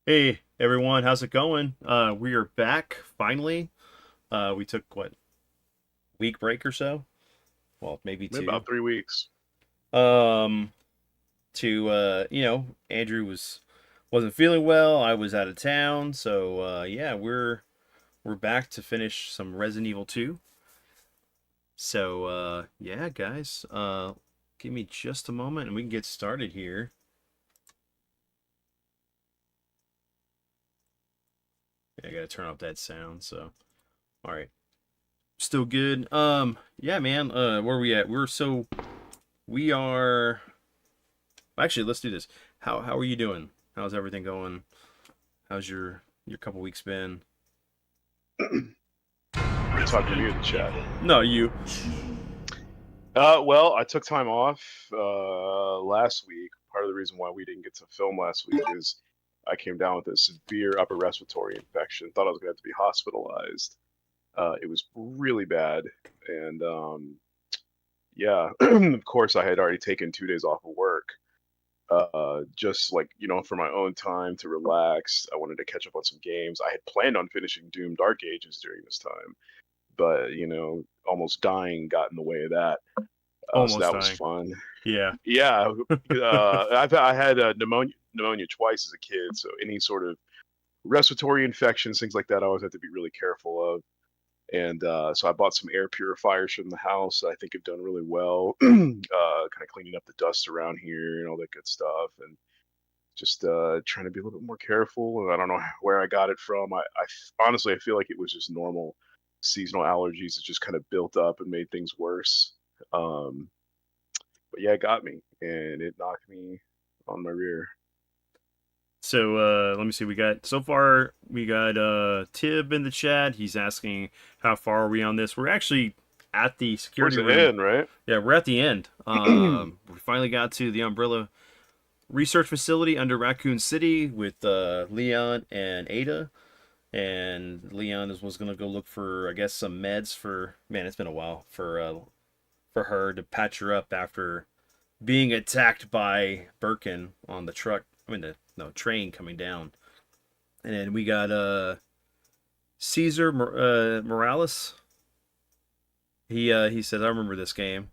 Hey everyone, how's it going? We are back finally. We took what, week break or so? Well, maybe Maybe two. about 3 weeks. Um, to Andrew wasn't feeling well. I was out of town, so yeah, we're back to finish some Resident Evil 2. So yeah, guys, give me just a moment and we can get started here. Yeah, I gotta turn off that sound. So all right, still good. Yeah, man. Where are we at? We are. Actually, let's do this. How are you doing? How's everything going? How's your couple weeks been? You're talking to me in the chat. No, you. Well, I took time off last week. Part of the reason why we didn't get to film last week is I came down with a severe upper respiratory infection. Thought I was going to have to be hospitalized. It was really bad, and yeah, of course I had already taken 2 days off of work. Just like for my own time to relax. I wanted to catch up on some games. I had planned on finishing Doom Dark Ages during this time, but almost dying got in the way of that. So Almost that was dying. fun. Yeah. Yeah, I had pneumonia twice as a kid, so any sort of respiratory infections, things like that, I always have to be really careful of. And so I bought some air purifiers from the house. I think have done really well, kind of cleaning up the dust around here and all that good stuff, and just trying to be a little bit more careful. And I don't know where I got it from. Honestly, I feel like it was just normal seasonal allergies that just kind of built up and made things worse. Um, but yeah, it got me and it knocked me on my rear. So let me see. We got Tib in the chat. He's asking how far are we on this. We're actually at the Towards security the room. end, right? Yeah, we're at the end. We finally got to the Umbrella research facility under Racoon City with Leon and Ada. And Leon was gonna go look for, I guess, some meds for. Man, it's been a while for her to patch her up after being attacked by Birkin on the truck. I mean, the no train coming down. And then we got Caesar Morales. He said, "I remember this game."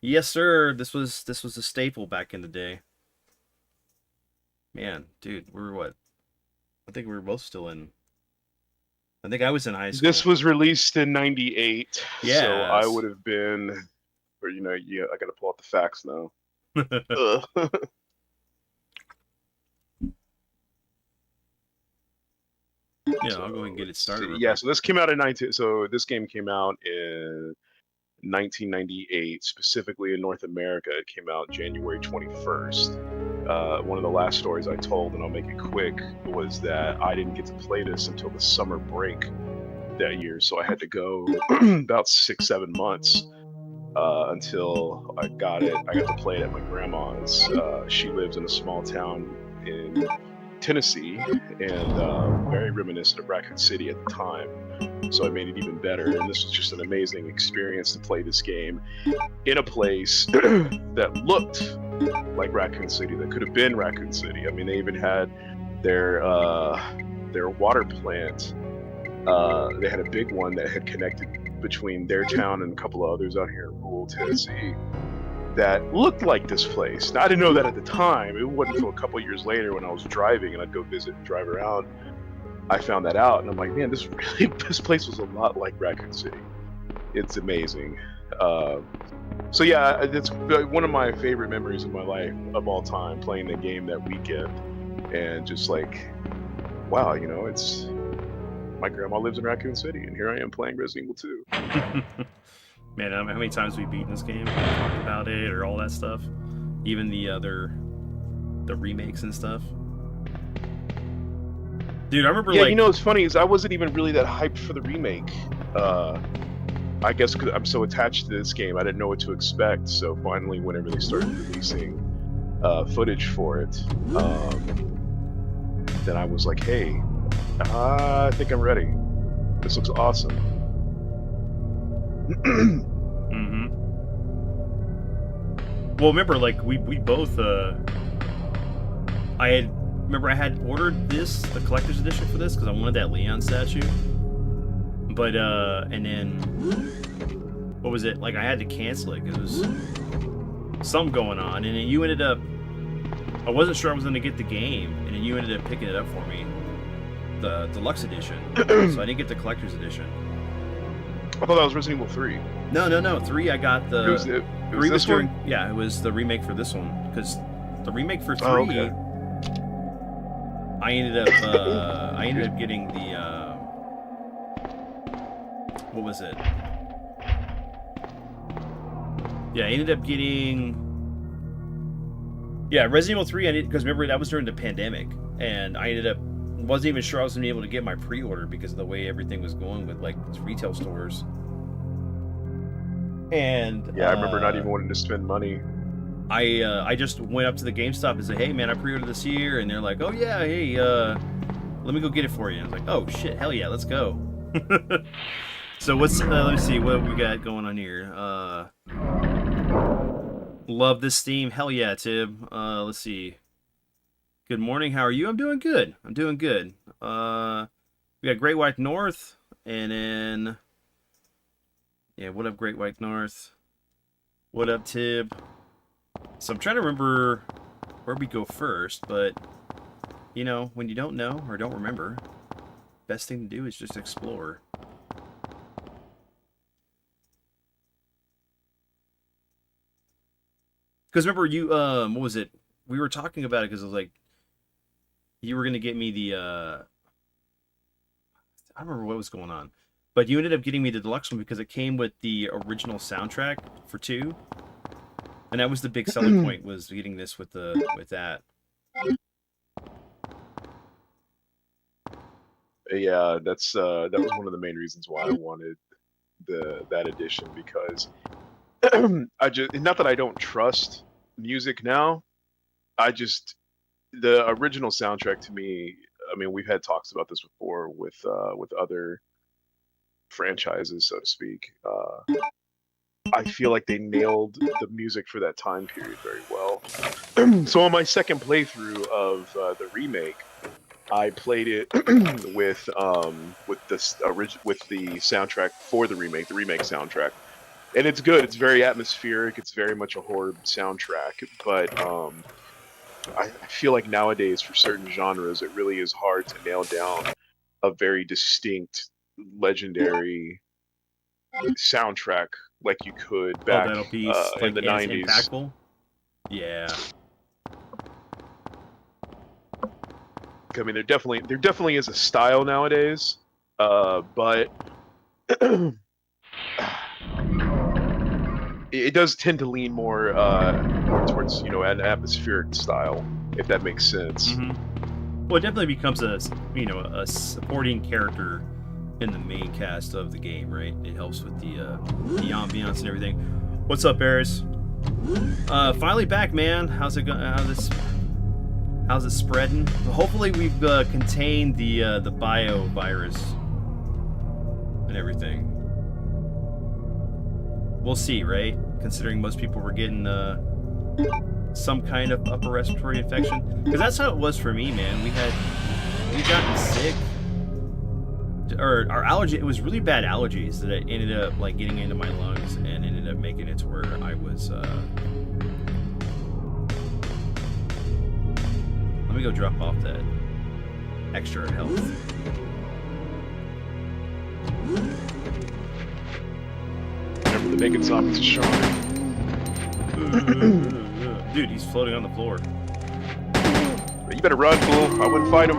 Yes, sir. This was a staple back in the day. Man, dude, we were what? I think we were both still in. I think I was in high This school. was released in '98, so I Yes. would have been. Or yeah, I got to pull out the facts now. Ugh. Yeah, I'll go ahead So and get it let's started see. real Yeah, quick. so this came out in 19. So this game came out in 1998, specifically in North America. It came out January 21st. One of the last stories I told, and I'll make it quick, was that I didn't get to play this until the summer break that year. So I had to go about 6, 7 months until I got it. I got to play it at my grandma's. She lives in a small town in Tennessee, and very reminiscent of Racoon City at the time. So I made it even better. And this was just an amazing experience to play this game in a place that looked like Raccoon City, that could have been Raccoon City. I mean, they even had their water plant. They had a big one that had connected between their town and a couple of others out here in rural Tennessee that looked like this place. Now, I didn't know that at the time. It wasn't until a couple of years later when I was driving and I'd go visit and drive around, I found that out, and I'm like, man, this place was a lot like Raccoon City. It's amazing. Uh, so yeah, it's one of my favorite memories of my life of all time, playing the game that weekend, and just like, wow, it's my grandma lives in Raccoon City, and here I am playing Resident Evil 2. Man, how many times we've beaten this game, talked about it, or all that stuff. Even the remakes and stuff. Dude, I remember Yeah, like, what's funny is I wasn't even really that hyped for the remake. I guess because I'm so attached to this game, I didn't know what to expect. So finally, whenever they started releasing footage for it, then I was like, hey, I think I'm ready. This looks awesome. mm-hmm. Well, remember like we both I had remember I had ordered the collector's edition for this because I wanted that Leon statue. But and then what was it? Like I had to cancel it because it was something going on, and then you ended up. I wasn't sure I was going to get the game, and then you ended up picking it up for me, the deluxe edition. So I didn't get the collector's edition. I thought that was Resident Evil 3. No. 3 I got the. It was 3 this during. one? Yeah, it was the remake for this one because the remake for 3. Oh, okay. I ended up getting the. What was it? Yeah, I ended up getting. Yeah, Resident Evil 3. I did because remember that was during the pandemic, and I ended up wasn't even sure I was gonna be able to get my pre-order because of the way everything was going with like these retail stores. And Yeah, I remember not even wanting to spend money. I just went up to the GameStop and said, "Hey man, I pre-ordered this here," and they're like, "Oh yeah, hey, let me go get it for you." And I was like, "Oh shit, hell yeah, let's go." So what's let me see what we got going on here. Love this theme, hell yeah, Tib. Let's see. Good morning, how are you? I'm doing good. I'm doing good. We got Great White North, and then yeah, what up, Great White North? What up, Tib? So I'm trying to remember where we go first, but you know, when you don't know or don't remember, best thing to do is just explore. Because remember you what was it? We were talking about it because it was like you were gonna get me the I don't remember what was going on. But you ended up getting me the deluxe one because it came with the original soundtrack for 2. And that was the big selling point, was getting this with that. Yeah, that was one of the main reasons why I wanted that edition, because I just, not that I don't trust music now, I just, the original soundtrack to me, I mean, we've had talks about this before with other franchises, so to speak. I feel like they nailed the music for that time period very well. So on my second playthrough of the remake, I played it with the soundtrack for the remake soundtrack, and it's good. It's very atmospheric. It's very much a horror soundtrack, but I feel like nowadays for certain genres, it really is hard to nail down a very distinct, legendary soundtrack like you could back That'll be in like the as 90s. impactful. Yeah. I mean, there definitely is a style nowadays, but it does tend to lean more towards, you know, an atmospheric style, if that makes sense. Mm-hmm. Well, it definitely becomes a supporting character in the main cast of the game, right? It helps with the ambiance and everything. What's up, Bears? Finally back, man. How's it going? How's it spreading? Hopefully we've contained the bio virus and everything. We'll see, right? Considering most people were getting some kind of upper respiratory infection, because that's how it was for me, man. We gotten sick, or our allergy. It was really bad allergies that it ended up like getting into my lungs and ended up making it to where I was. Let me go drop off that extra health. Remember the naked zombies are strong. Dude, he's floating on the floor. You better run, fool. I wouldn't fight him.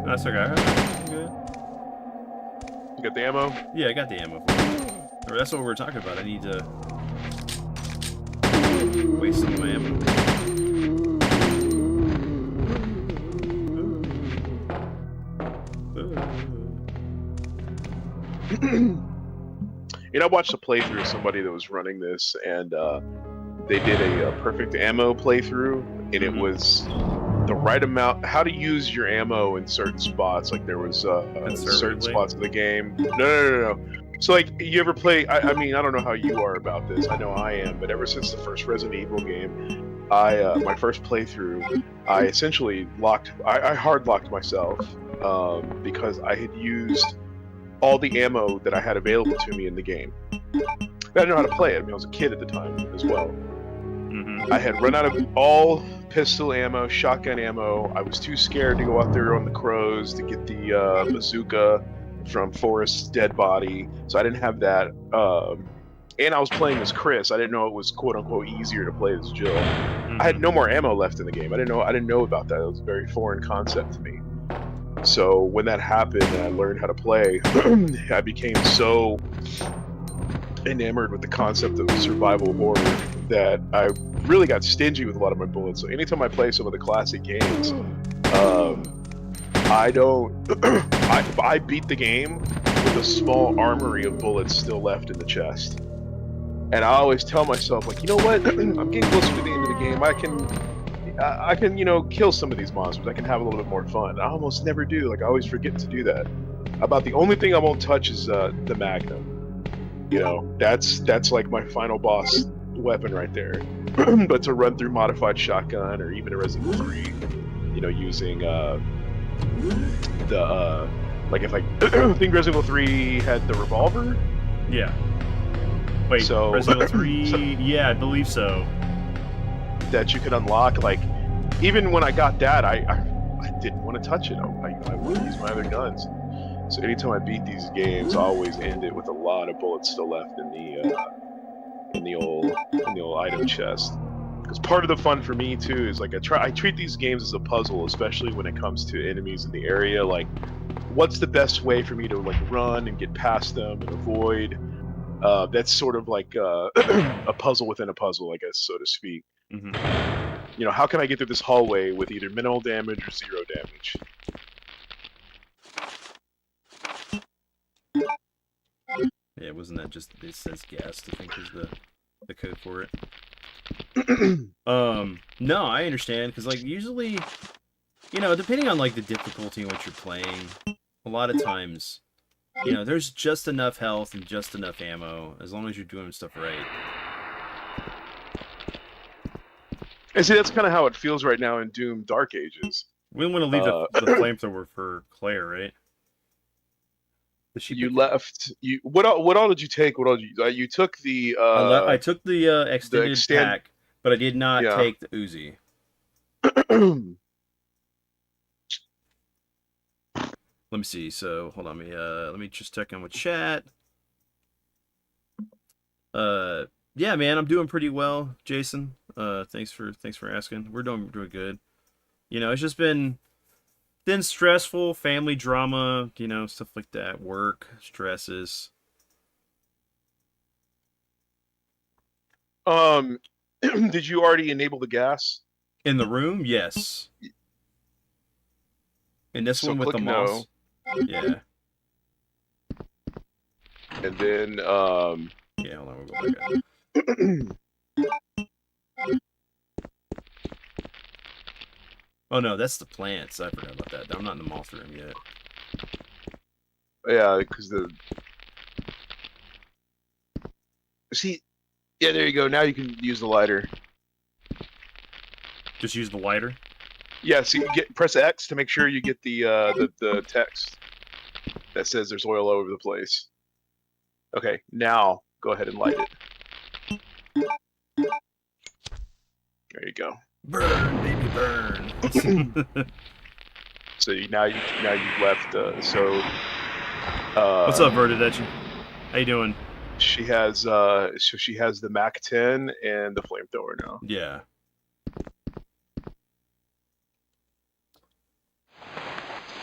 That's okay. I'm good. You got the ammo? Yeah, I got the ammo. Or that's what we were talking about. I need to waste some of my ammo. You know, I watched a playthrough of somebody that was running this, and they did a perfect ammo playthrough, and it was the right amount, how to use your ammo in certain spots. Like there was certain spots of the game. No. So like, you ever play? I mean, I don't know how you are about this. I know I am, but ever since the first Resident Evil game, my first playthrough, I essentially I hard locked myself because I had used all the ammo that I had available to me in the game. I didn't know how to play it. I mean, I was a kid at the time as well. I had run out of all pistol ammo, shotgun ammo. I was too scared to go out there on the crows to get the bazooka from Forrest's dead body, so I didn't have that. And I was playing as Chris. I didn't know it was quote unquote easier to play as Jill. I had no more ammo left in the game. I didn't know about that. It was a very foreign concept to me. So when that happened and I learned how to play, I became so enamored with the concept of survival horror that I really got stingy with a lot of my bullets. So anytime I play some of the classic games, I don't. I beat the game with a small armory of bullets still left in the chest, and I always tell myself, like, you know what? I'm getting closer to the end of the game. I can, kill some of these monsters. I can have a little bit more fun. I almost never do. Like, I always forget to do that. About the only thing I won't touch is the Magnum. That's like my final boss weapon right there. But to run through modified shotgun or even a Resident Evil 3, using the like if I think Resident Evil 3 had the revolver. Yeah. Wait, so Resident Evil 3? so Yeah, I believe so. that you could unlock. Like, even when I got that, I didn't want to touch it. I would use my other guns. So anytime I beat these games, I always end it with a lot of bullets still left in the old item chest. Because part of the fun for me too is, like, I treat these games as a puzzle, especially when it comes to enemies in the area. Like, what's the best way for me to, like, run and get past them and avoid? That's sort of like a puzzle within a puzzle, I guess, so to speak. How can I get through this hallway with either minimal damage or zero damage? Yeah, wasn't that just, it says guest, I think is the code for it. No, I understand, because, like, usually, depending on, like, the difficulty in which you're playing, a lot of times, there's just enough health and just enough ammo, as long as you're doing stuff right. And see, that's kind of how it feels right now in Doom Dark Ages. We don't want to leave the flamethrower for Claire, right? You left. What all did you take? What all did you took the I took the extended pack, but I did not take the Uzi. Let me see. So hold on, let me just check in with chat. Yeah, man, I'm doing pretty well, Jason. Thanks for asking. We're doing good. It's just been stressful, family drama, stuff like that, work stresses. Did you already enable the gas in the room? Yes. And this one with the moss. No. Yeah. And then yeah, hold on, we'll go back. Oh no, that's the plants. I forgot about that. I'm not in the moth room yet. Yeah, because see, yeah, there you go. Now you can use the lighter. Just use the lighter. Yeah, so you press X to make sure you get the text that says there's oil all over the place. Okay, now go ahead and light it. There you go. Burn, baby, burn. So now you've left. What's up, Vertidechi? How you doing? She has she has the Mac 10 and the flamethrower now. Yeah.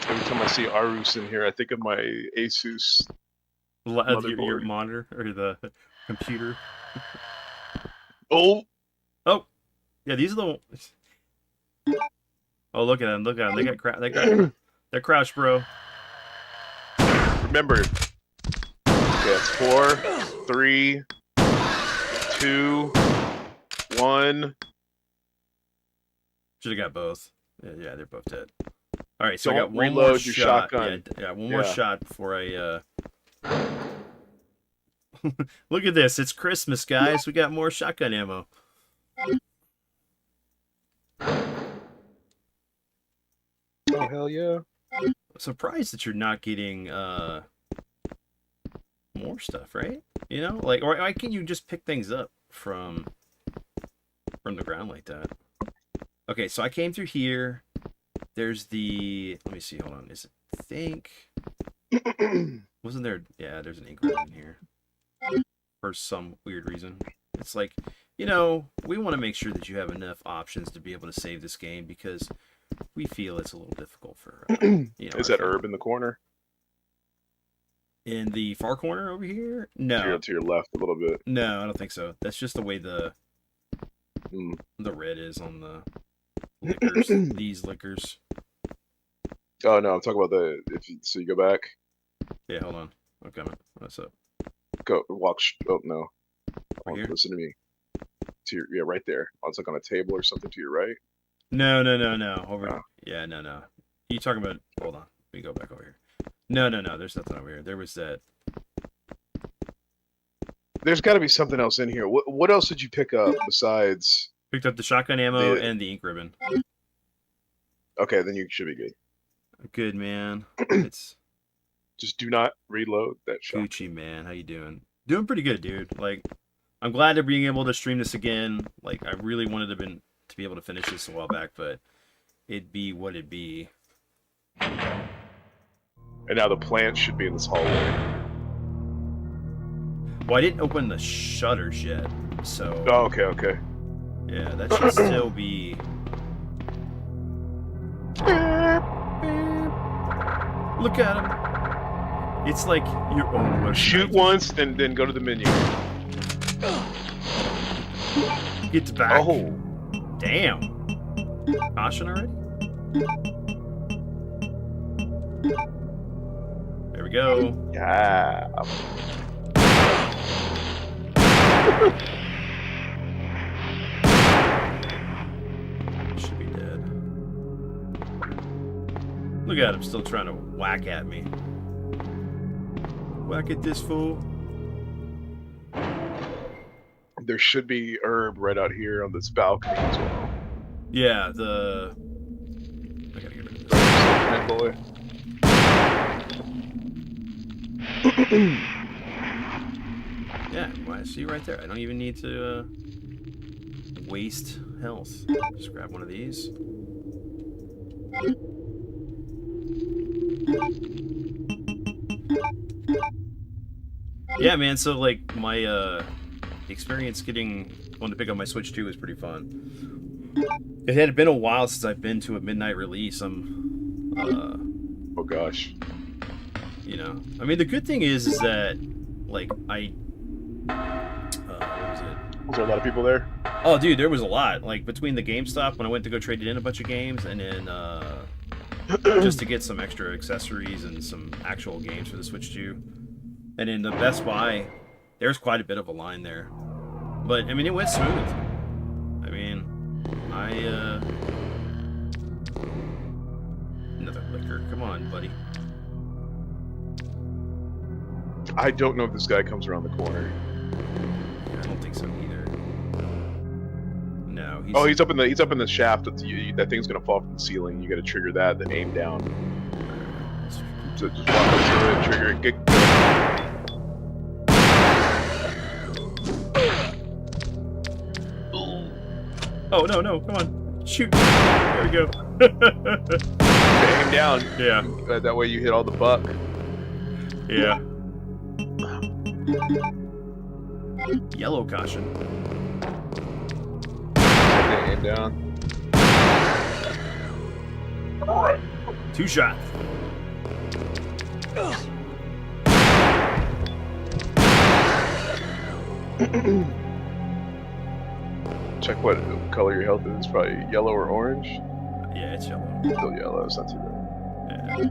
Every time I see Arus in here, I think of my Asus motherboard. Your monitor or the computer. Oh. Yeah, these are the. Oh, look at them! Look at them! They're crouched, bro. Remember, yeah, it's 4, 3, 2, 1. Should have got both. Yeah, they're both dead. All right, so Don't I got one reload more your shot. Shotgun. Yeah, one more shot before I. Look at this! It's Christmas, guys. We got more shotgun ammo. Oh hell yeah! Surprised that you're not getting more stuff, right? You know, like, or why can't you just pick things up from the ground like that? Okay, so I came through here. There's the. Let me see. Hold on. Is it? I think wasn't there? Yeah, there's an ink ribbon here for some weird reason. It's like, we want to make sure that you have enough options to be able to save this game because we feel it's a little difficult for Is our that family. herb in the corner? In the far corner over here? To your No, to your left a little bit. no, I don't think so. That's just the way Mm. the red is on the liquors. These liquors. Oh no, I'm talking about so you go back, Yeah, hold on. I'm coming. What's up? go walk. Oh no, Right here? listen to me. Yeah, right there. Oh, it's like on a table or something to your right. No, no, no, no. Over. Oh. Yeah, no, no. You talking about? Hold on. Let me go back over here. No, no, no. There's nothing over here. There was that. There's got to be something else in here. What else did you pick up besides Picked up the shotgun ammo the? and the ink ribbon. Okay, then you should be good. Good man. It's Just do not reload that shot. Gucci man. How you doing? Doing pretty good, dude. Like, I'm glad to being able to stream this again. Like, I really wanted to be able to finish this a while back, but it'd be what it'd be. And now the plant should be in this hallway. Well, I didn't open the shutters yet, so Oh, okay. yeah, that should still be. Look at him. It's like your own. Shoot once, then go to the menu. Get back. Oh, Damn. Caution already? There we go. yeah. Should be dead. Look at him still trying to whack at me. Whack at this fool. There should be herb right out here on this balcony as well. Yeah, I gotta get rid of this. That boy. Yeah, well, I see you right there. I don't even need to waste health. Just grab one of these. Yeah, man, so like my experience going to pick up my Switch 2 was pretty fun. It had been a while since I've been to a midnight release. Oh gosh. I mean, the good thing is that like what was it? Was there a lot of people there? Oh, dude, there was a lot. Like between the GameStop when I went to go trade it in a bunch of games, and then just to get some extra accessories and some actual games for the Switch 2. And in the Best Buy, there's quite a bit of a line there. But I mean, it went smooth. I mean, another liquor. Come on, buddy. I don't know if this guy comes around the corner. Yeah, I don't think so either. No, He's up in the shaft. That thing's gonna fall from the ceiling. You got to trigger that, then aim down. So just walk up to it, trigger it. Get. Oh no! Come on, shoot! There we go. Aim down. Yeah. That way you hit all the buck. Yeah. Yellow caution. Aim down. 2 shot. Check what color your health is. Probably yellow or orange. Yeah, it's yellow. Still yellow. It's not too bad.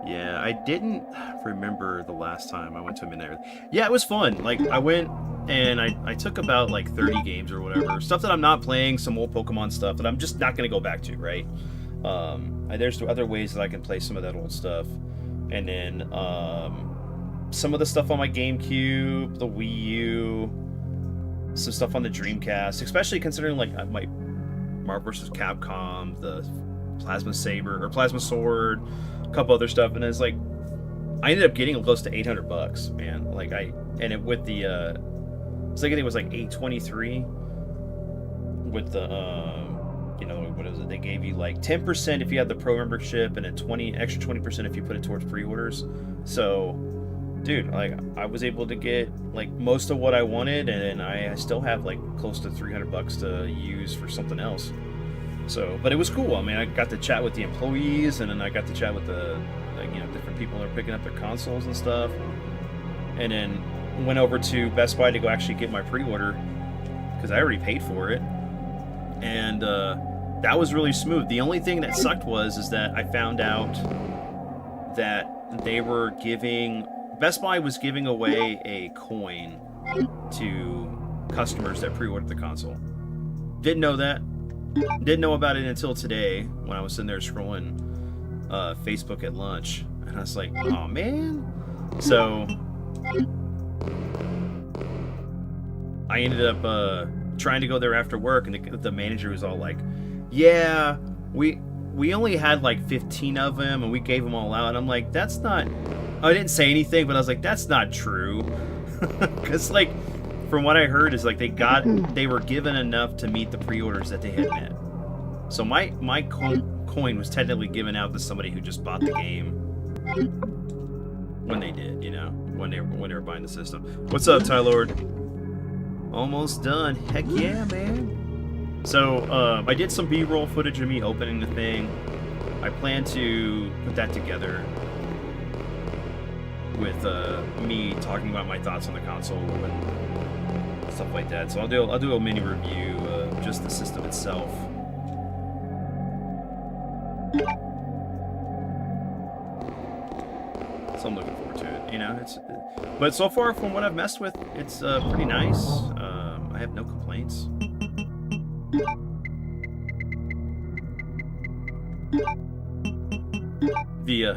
Yeah, I didn't remember the last time I went to a midnight. Yeah, it was fun. Like, I went and I took about like 30 games or whatever. Stuff that I'm not playing, some old Pokemon stuff that I'm just not going to go back to, right? There's other ways that I can play some of that old stuff. And then some of the stuff on my GameCube, the Wii U, some stuff on the Dreamcast, especially considering like my Marvel vs. Capcom, the plasma saber or plasma sword, a couple other stuff, and it's like I ended up getting close to $800, man. Like and it with the I think it was like 823 with the what is it? They gave you like 10% if you had the pro membership, and a 20% if you put it towards pre-orders. So, dude, like I was able to get like most of what I wanted, and I still have like close to $300 to use for something else. So, but it was cool. I mean, I got to chat with the employees, and then I got to chat with the different people that are picking up their consoles and stuff, and then went over to Best Buy to go actually get my pre-order because I already paid for it, and that was really smooth. The only thing that sucked is that I found out that Best Buy was giving away a coin to customers that pre-ordered the console. Didn't know that. Didn't know about it until today when I was sitting there scrolling Facebook at lunch, and I was like, oh man. So I ended up trying to go there after work, and the manager was all like, yeah, we only had like 15 of them, and we gave them all out. And I'm like, that's not... I didn't say anything, but I was like, that's not true. Because like, from what I heard is like they were given enough to meet the pre-orders that they had met. So my coin was technically given out to somebody who just bought the game when they did, when they were buying the system. What's up, Ty Lord? Almost done. Heck yeah, man. So I did some B-roll footage of me opening the thing. I plan to put that together with me talking about my thoughts on the console and stuff like that. So I'll do a mini review of just the system itself. So I'm looking forward to it. But so far from what I've messed with, it's pretty nice. I have no complaints.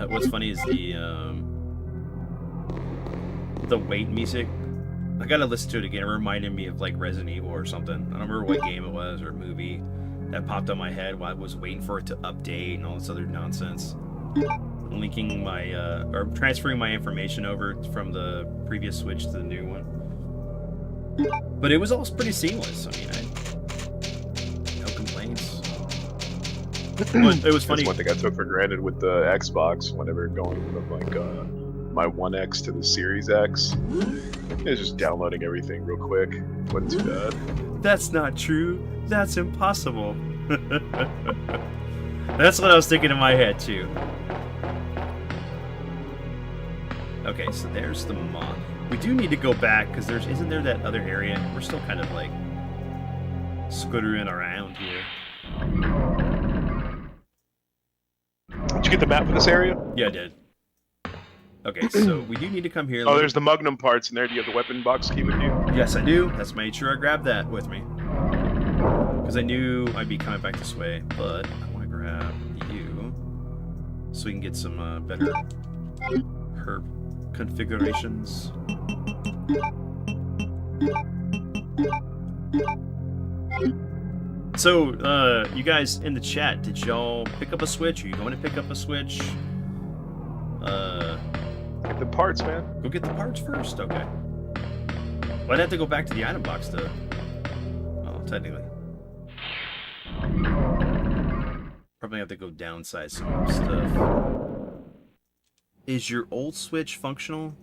What's funny is the wait music. I gotta listen to it again. It reminded me of like Resident Evil or something. I don't remember what game it was or movie that popped on my head while I was waiting for it to update and all this other nonsense. Linking my or transferring my information over from the previous Switch to the new one. But it was all pretty seamless. I mean, no complaints. But it was funny. That's one thing I took for granted with the Xbox whenever going from like my One X to the Series X. It's just downloading everything real quick. Wasn't too bad. That's not true. That's impossible. That's what I was thinking in my head too. Okay, so there's the mod. We do need to go back because isn't there that other area? We're still kind of like scootering around here. Did you get the map for this area? Yeah, I did. Okay, so we do need to come here. Oh, there's the Magnum parts in there. Do you have the weapon box key with you? Yes, I do. That's made sure I grabbed that with me. Because I knew I'd be coming back this way, but I want to grab you so we can get some better herb configurations. So, you guys in the chat, did y'all pick up a Switch? Are you going to pick up a Switch? Get the parts, man. Go get the parts first? Okay. Well, I'd have to go back to the item box to... Well, technically. Probably have to go downsize some stuff. Is your old Switch functional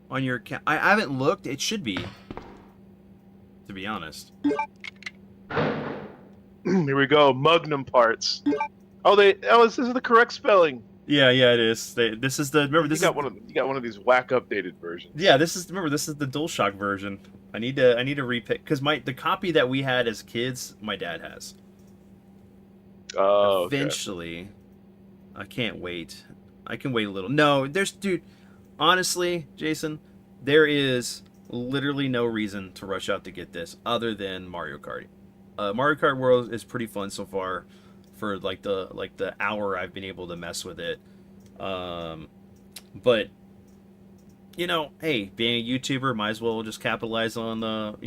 on your account? I haven't looked. It should be, to be honest. Here we go. Magnum parts. Oh, this is the correct spelling. Yeah, it is. This is the remember. You got one of these whack updated versions. Yeah, this is the DualShock version. I need to repick because the copy that we had as kids, my dad has. Oh, eventually, okay. I can't wait. I can wait a little. No, dude. Honestly, Jason, there is literally no reason to rush out to get this other than Mario Kart. Mario Kart World is pretty fun so far. For like the hour I've been able to mess with it, but hey, being a YouTuber, might as well just capitalize on the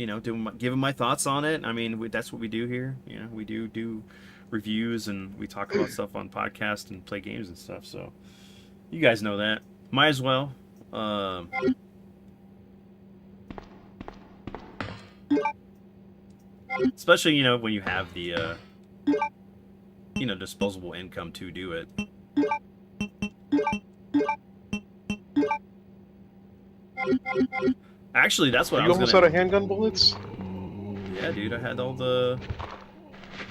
giving my thoughts on it. I mean, that's what we do here. We do reviews and we talk about stuff on podcasts and play games and stuff. So you guys know that. Might as well. Especially, you know, when you have the, you know, disposable income to do it. Actually, that's what Are I you was almost gonna... out of handgun bullets? Yeah, dude, I had all the...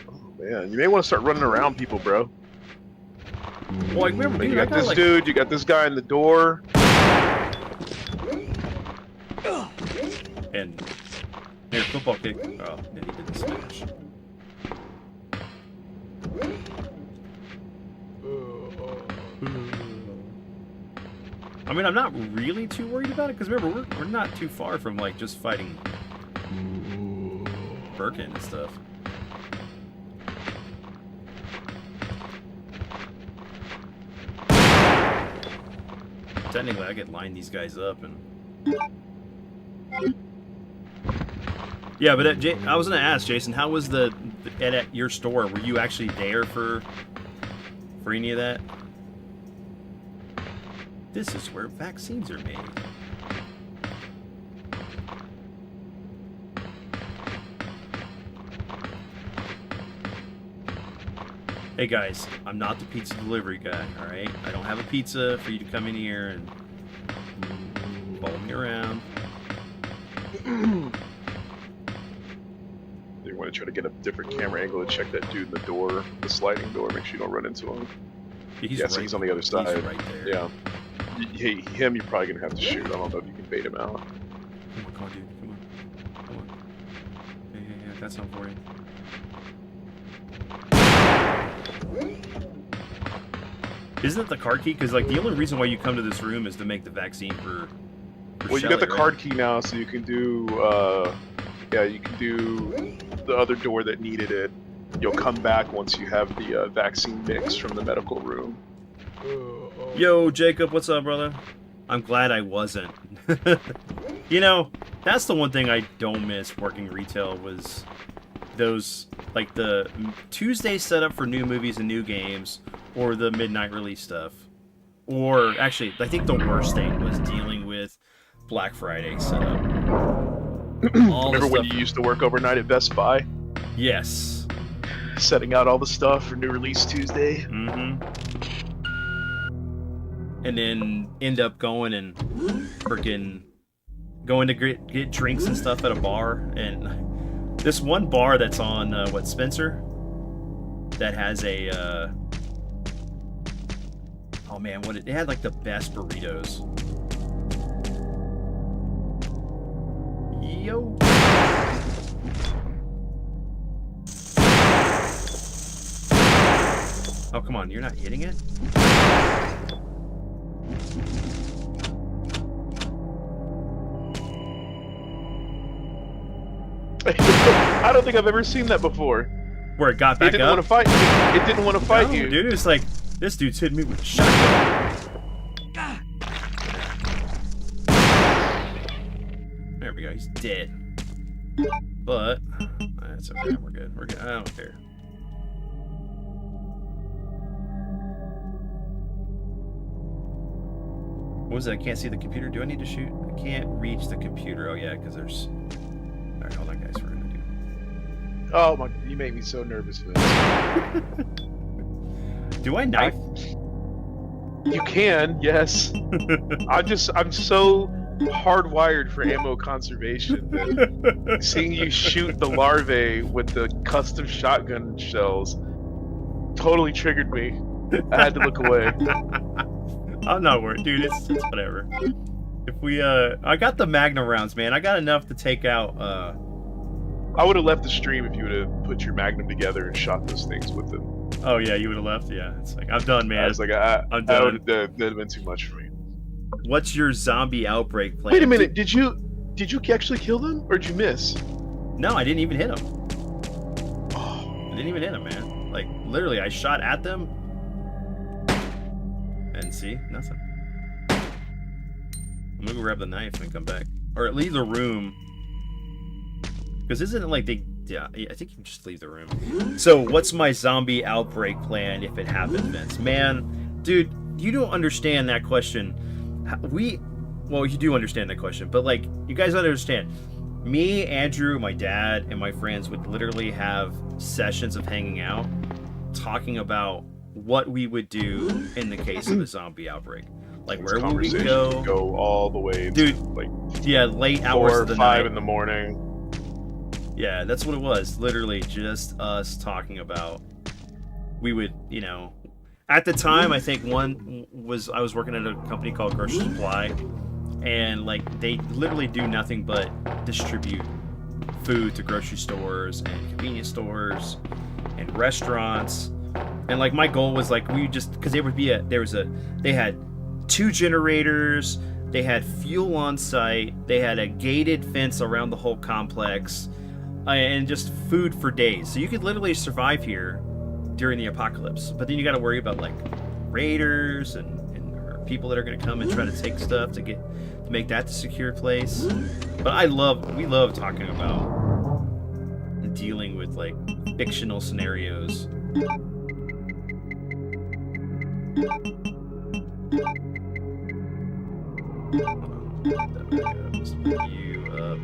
Oh man, you may want to start running around people, bro. Well, I remember, But dude, you I got got this like... dude, you got this guy in the door. And... Here, football kick. Oh, then he did the smash. I mean, I'm not really too worried about it, because remember, we're not too far from, like, just fighting Birkin and stuff. Technically, I could line these guys up and... Yeah, but I was gonna ask, Jason, how was the at your store? Were you actually there for any of that? This is where vaccines are made. Hey guys, I'm not the pizza delivery guy, alright? I don't have a pizza for you to come in here and follow me around. You want to try to get a different camera angle to check that dude in the door, the sliding door, make sure you don't run into him. He's So he's on the other side. He's right there. Yeah. Him, you're probably going to have to shoot. I don't know if you can bait him out. Come on, dude. Come on. Come on. Yeah, I got something for you. Isn't it the card key? Because, like, the only reason why you come to this room is to make the vaccine for well, you Shelly, got the right? card key now, so you can do, you can do the other door that needed it. You'll come back once you have the vaccine mix from the medical room. Yo, Jacob, what's up, brother? I'm glad I wasn't. You know, that's the one thing I don't miss working retail was those, like, the Tuesday setup for new movies and new games, or the midnight release stuff. Or, actually, I think the worst thing was dealing with Black Friday setup. Remember when you used to work overnight at Best Buy? Yes. Setting out all the stuff for new release Tuesday? Mm-hmm. And then end up going and freaking going to get drinks and stuff at a bar. And this one bar that's on, Spencer? That has a, oh man, it had like the best burritos. Yo. Oh, come on, you're not hitting it? I don't think I've ever seen that before. Where it got back It didn't up? want to fight you. It didn't want to fight No, you. Dude, it's like, this dude's hitting me with a shotgun. There we go, he's dead. But, that's okay, we're good. We're good. I don't care. What was it? I can't see the computer. Do I need to shoot? I can't reach the computer. Oh, yeah, because there's... Alright, hold on, guys. We're gonna do... Oh my! You make me so nervous for this. Do I knife? You can, yes. I'm so hardwired for ammo conservation that seeing you shoot the larvae with the custom shotgun shells totally triggered me. I had to look away. I'm not worried, dude. It's whatever. If we I got the Magnum rounds, man. I got enough to take out I would have left the stream if you would have put your Magnum together and shot those things with them. Oh yeah, you would have left. Yeah, it's like I'm done, man. I was like, I'm done. That'd have been too much for me. What's your zombie outbreak plan? Wait a minute, did you actually kill them or did you miss? No, I didn't even hit him. Oh. I didn't even hit him, man. Like literally, I shot at them, and see nothing. I'm gonna go grab the knife and come back, or leave the room. Because isn't it like Yeah, I think you can just leave the room. So, what's my zombie outbreak plan if it happens, Vince? Man, dude, you don't understand that question. Well, you do understand that question, but like, you guys understand. Me, Andrew, my dad, and my friends would literally have sessions of hanging out, talking about what we would do in the case of a zombie outbreak. Like, This where would we conversation go? could go all the way Dude, to like yeah, late hours 4 of or the 5 night. in the morning. Yeah, that's what it was. Literally just us talking about. We would, at the time, I think I was working at a company called Grocery Supply, and like they literally do nothing but distribute food to grocery stores and convenience stores and restaurants. And like my goal was like we just because they had 2 generators, they had fuel on site, they had a gated fence around the whole complex, and just food for days. So you could literally survive here during the apocalypse. But then you got to worry about like raiders and people that are going to come and try to take stuff to make that the secure place. But we love talking about dealing with like fictional scenarios. Just put you up.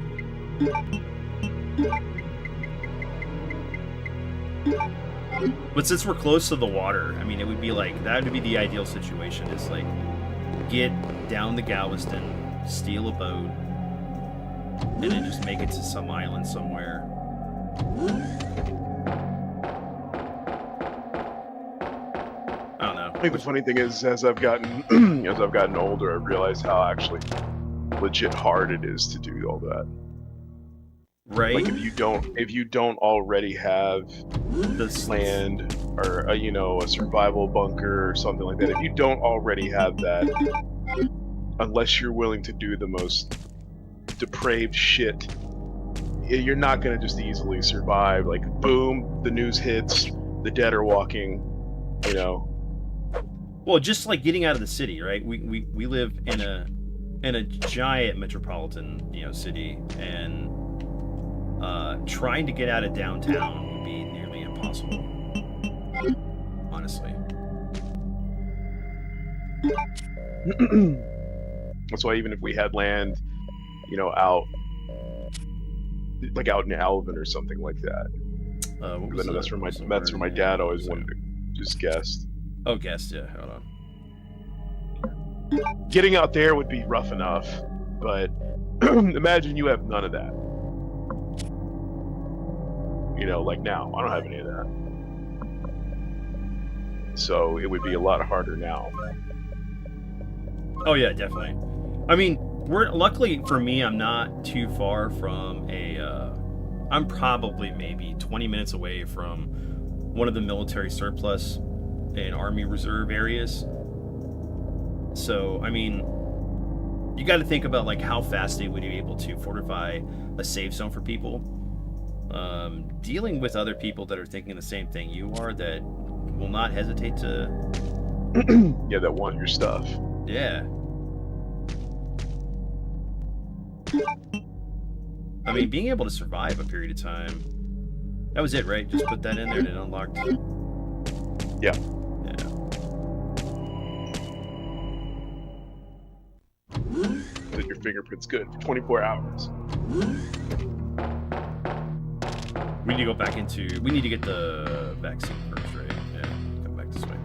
But since we're close to the water, I mean, it would be like that would be the ideal situation. Is like get down the Galveston, steal a boat, and then just make it to some island somewhere. I don't know. I think the funny thing is, as I've gotten as I've gotten older, I realize how actually legit hard it is to do all that. Right? Like if you don't already have The land or a survival bunker or something like that, if you don't already have that, unless you're willing to do the most depraved shit, you're not gonna just easily survive. Like boom, the news hits, the dead are walking, you know. Well, just like getting out of the city, right? We live in a giant metropolitan, city, and trying to get out of downtown would be nearly impossible. Honestly. That's why even if we had land, out like out in Alvin or something like that. What I was know the, that's where my dad always wanted to just guessed. Oh, guessed, yeah. Hold on. Getting out there would be rough enough, but imagine you have none of that. Like now, I don't have any of that. So it would be a lot harder now. Oh yeah, definitely. I mean, luckily for me, I'm not too far from I'm probably maybe 20 minutes away from one of the military surplus and army reserve areas. So, I mean, you got to think about like how fast they would be able to fortify a safe zone for people. Dealing with other people that are thinking the same thing you are, that will not hesitate to yeah, that want your stuff. Yeah. I mean, being able to survive a period of time. That was it, right? Just put that in there and it unlocked. Yeah. Yeah. That your fingerprint's good for 24 hours. We need to go back into. We need to get the vaccine first, right? Yeah. Come back this way.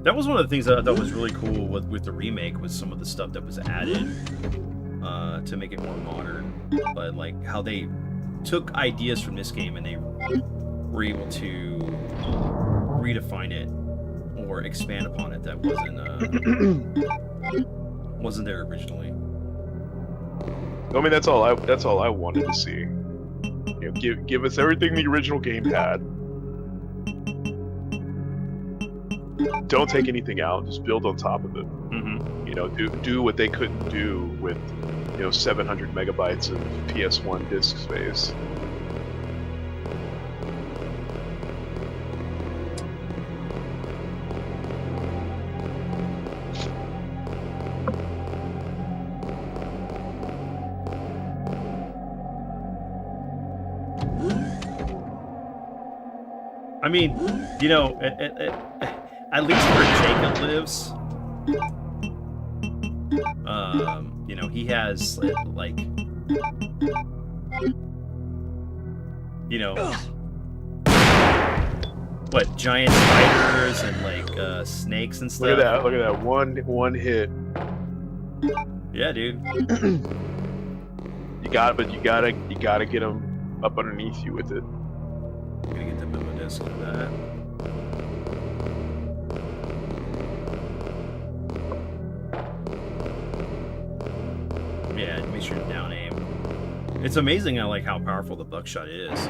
That was one of the things that I thought was really cool with the remake, was some of the stuff that was added to make it more modern. But like how they took ideas from this game and they were able to redefine it or expand upon it that wasn't there originally. I mean, that's all I wanted to see. Give us everything the original game had. Don't take anything out. Just build on top of it. Mm-hmm. Do what they couldn't do with 700 megabytes of PS1 disk space. I mean, you know, at least where Jacob lives, you know, he has like, you know, what, giant spiders and like snakes and Look at stuff. that! Look at that! One hit. Yeah, dude. But you gotta get them up underneath you with it. I'm gonna get the memo disc for that. Yeah, make sure to down aim. It's amazing how powerful the buckshot is.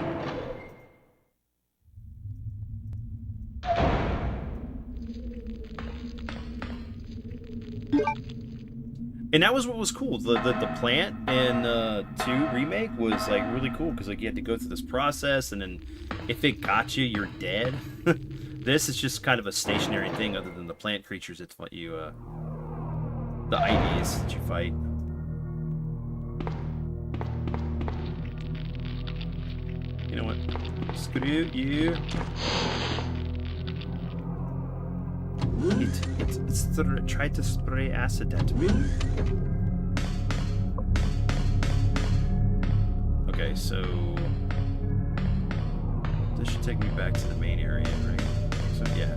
And that was what was cool. The plant in 2 remake was like really cool because like you had to go through this process, and then if it got you, you're dead. This is just kind of a stationary thing, other than the plant creatures. It's what you the IVs that you fight. You know what? Screw you. It tried to spray acid at me. Okay, so this should take me back to the main area, right? So yeah.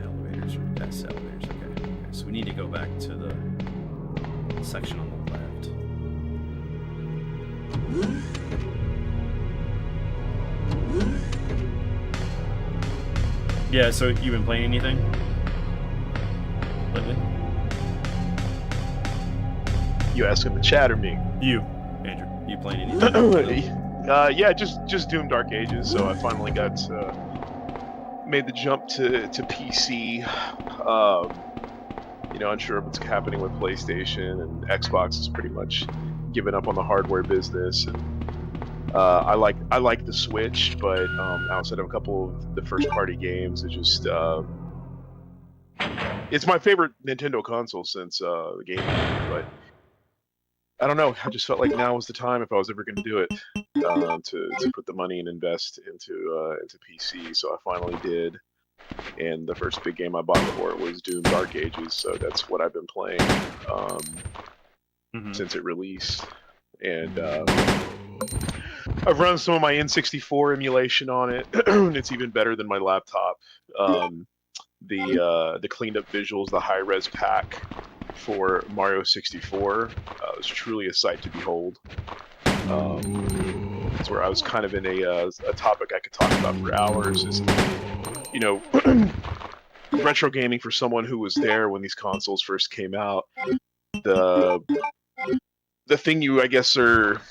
Elevators or past elevators. Okay. So we need to go back to the section on the left. Yeah, so you been playing anything lately? You asking the chat or me? You, Andrew. You playing anything? Yeah, just Doom Dark Ages. So I finally got made the jump to PC. You know, unsure of what's happening with PlayStation, and Xbox is pretty much giving up on the hardware business. And I like the Switch, but outside of a couple of the first party games, it's just it's my favorite Nintendo console since the GameCube. But I don't know. I just felt like now was the time if I was ever going to do it to put the money and invest into PC. So I finally did, and the first big game I bought for it was Doom Dark Ages. So that's what I've been playing since it released, and I've run some of my N64 emulation on it. It's even better than my laptop. The cleaned up visuals, the high res pack for Mario 64 was truly a sight to behold. It's where I was kind of in a topic I could talk about for hours. Is, you know, retro gaming for someone who was there when these consoles first came out. The thing you, I guess, are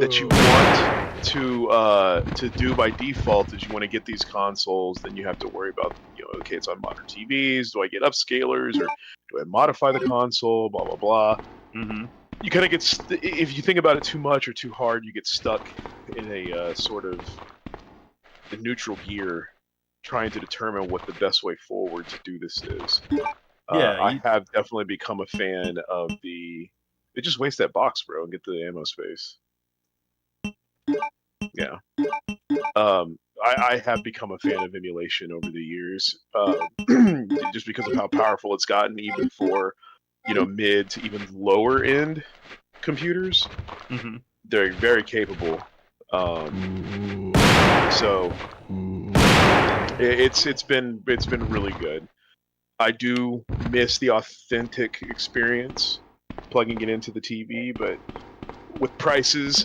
that you want to do by default is you want to get these consoles. Then you have to worry about, okay, it's on modern TVs. Do I get upscalers, or do I modify the console? Blah blah blah. Mm-hmm. You kind of get if you think about it too much or too hard, you get stuck in a sort of the neutral gear, trying to determine what the best way forward to do this is. Yeah, I have definitely become a fan of It just waste that box, bro, and get the ammo space. Yeah. I have become a fan of emulation over the years, just because of how powerful it's gotten, even for mid to even lower end computers. Mm-hmm. They're very capable. So it's been really good. I do miss the authentic experience plugging it into the TV, but with prices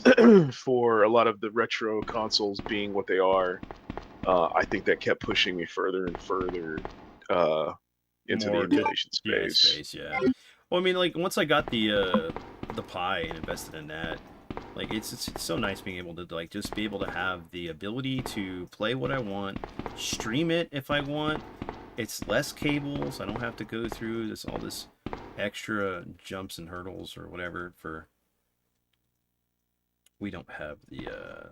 for a lot of the retro consoles being what they are, I think that kept pushing me further and further into the More to emulation space. space. Yeah. Well, I mean, like once I got the Pi and invested in that, like it's so nice being able to like just be able to have the ability to play what I want, stream it if I want. It's less cables. I don't have to go through all this extra jumps and hurdles or whatever for we don't have the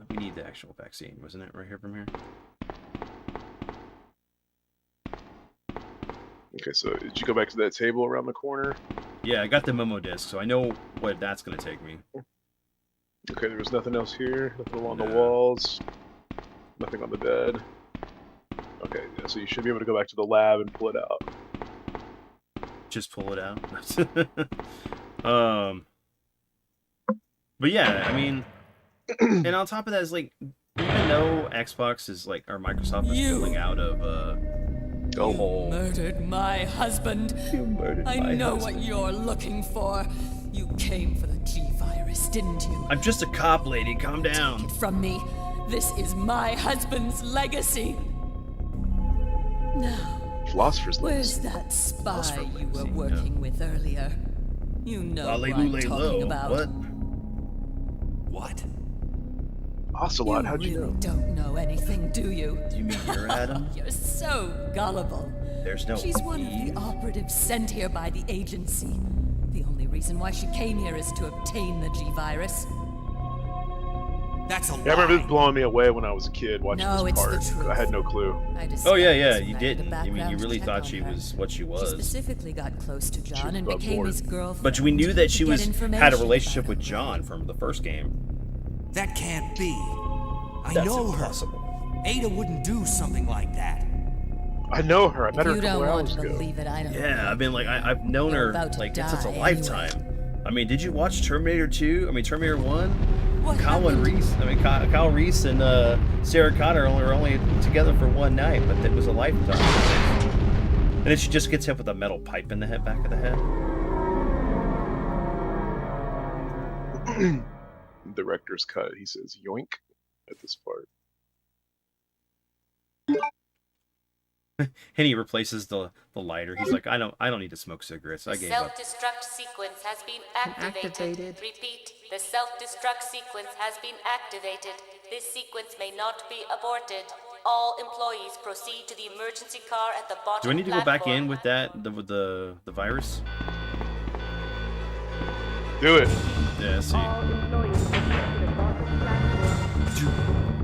we need the actual vaccine, wasn't it? Right here from here. Okay, so did you go back to that table around the corner? Yeah, I got the memo disc, so I know what that's gonna take me. Okay, there was nothing else here. Nothing along the Nah, walls. Nothing on the bed. Okay, yeah, so you should be able to go back to the lab and pull it out. just pull it out. um, but yeah, I mean, and on top of that is like, even though Xbox is like, or Microsoft is pulling out of the Oh. whole. Murdered my husband. You murdered I my know husband. what you're looking for. You came for the G-Virus, didn't you? I'm just a cop, lady. Calm down. Take it from me. This is my husband's legacy. Now, Philosopher's where's Legacy. that spy Philosopher you were legacy, working with earlier? You know who I'm Lale talking about. What? What? Ocelot, how'd you really know? don't know anything, do you? Do you mean you're Adam? You're so gullible. There's no. She's one of Eve. the operatives sent here by the agency. The only reason why she came here is to obtain the G-Virus. That's a lie. Yeah, I remember this blowing me away when I was a kid watching No, this it's the part. truth. I had no clue. I Oh yeah, discovered yeah. this You when I did a didn't. I mean, you background really check thought on she her. was what she She was. specifically got close to John and above became board. his girlfriend. But we knew that she to get was had a information relationship about with her John brother. from the first game. That can't be. I That's know impossible. her. Ada wouldn't do something like that. I know her. I met If her you a couple don't want hours to ago. believe it, I don't. Yeah, I've been like I've known You're her about to like since a die lifetime. I mean, did you watch Terminator 2? I mean, Terminator 1? What Kyle and happened? Reese. I mean, Kyle Reese and Sarah Connor were only together for one night, but it was a lifetime. And then she just gets hit with a metal pipe in the head, back of the head. Director's cut. He says yoink at this part. And he replaces the lighter. He's like, I don't need to smoke cigarettes. I The gave up. self-destruct sequence has been activated. Repeat, the self-destruct sequence has been activated. This sequence may not be aborted. All employees proceed to the emergency car at the bottom Do I need to go back platform. in with that with the virus? Do it. Yeah, see. All employees proceed to the bottom platform.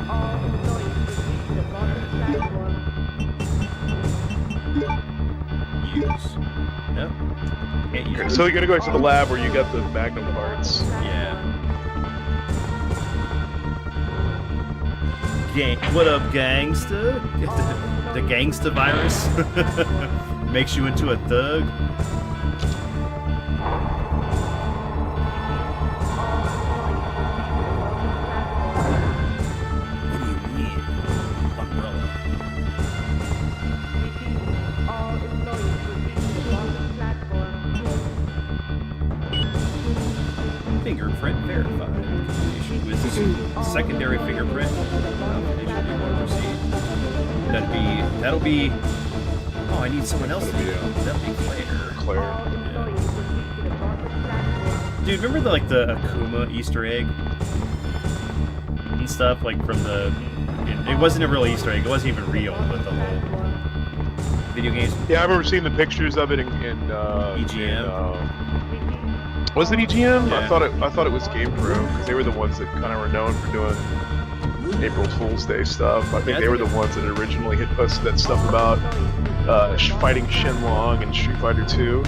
All employees proceed to the bottom platform. Use. Yep. Can't use Okay, it. so you're gonna go back to the lab where you got the magnum parts. Yeah. What up, gangsta? The gangsta virus makes you into a thug. What do you mean, umbrella? All employees proceed to the bottom platform. Fingerprint verified. Communication with secondary fingerprint. Application you want to proceed. That'll be. Oh, I need someone else to do. That'll be Claire. Claire. All employees proceed to the bottom platform. Dude, remember the Akuma Easter egg and stuff like from the? It wasn't a real Easter egg. It wasn't even real, but the whole video games. Yeah, I remember seeing the pictures of it in EGM. Was it EGM? Yeah. I thought it was GamePro because they were the ones that kind of were known for doing April Fool's Day stuff. I think Yeah, I they were think the ones that originally had posted that stuff about fighting Shenlong and Street Fighter 2.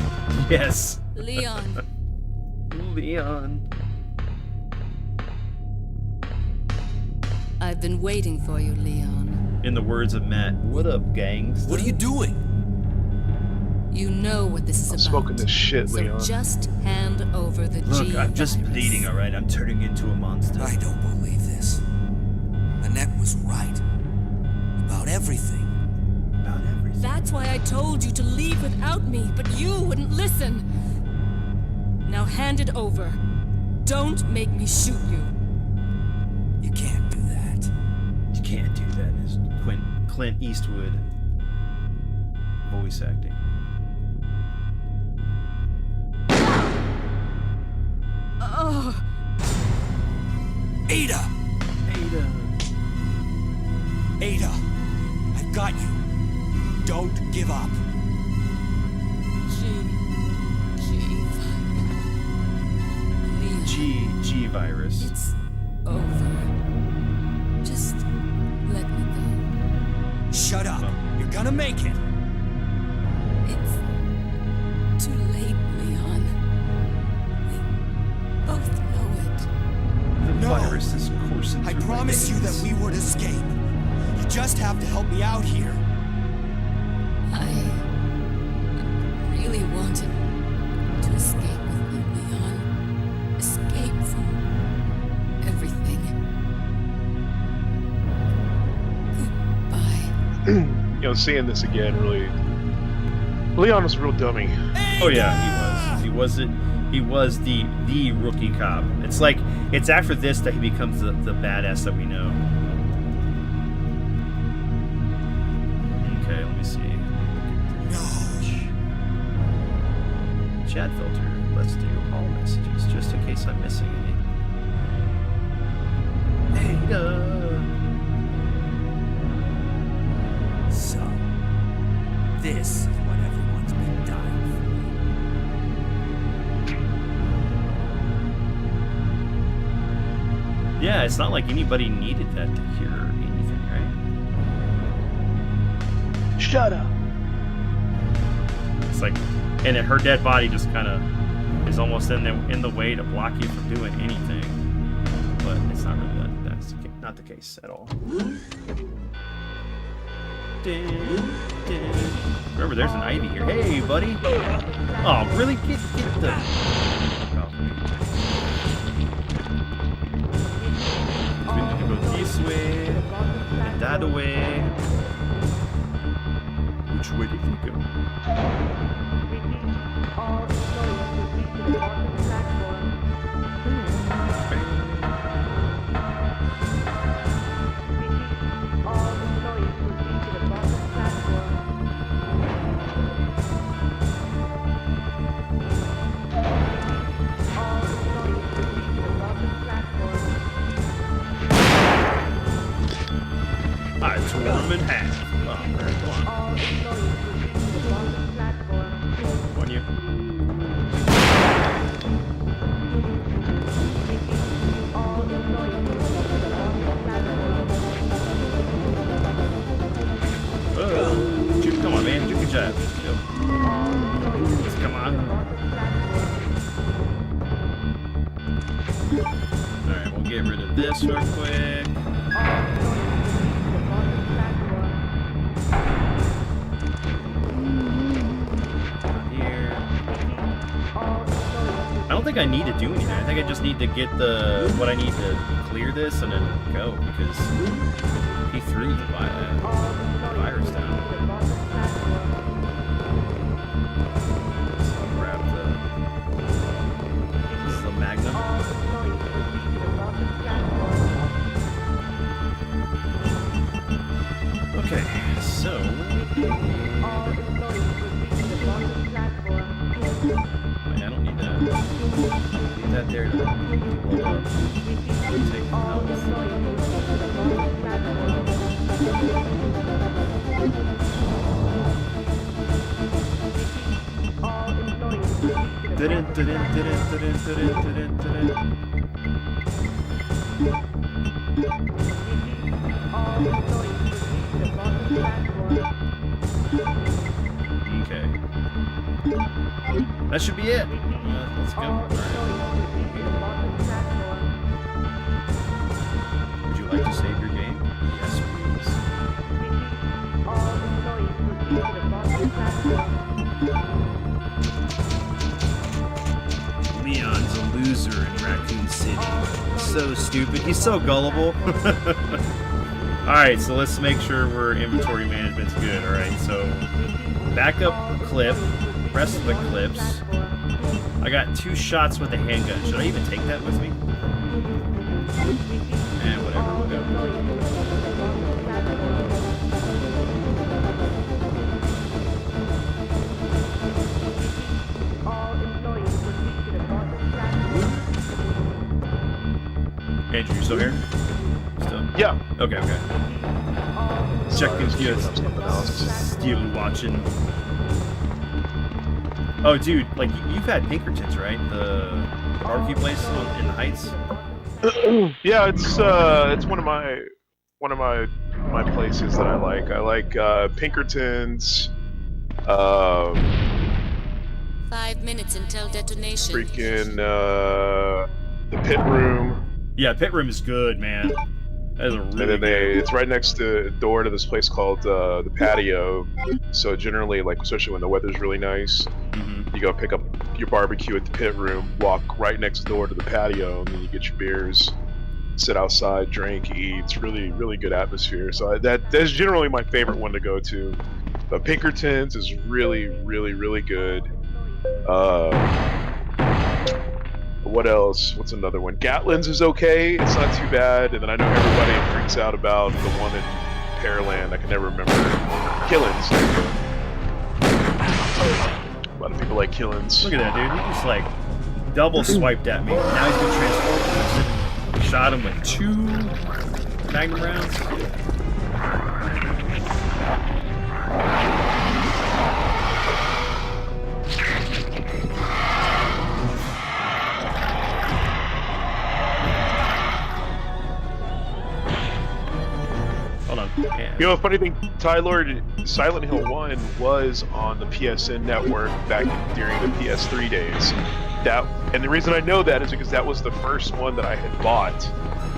Yes, Leon, Leon. I've been waiting for you, Leon. In the words of Matt, what up, gangs? What are you doing? You know what this is I'm about. smoking this shit, So Leon. just hand over the Look, G-Virus. I'm just bleeding, all right. I'm turning into a monster. I don't believe this. Annette was right. About everything. About everything. That's why I told you to leave without me, but you wouldn't listen. Now hand it over. Don't make me shoot you. You can't do that. You can't do that. Is Clint Eastwood voice acting? Oh, Ada! Ada. Ada! I've got you. Don't give up. she virus. It's over. Just let me go. Shut up. You're gonna make it. It's too late, Leon. We both know it. The No. virus is coursing I through my promised you that veins. we would escape. You just have to help me out here. I really wanted to escape with you, Leon. Escape from everything. Goodbye. Seeing this again really. Leon was a real dummy. Oh yeah, he was. He was the rookie cop. It's like it's after this that he becomes the badass that we know. Okay, let me see. No. Chat filter. Let's do all messages just in case I'm missing any. Ada. So, this is what everyone's been dying for. Yeah, it's not like anybody needed that to cure anything, right? Shut up. It's like, and her dead body just kind of is almost in the way to block you from doing anything. But it's not really that's not the case at all. Remember, there's an Ivy here. Hey, buddy. Oh, really? Get the. We need to go this way and that way. Which way did you go? All employees proceed to the bottom platform. All employees proceed to the bottom platform. All employees proceed to the bottom platform. I tore him in half. Oh, come on. All employees proceed to the bottom platform. On you. All employees proceed to the bottom platform. Juke, come on, man. Juke and jive. Go. Come on. Alright, we'll get rid of this real quick. Here. I don't think I need to do anything. I think I just need to get what I need to clear this and then go because he threw the virus down. So I'll grab this is the Magnum. Okay, so I don't need to leave that there to blow up. Take health. Didn't. Okay. That should be it. Let's go. All right. Would you like to save your game? Yes, please. Leon's a loser in Racoon City. So stupid. He's so gullible. Alright, so let's make sure we're inventory management's good. Alright, so backup clip, rest of the clips. I got 2 shots with a handgun. Should I even take that with me? Whatever, we'll go. Andrew, you still here? Still? Yeah. Okay. Checking good. Still watching. Oh, dude, like you've had Pinkertons, right? The barbecue place in the Heights. Yeah, it's one of my places that I like. I like Pinkerton's, um, 5 minutes until detonation. freaking the pit room, Yeah, Pit Room is good, man. That is a and really then good. it's right next to door to this place called the patio. So generally, like especially when the weather's really nice, Mhm. you go pick up your barbecue at the pit room, walk right next door to the patio, and then you get your beers, sit outside, drink, eat. It's really good atmosphere. So that's generally my favorite one to go to. But Pinkertons is really good. What else? What's another one? Gatlin's is okay. It's not too bad. And then I know everybody freaks out about the one in Pearland. I can never remember. Killins. There you go. A lot of people like Killins. Look at that, dude. He just like double swiped at me. Now he's been transformed. Shot him with 2 magnum rounds. Hold on. Yeah. You know, funny thing, Ty-Lord, Silent Hill 1 was on the PSN network back during the PS3 days. And the reason I know that is because that was the first one that I had bought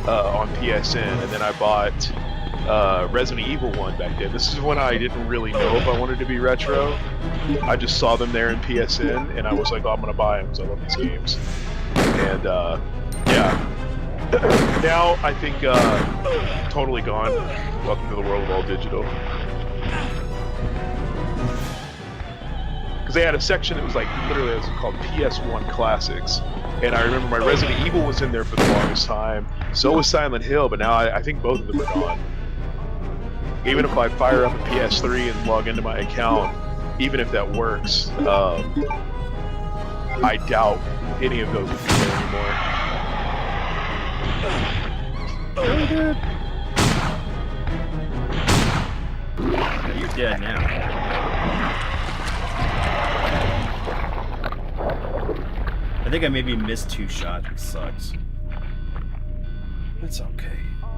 on PSN, and then I bought Resident Evil 1 back then. This is when I didn't really know if I wanted to be retro. I just saw them there in PSN, and I was like, oh, I'm going to buy them because I love these games. And, yeah. Now, I think, totally gone. Welcome to the world of all digital. Because they had a section that was like, literally, it was called PS1 Classics. And I remember my Resident Evil was in there for the longest time. So was Silent Hill, but now I think both of them are gone. Even if I fire up a PS3 and log into my account, even if that works, I doubt any of those will be there anymore. Really good. Yeah, you're dead now. I think I maybe missed 2 shots, which sucks. It's okay.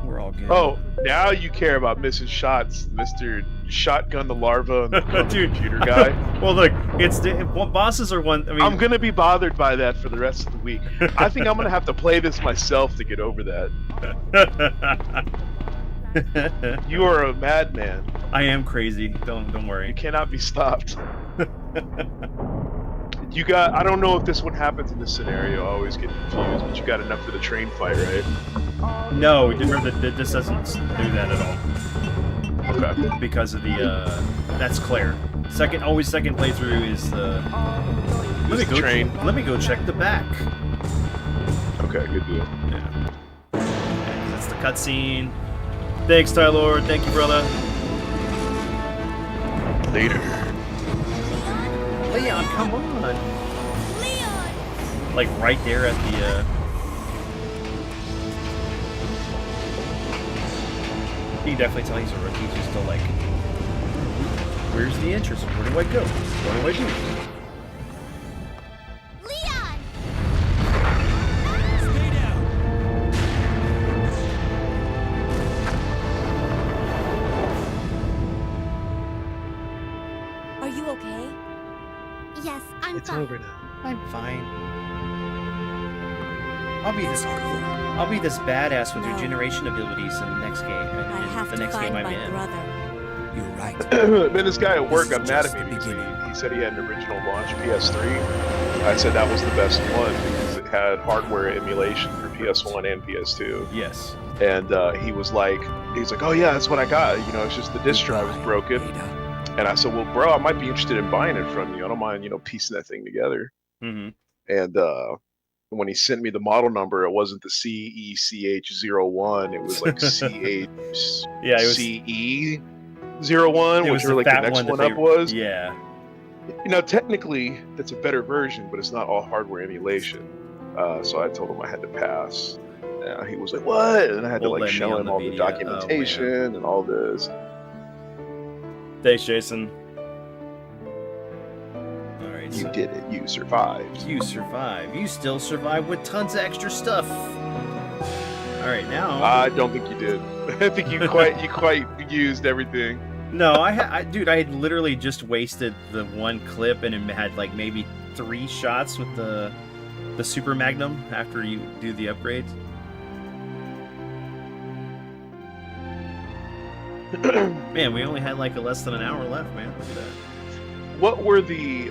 We're all good. Oh, now you care about missing shots, Mr. Shotgun the Larva and the Dude, computer guy. Well, look, it's bosses are one. I mean, I'm gonna be bothered by that for the rest of the week. I think I'm gonna have to play this myself to get over that. You are a madman. I am crazy. Don't worry. You cannot be stopped. I don't know if this one happens in this scenario. I always get confused, but you got enough for the train fight, right? No, remember that this doesn't do that at all. Okay. Because of the that's Claire. Always second playthrough is the. Train. Let me go check the back. Okay, good deal. Yeah. That's the cutscene. Thanks, Ty-Lord. Thank you, brother. Later. Leon, come on. Leon! Like right there at the. You can definitely tell he's a rookie. He's just still like, where's the entrance? Where do I go? What do I do? Leon! Stay down. Are you okay? Yes, I'm It's fine. over now. I'm fine. I'll be this badass with regeneration abilities in the next game. I have the to next find game I'm my in. brother. You're right. Man, this guy at work got mad Just at me the because beginning. he said he had an original launch PS3. I said that was the best one because it had hardware emulation for PS1 and PS2. Yes. And he's like, oh yeah, that's what I got. You know, it's just the disk drive was broken. Ada. And I said, well, bro, I might be interested in buying it from you. I don't mind, piecing that thing together. Mm-hmm. And when he sent me the model number, it wasn't the CECH01. It was like CHCE01, Yeah, it was. It was which were like the fat next one that one they- up was. Yeah. Technically, that's a better version, but it's not all hardware emulation. So I told him I had to pass. He was like, what? And I had to Won't like let me show on him the all the video. Oh, documentation and all this. Thanks, Jason. Alright, You so did it. You survived. you survive. You still survive with tons of extra stuff. All right, now. I don't think you did. I think you quite used everything. No, dude, I had literally just wasted the one clip and it had like maybe 3 shots with the Super Magnum after you do the upgrades. Man, we only had like less than an hour left, man. Look at that. What were the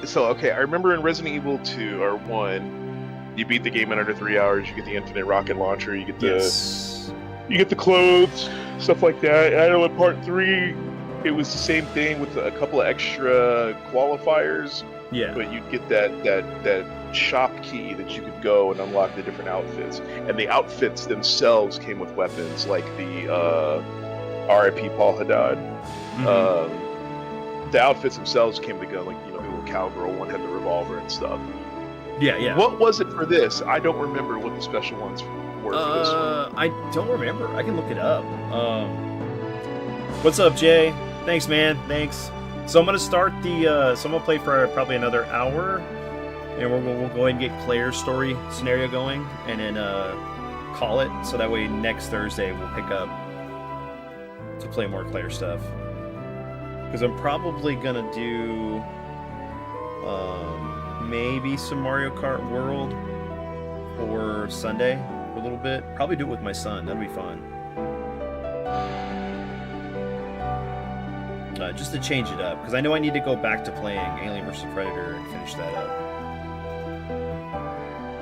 so okay, I remember in Resident Evil 2 or 1, you beat the game in under 3 hours, you get the infinite rocket launcher, you get the you get the clothes, stuff like that. I know in part 3 it was the same thing with a couple of extra qualifiers. Yeah. But you'd get that shop key that you could go and unlock the different outfits. And the outfits themselves came with weapons, like the R.I.P. Paul Haddad. The outfits themselves came with a gun, like, you know, the little cowgirl one had the revolver and stuff. Yeah, yeah. What was it for this? I don't remember what the special ones were for this one. I don't remember. I can look it up. What's up, Jay? Thanks, man. Thanks. So I'm gonna start the. So I'm gonna play for probably another hour, and we'll go ahead and get Claire's story scenario going, and then call it. So that way next Thursday we'll pick up to play more Claire stuff. Because I'm probably gonna do maybe some Mario Kart World for Sunday for a little bit. Probably do it with my son. That'll be fun. Just to change it up, because I know I need to go back to playing Alien vs. Predator and finish that up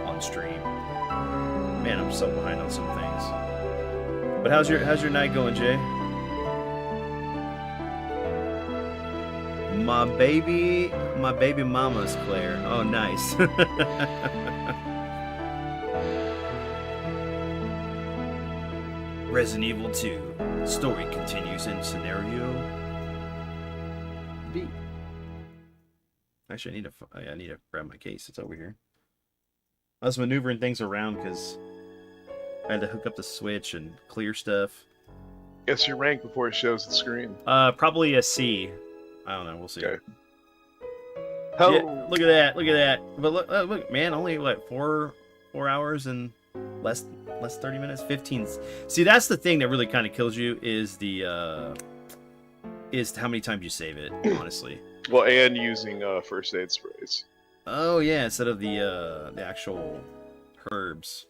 on stream. Man, I'm so behind on some things. But how's your night going, Jay? My baby mama's Claire. Oh, nice. Resident Evil 2. Story continues in scenario B. Actually, I need to grab my case. It's over here. I was maneuvering things around because I had to hook up the switch and clear stuff. Guess your rank before it shows the screen. Probably a C. I don't know. We'll see. Okay. Yeah, look at that! Look at that! But look, man, only what 4 hours and less 30 minutes, 15. See, that's the thing that really kind of kills you is the is how many times you save it. Honestly. Well, and using first aid sprays. Oh yeah, instead of the actual herbs.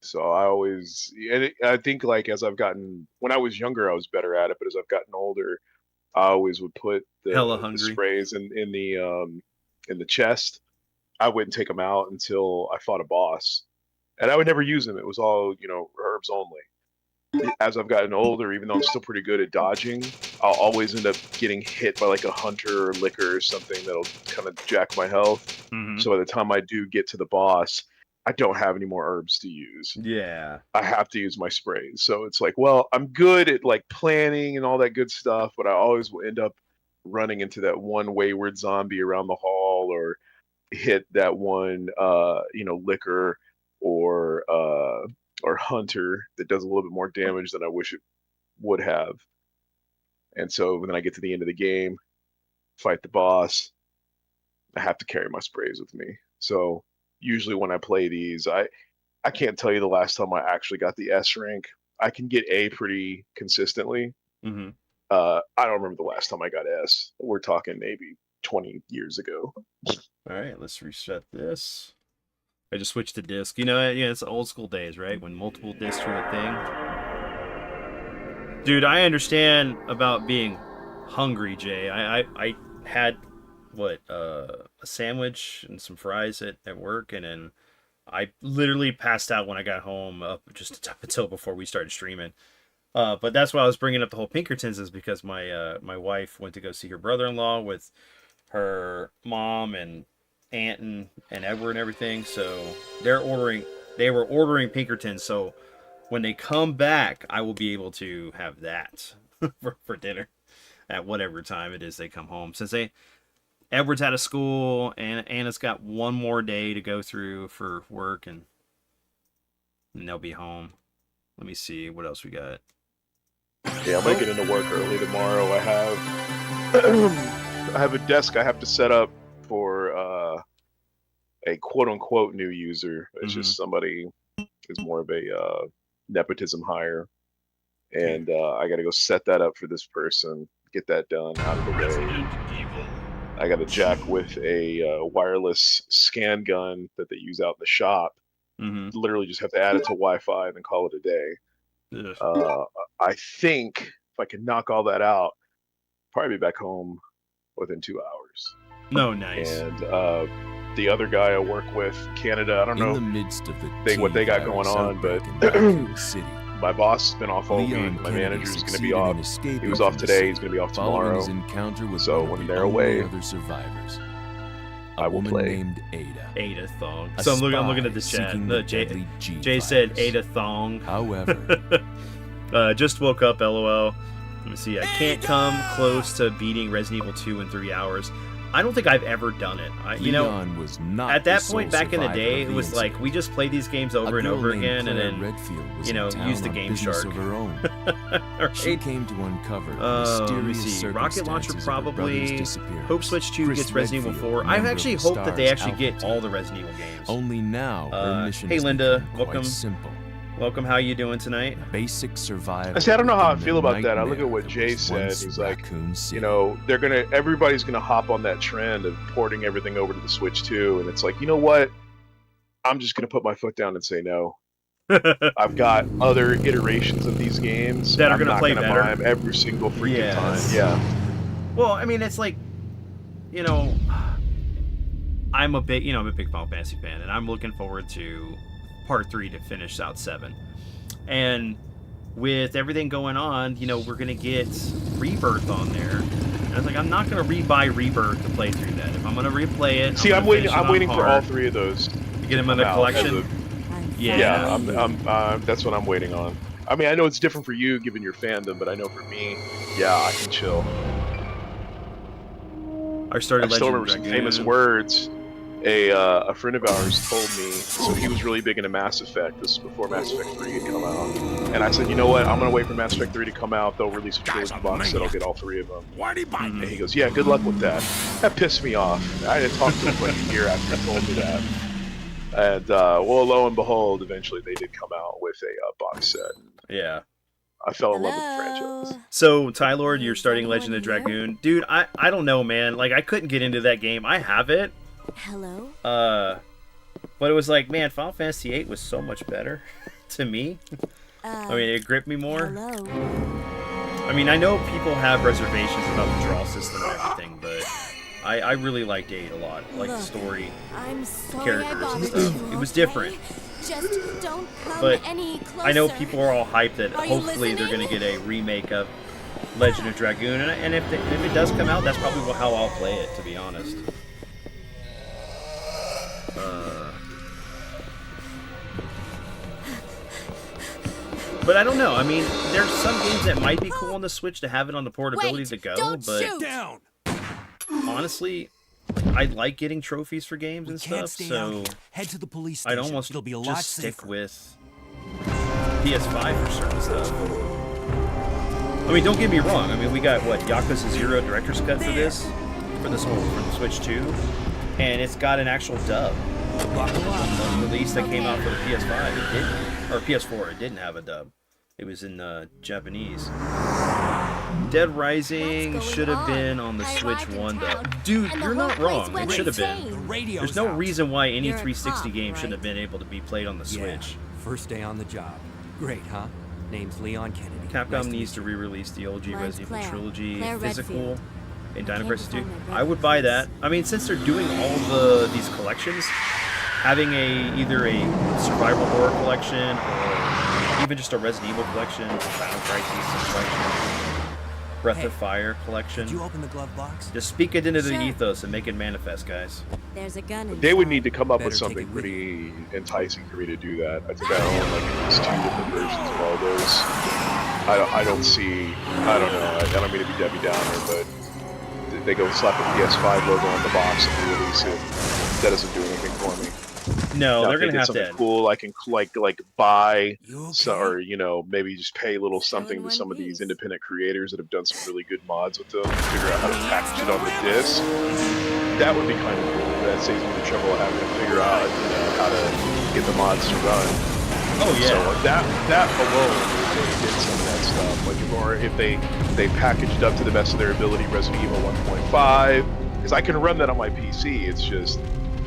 So I always, and I think like as I've gotten, when I was younger, I was better at it, but as I've gotten older, I always would put the sprays in the chest. I wouldn't take them out until I fought a boss, and I would never use them. It was all, you know, herbs only. As I've gotten older, even though I'm still pretty good at dodging, I'll always end up getting hit by like a hunter or licker or something that'll kind of jack my health. Mm-hmm. So by the time I do get to the boss, I don't have any more herbs to use. Yeah. I have to use my sprays. So it's like, well, I'm good at like planning and all that good stuff, but I always will end up running into that one wayward zombie around the hall or hit that one licker or hunter that does a little bit more damage than I wish it would have. And so when I get to the end of the game, fight the boss, I have to carry my sprays with me. So usually when I play these, I can't tell you the last time I actually got the S rank. I can get A pretty consistently. Mm-hmm. I don't remember the last time I got S. We're talking maybe 20 years ago. All right, let's reset this. I just switched to disc. You know, yeah, it's old school days, right? When multiple discs were a thing. Dude, I understand about being hungry, Jay. I had a sandwich and some fries at work, and then I literally passed out when I got home up just until before we started streaming. But that's why I was bringing up the whole Pinkertons, is because my wife went to go see her brother-in-law with her mom and aunt and Edward and everything. So they were ordering Pinkertons. So when they come back, I will be able to have that for dinner at whatever time it is they come home. Since Edward's out of school and Anna's got one more day to go through for work, and they'll be home. Let me see what else we got. Yeah, I'm gonna get into work early tomorrow. I have a desk I have to set up for a quote unquote new user. It's Mhm. just somebody is more of a nepotism hire, and I got to go set that up for this person, get that done out of the way. I got a jack with a wireless scan gun that they use out in the shop. Mhm. Literally just have to add it to Wi-Fi and then call it a day. Ugh. I think if I can knock all that out, probably be back home within 2 hours. No, nice. And the other guy I work with, Canada, I don't In know the midst of the what they got teen going virus on, but outbreak in Racoon City, my boss has been off all week. Leon My Kennedy manager's going to succeeded be in off. escaping He was off from the today. city He's going to be off following tomorrow. his encounter with So one when of the they're only away, other survivors, I a will woman play. named Ada. Ada Thong. A So I'm looking at spy the chat. seeking No, the Jay, deadly G Jay said virus. Ada Thong. However, Just woke up, lol. Let me see. I can't come close to beating Resident Evil 2 in 3 hours. I don't think I've ever done it. Leon was not at that the point sole back in the survivor day, of it the was like incident. we just played these games over A and girl over named again, and Claire then Redfield was you know, in town use the on Game business Shark. of her own. Right? She came to uncover the Let me mysterious see. Rocket Launcher circumstances of her brother's probably. disappearance. Hope Switch 2 Chris gets Resident Evil Redfield, 4. I member actually of the hope that they Stars actually get Alpha all Team. the Resident Evil games. Only now her mission hey has Linda, become welcome. quite simple. Welcome. How you doing tonight? Basic survival. I see, I don't know how I within feel the about that. I look at nightmare what that Jay was said. once He's like, Racoon City. you know, everybody's gonna hop on that trend of porting everything over to the Switch 2, and it's like, you know what? I'm just gonna put my foot down and say no. I've got other iterations of these games That are I'm gonna not play gonna better? buy them every single freaking Yes. time. Yeah. Well, I mean, it's like, you know, I'm a big Final Fantasy fan, and I'm looking forward to Part 3 to finish out 7. And with everything going on, you know, we're gonna get Rebirth on there. And I was like, I'm not gonna rebuy Rebirth to play through that. If I'm gonna replay it, See, I'm waiting for all three of those. to get them in come the out collection. as a- Yeah. Yeah, that's what I'm waiting on. I mean, I know it's different for you given your fandom, but I know for me, yeah, I can chill. I started I still Legend remember some Dragoon. famous words a friend of ours told me. So he was really big into Mass Effect. This was before Mass Effect 3 had come out. And I said, you know what? I'm going to wait for Mass Effect 3 to come out. They'll release a trilogy box set. I'll get all three of them. And he goes, yeah, good luck with that. That pissed me off. I didn't talk to him for like a year after he told me that. And, well, lo and behold, eventually they did come out with a box set. Yeah. I fell in love with the franchise. So, Tylord, you're starting Legend of Dragoon. Dude, I don't know, man. Like, I couldn't get into that game. I have it. Hello? But it was like, man, Final Fantasy VIII was so much better to me. I mean, it gripped me more. Hello? I mean, I know people have reservations about the draw system and everything, but I really liked 8 a lot. I liked the story. I'm sorry characters I and bothered stuff. you, It was okay? different. Just don't come But any closer. I know people are all hyped that Are you hopefully they're going to listening? get a remake of Legend of Dragoon, and if it does come out, that's probably how I'll play it, to be honest. But I don't know. I mean, there's some games that might be cool on the Switch to have it on the portability Wait, to go, don't but shoot. Down. honestly, I like getting trophies for games and Can't stuff, stay so out. Head to the police I'd station. almost It'll be a lot just stick safer. with PS5 for certain stuff. I mean, don't get me wrong. I mean, we got what Yakuza 0 director's cut for this for the Switch 2, and it's got an actual dub. The release that came out for the PS5, it didn't, or PS4, it didn't have a dub. It was in Japanese. Dead Rising What's going should have on? been on the I Switch arrived in 1 town, dub. Dude, and the you're whole not place wrong. went It should have insane. been. The radio's There's no out. reason why any You're a 360 cop, game shouldn't have right? been able to be played on the Switch. Yeah, first day on the job. Great, huh? Name's Leon Kennedy. Capcom Nice to needs meet to you. re-release the OG Mine's Resident Evil Claire. trilogy Claire physical Redfield. in I Dino came Crisis to 2. find my I would buy brother's that. I mean, since they're doing all these collections, having either a survival horror collection or even just a Resident Evil collection, Final Crisis collection, Breath of Fire collection. Did you open the glove box? Just speak it into the Sure. ethos and make it manifest, guys. There's a gun inside. They would need to come up with Better take something it with pretty enticing for me to do that. I think I own like at least 2 different versions of all those. I don't see. I don't know. I don't mean to be Debbie Downer, but they go slap a PS5 logo on the box and release it. That doesn't do anything for me. No, Now, they're if they gonna did have something to. cool, I can like buy, You so, okay? or maybe just pay a little something in to one some of these piece. independent creators that have done some really good mods with them. Figure out how to package it on the disc. That would be kind of cool. That saves me the trouble of having to figure out, how to get the mods to run. Oh yeah. So like that alone, if they did some of that stuff, like or if they packaged up to the best of their ability Resident Evil 1.5, because I can run that on my PC. It's just,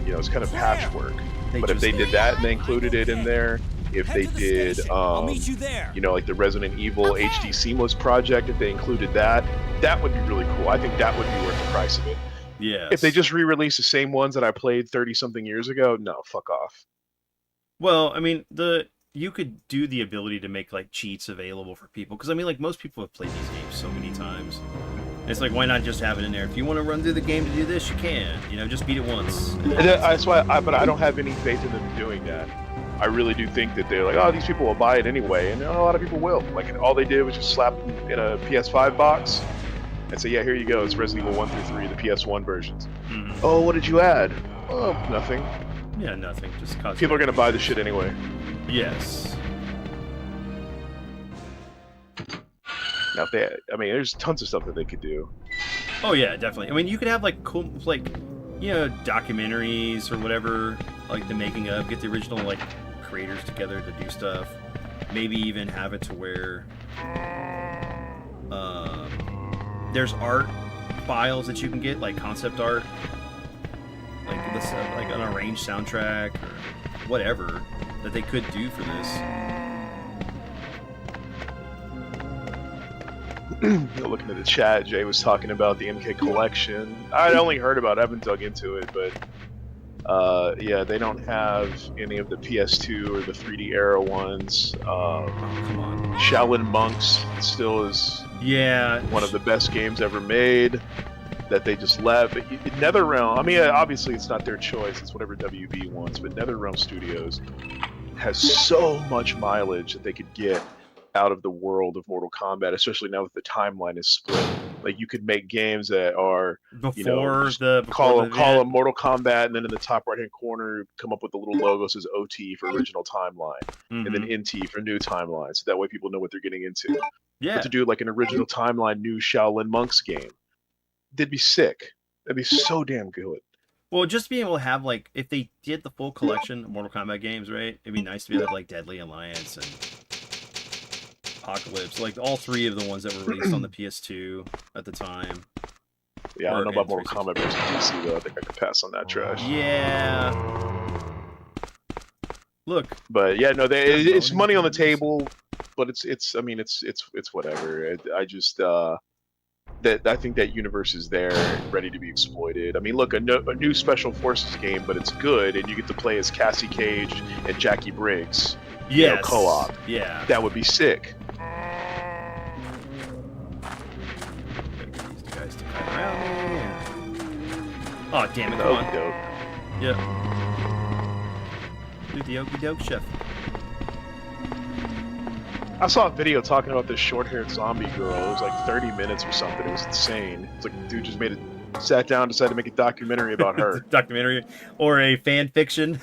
it's kind of patchwork. But if they did that and they included it in there, if Head they to the did, station. I'll meet you there. like the Resident Evil HD Seamless project, if they included that, that would be really cool. I think that would be worth the price of it. Yes. If they just re-release the same ones that I played 30-something years ago, no, fuck off. Well, I mean, you could do the ability to make like cheats available for people, because I mean, like most people have played these games so many times. It's like, why not just have it in there? If you want to run through the game to do this, you can. Just beat it once. That's why, but I don't have any faith in them doing that. I really do think that they're like, oh, these people will buy it anyway, and a lot of people will. Like, all they did was just slap them in a PS5 box and say, yeah, here you go. It's Resident Evil 1 through 3, the PS1 versions. Mm-hmm. Oh, what did you add? Oh, nothing. Yeah, nothing. Just people are gonna buy the shit anyway. Yes. Now, if there's tons of stuff that they could do. Oh yeah, definitely. I mean, you could have like cool, like, documentaries or whatever, like the making of. Get the original like creators together to do stuff. Maybe even have it to where there's art files that you can get, like concept art, like this, like an arranged soundtrack or whatever that they could do for this. Looking at the chat, Jay was talking about the MK collection. I'd only heard about it, I haven't dug into it, but yeah, they don't have any of the PS2 or the 3D era ones. Come on. Shaolin Monks still is one of the best games ever made that they just left. But NetherRealm, I mean, obviously it's not their choice, it's whatever WB wants, but NetherRealm Studios has so much mileage that they could get out of the world of Mortal Kombat, especially now that the timeline is split. Like, you could make games that are before call them Mortal Kombat, and then in the top right hand corner come up with the little logo that says OT for original timeline, and then NT for new timeline, so that way people know what they're getting into. Yeah. But to do like an original timeline new Shaolin Monks game, they'd be sick. That'd be so damn good. Well, just being able to have, like, if they did the full collection of Mortal Kombat games, right? It'd be nice to be able to have, like, Deadly Alliance and Apocalypse, like all three of the ones that were released on the PS2 at the time. Yeah, I don't know about Mortal Kombat versus PC though. I think I could pass on that trash. Yeah. Look. But yeah, no, it's money on the table, but it's whatever. I just I think that universe is there, ready to be exploited. I mean, look, a new Special Forces game, but it's good, and you get to play as Cassie Cage and Jackie Briggs. Yes. Co-op. Yeah. That would be sick. Oh, damn it, come on. Dope. Yep. Do the okey doke chef. I saw a video talking about this short-haired zombie girl. It was like 30 minutes or something. It was insane. It's like the dude just sat down, decided to make a documentary about her. Documentary or a fan fiction.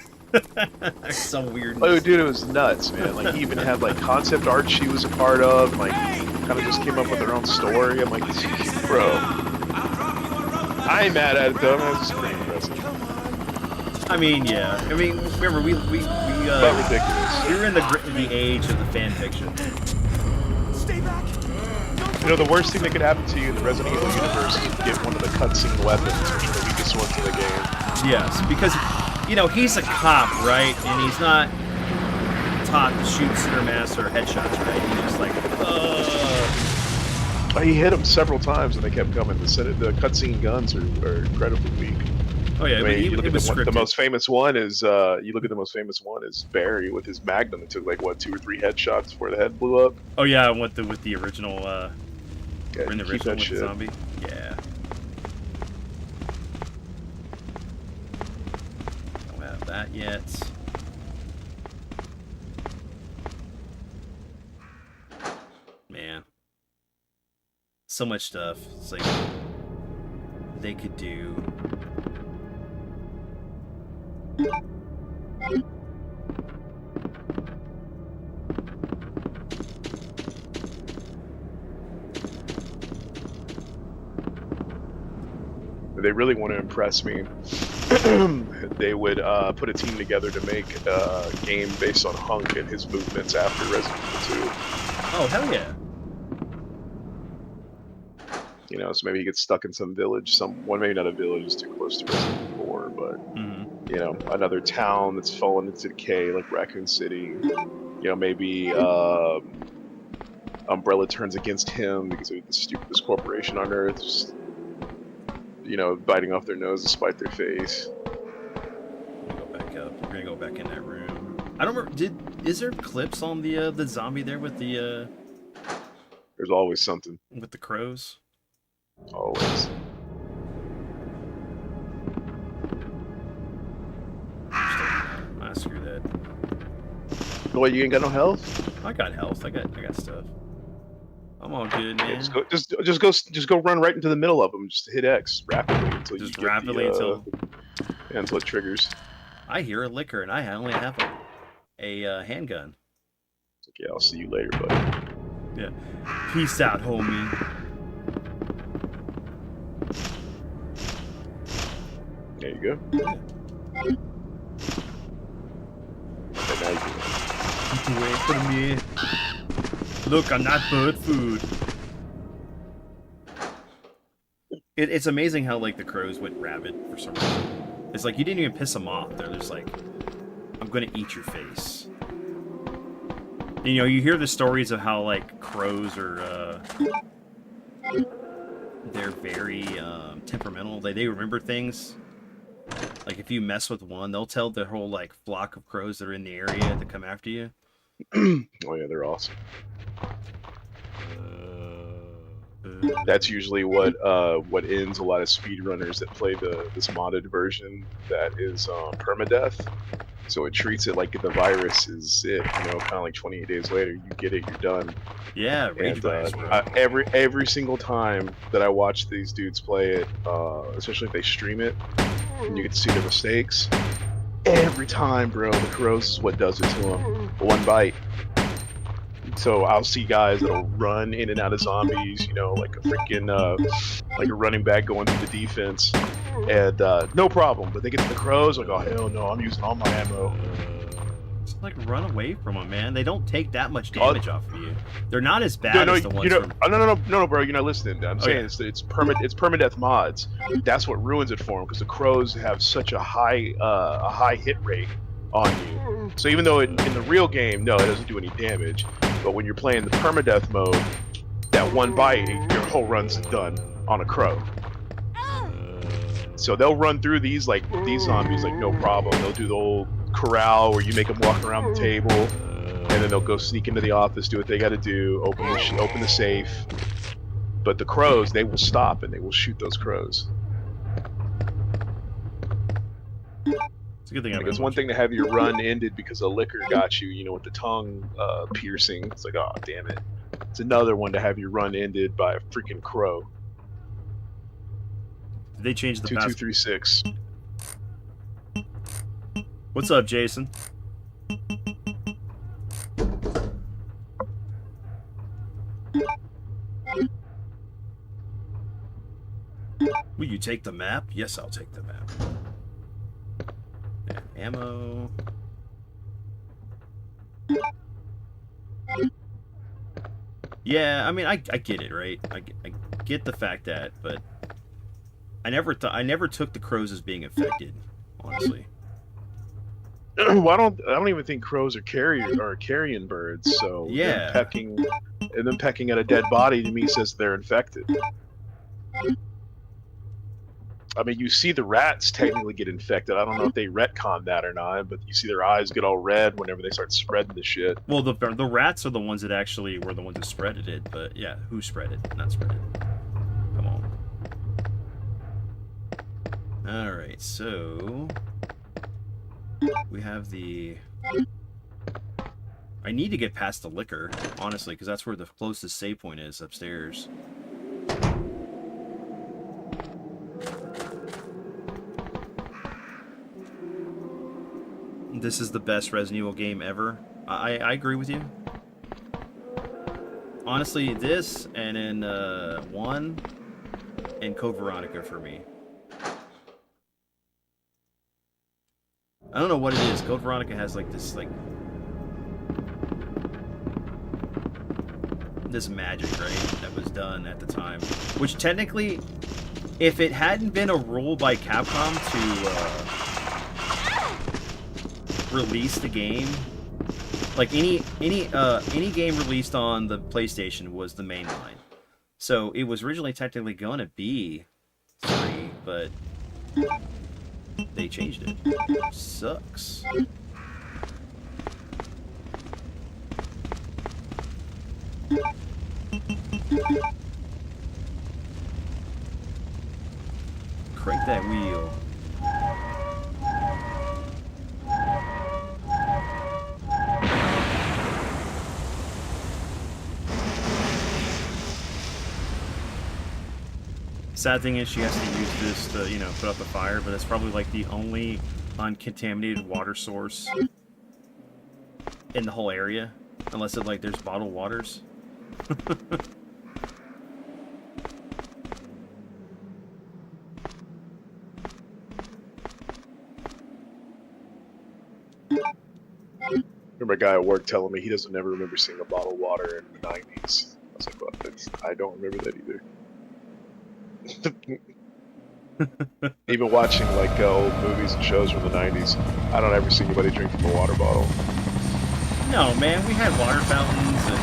Some weird. Oh, dude, it was nuts, man. Like, he even had like concept art she was a part of. Like, kind of just came up with her own story. I'm like, bro. I ain't mad at it though. It was just pretty impressive. I mean, yeah. I mean, remember we but ridiculous. We were in the age of the fan fiction. Stay back. The worst thing that could happen to you in the Resident Evil universe is to get one of the cutscene weapons, which are the weakest ones in the game. Yes, because he's a cop, right? And he's not taught to shoot center mass or headshots, right? He's just like, He hit them several times and they kept coming. The cutscene guns are incredibly weak. Oh yeah, I mean, you look at the most famous one is Barry with his Magnum. It took like 2 or 3 headshots before the head blew up. Oh yeah, with the original in the original with the zombie. Yeah. Don't have that yet. Man. So much stuff. It's like they could do. If they really want to impress me, they would put a team together to make a game based on Hunk and his movements after Resident Evil 2. Oh, hell yeah. You know, so maybe he gets stuck in some village, maybe not a village, is too close to Resident Evil 4, but, you know, another town that's fallen into decay, like Racoon City. You know, maybe Umbrella turns against him because of the stupidest corporation on Earth, just, you know, biting off their nose to spite their face. We're gonna go back up. We're gonna go back in that room. I don't remember. Is there clips on the zombie there with the There's always something. with the crows? Always. Ah, screw that. Well, you ain't got no health? I got health. I got stuff. I'm all good, man. Yeah, just go run right into the middle of them. Just hit X rapidly until Just you get rapidly until it triggers. I hear a liquor, and I only have a handgun. It's like, yeah, I'll see you later, buddy. Yeah. Peace out, homie. There you go. And now you can Keep away from me. Look, I'm not bird food. It's amazing how, like, the crows went rabid for some reason. It's like you didn't even piss them off. They're just like, I'm gonna eat your face. You know, you hear the stories of how, like, crows are, they're very, temperamental. They remember things. Like, if you mess with one, they'll tell the whole, like, flock of crows that are in the area to come after you. Oh yeah, they're awesome. That's usually what ends a lot of speedrunners that play this modded version that is permadeath. So it treats it like the virus is it, you know, kind of like 28 days later, you get it, you're done. Yeah, rage virus, bro. Every single time that I watch these dudes play it, especially if they stream it, and you get to see their mistakes, every time, bro, the crows is what does it to them. One bite. So I'll see guys that'll run in and out of zombies, you know, like a freaking, like a running back going through the defense, and no problem. But they get to the crows, like, oh hell no, I'm using all my ammo. Just like run away from them, man. They don't take that much damage off of you. They're not as bad as the ones from... No, bro, you're not listening. I'm saying it's permadeath mods. That's what ruins it for them, because the crows have such a high hit rate on you. So even though in the real game, no, it doesn't do any damage. But when you're playing the permadeath mode, that one bite, your whole run's done on a crow. So they'll run through these zombies like no problem. They'll do the old corral where you make them walk around the table, and then they'll go sneak into the office, do what they got to do, open the safe. But the crows, they will stop and they will shoot those crows. It's a good thing it's one thing to have your run ended because a liquor got you, you know, with the tongue piercing. It's like, oh, damn it. It's another one to have your run ended by a freaking crow. Did they change the 2236. What's up, Jason? Will you take the map? Yes, I'll take the map. Ammo. Yeah, I mean, I get it, right? I get the fact that, but I never took the crows as being infected, honestly. Well, I don't even think crows are carrion birds. So yeah, them pecking at a dead body to me says they're infected. I mean, you see the rats technically get infected. I don't know if they retcon that or not, but you see their eyes get all red whenever they start spreading the shit. Well, the rats are the ones that actually were the ones that spreaded it, but yeah, who spread it? Not spread it. Come on. Alright, so... we have the... I need to get past the liquor, honestly, because that's where the closest save point is, upstairs. this is the best Resident Evil game ever. I agree with you. Honestly, this and then 1 and Code Veronica for me. I don't know what it is. Code Veronica has like this this magic, right, that was done at the time. Which technically, if it hadn't been a rule by Capcom to release the game, like any game released on the PlayStation was the main line. So it was originally technically going to be 3, but they changed it. Sucks. Crank that wheel. Sad thing is she has to use this to, you know, put out the fire, but it's probably like the only uncontaminated water source in the whole area, unless it like there's bottled waters. Remember a guy at work telling me he doesn't ever remember seeing a bottle of water in the 90s. I was like, well, I don't remember that either. Even watching like old movies and shows from the 90s, I don't ever see anybody drink from a water bottle. No, man, we had water fountains, and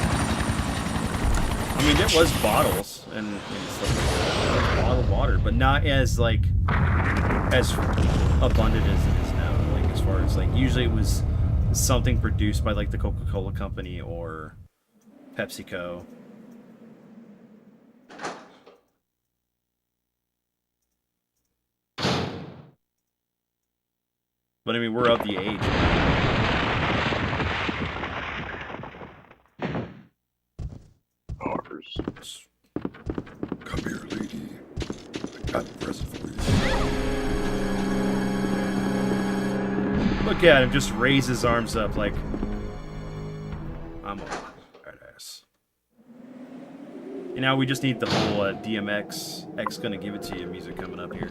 I mean, there was bottles and stuff like that. There was bottled water, but not as like as abundant as it is now. Like as far as like usually it was something produced by like the Coca-Cola company or PepsiCo. But I mean, we're of the age. Offers. Come here, lady. I got a present for you. Look at him, just raise his arms up like I'm a badass. And now we just need the whole DMX X gonna give it to you music coming up here.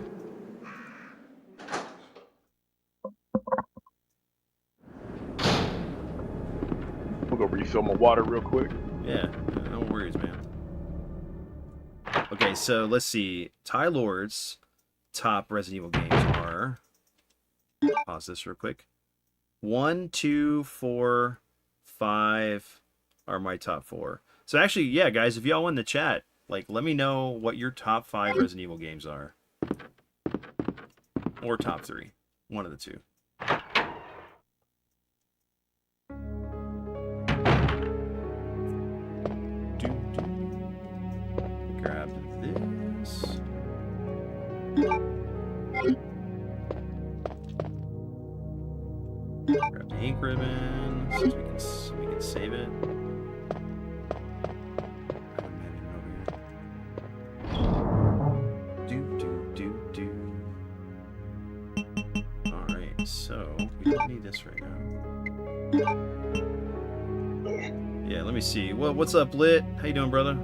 We'll go refill my water real quick. Yeah, no worries, man. Okay, so let's see. Ty Lord's top Resident Evil games are. Pause this real quick. 1, 2, 4, 5 are my top 4. So actually, yeah, guys, if y'all in the chat, like, let me know what your top 5 Resident Evil games are, or top 3, one of the two. Grab this. Grab the ink ribbon so we can save it. Alright, so we don't need this right now. Yeah, let me see. Well, what's up, Lit? How you doing, brother?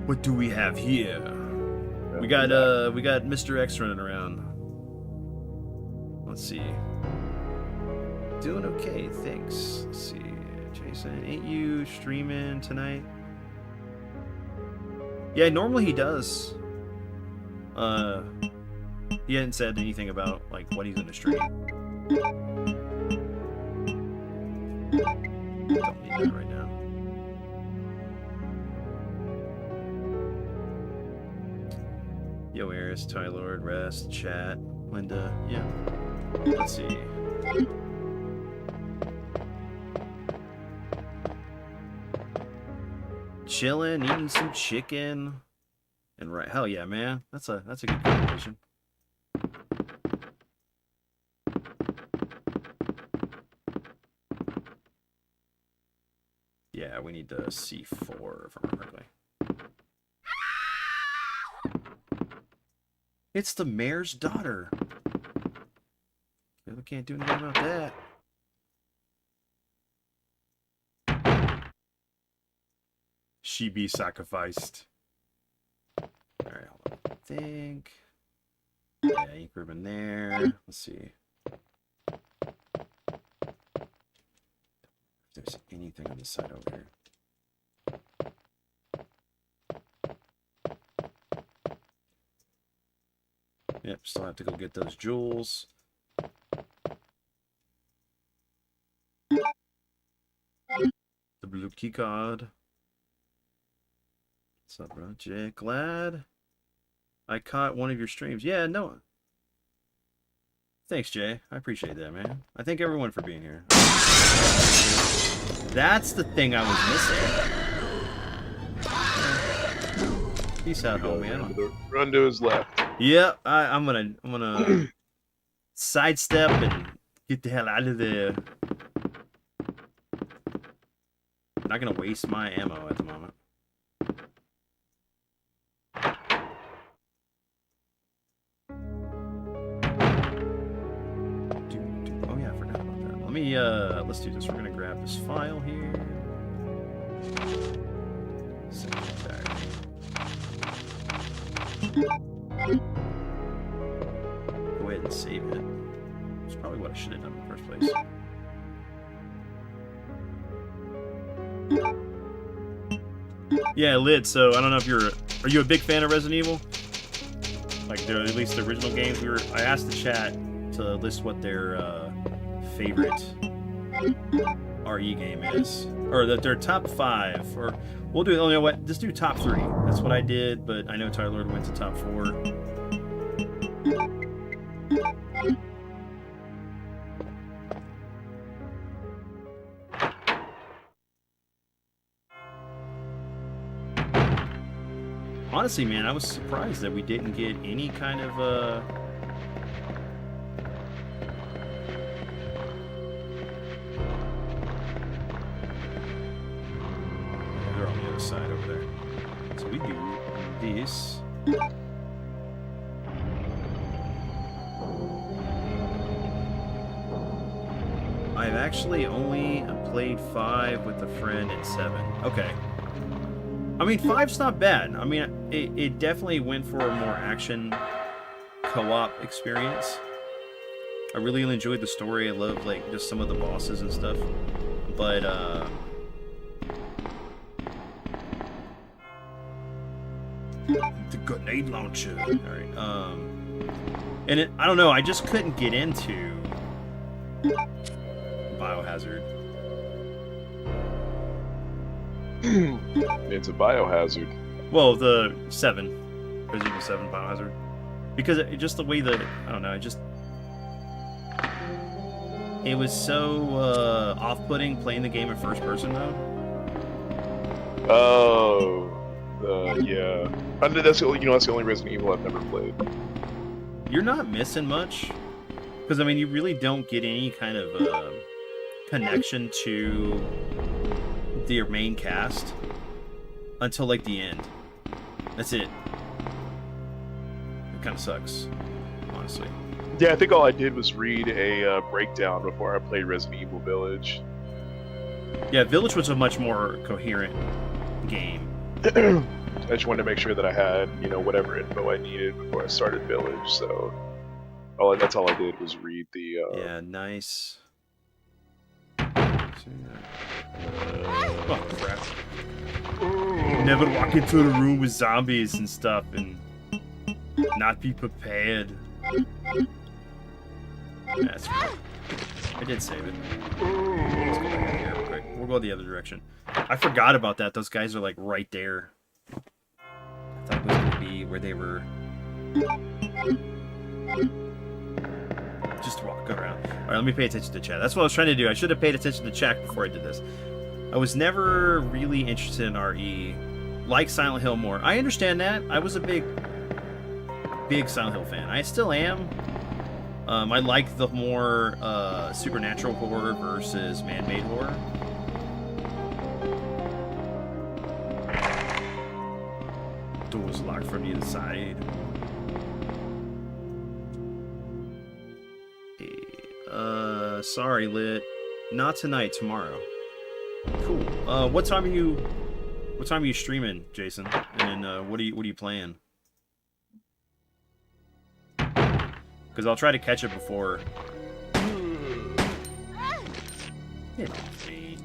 What do we have here? We got Mr. X running around. Let's see. Doing okay, thanks. Let's see. Jason, ain't you streaming tonight? Yeah, normally he does. He hadn't said anything about like what he's gonna stream. Don't need that right now. Yo, Eris, Tylord, Rest, Chat, Linda, yeah. Let's see. Chilling, eating some chicken, and right. Hell yeah, man. That's a good combination. Yeah, we need to C4 if I remember correctly. It's the mayor's daughter. Okay, look can't do anything about that. She be sacrificed. Alright, hold on. I think. Yeah, ink ribbon there. Let's see. If there's anything on this side over here. Yep, still have to go get those jewels. The blue key card. What's up, bro? Jay, glad I caught one of your streams. Yeah, no. Thanks, Jay. I appreciate that, man. I thank everyone for being here. That's the thing I was missing. Peace out, homie. Run to his left. Yep, I'm gonna sidestep and get the hell out of there. I'm not gonna waste my ammo at the moment. Oh yeah, I forgot about that. Let me let's do this. We're gonna grab this file here. Secretary. Go ahead and save it. That's probably what I should have done in the first place. Yeah, Lid, so I don't know if are you a big fan of Resident Evil? Like, at least the original games? I asked the chat to list what their favorite RE game is. Or that their top 5, or we'll do, you know what, just do top 3. That's what I did, but I know Tyler went to top 4. Honestly, man, I was surprised that we didn't get any kind of they're on the other side over there. So we do this. I've actually only played 5 with a friend and 7. Okay. I mean, 5's not bad. I mean, it definitely went for a more action co-op experience. I really enjoyed the story. I love, like, just some of the bosses and stuff. But, the grenade launcher. Alright, and I don't know, I just couldn't get into Biohazard. It's a biohazard. Well, the 7. Resident Evil 7 Biohazard. Because just the way that, I don't know, it was so off-putting playing the game in first person, though. Oh, yeah. That's the only Resident Evil I've never played. You're not missing much. Because, I mean, you really don't get any kind of connection to your main cast until, like, the end. That's it. It kind of sucks, honestly. Yeah, I think all I did was read a breakdown before I played Resident Evil Village. Yeah, Village was a much more coherent game. I just wanted to make sure that I had, whatever info I needed before I started Village, so that's all I did was read the... Yeah, nice. Oh, crap. Never walk into a room with zombies and stuff and not be prepared. That's right. I did save it. Let's go back in here real quick. We'll go the other direction. I forgot about that. Those guys are like right there. I thought it was going to be where they were. Just walk around. Alright, let me pay attention to chat. That's what I was trying to do. I should have paid attention to chat before I did this. I was never really interested in RE. Like Silent Hill more. I understand that. I was a big Silent Hill fan. I still am. I like the more supernatural horror versus man-made horror. Door's locked from the inside. Sorry, Lit. Not tonight, tomorrow. Cool. What time are you streaming, Jason? And what are you playing? Because I'll try to catch it before. Get off me.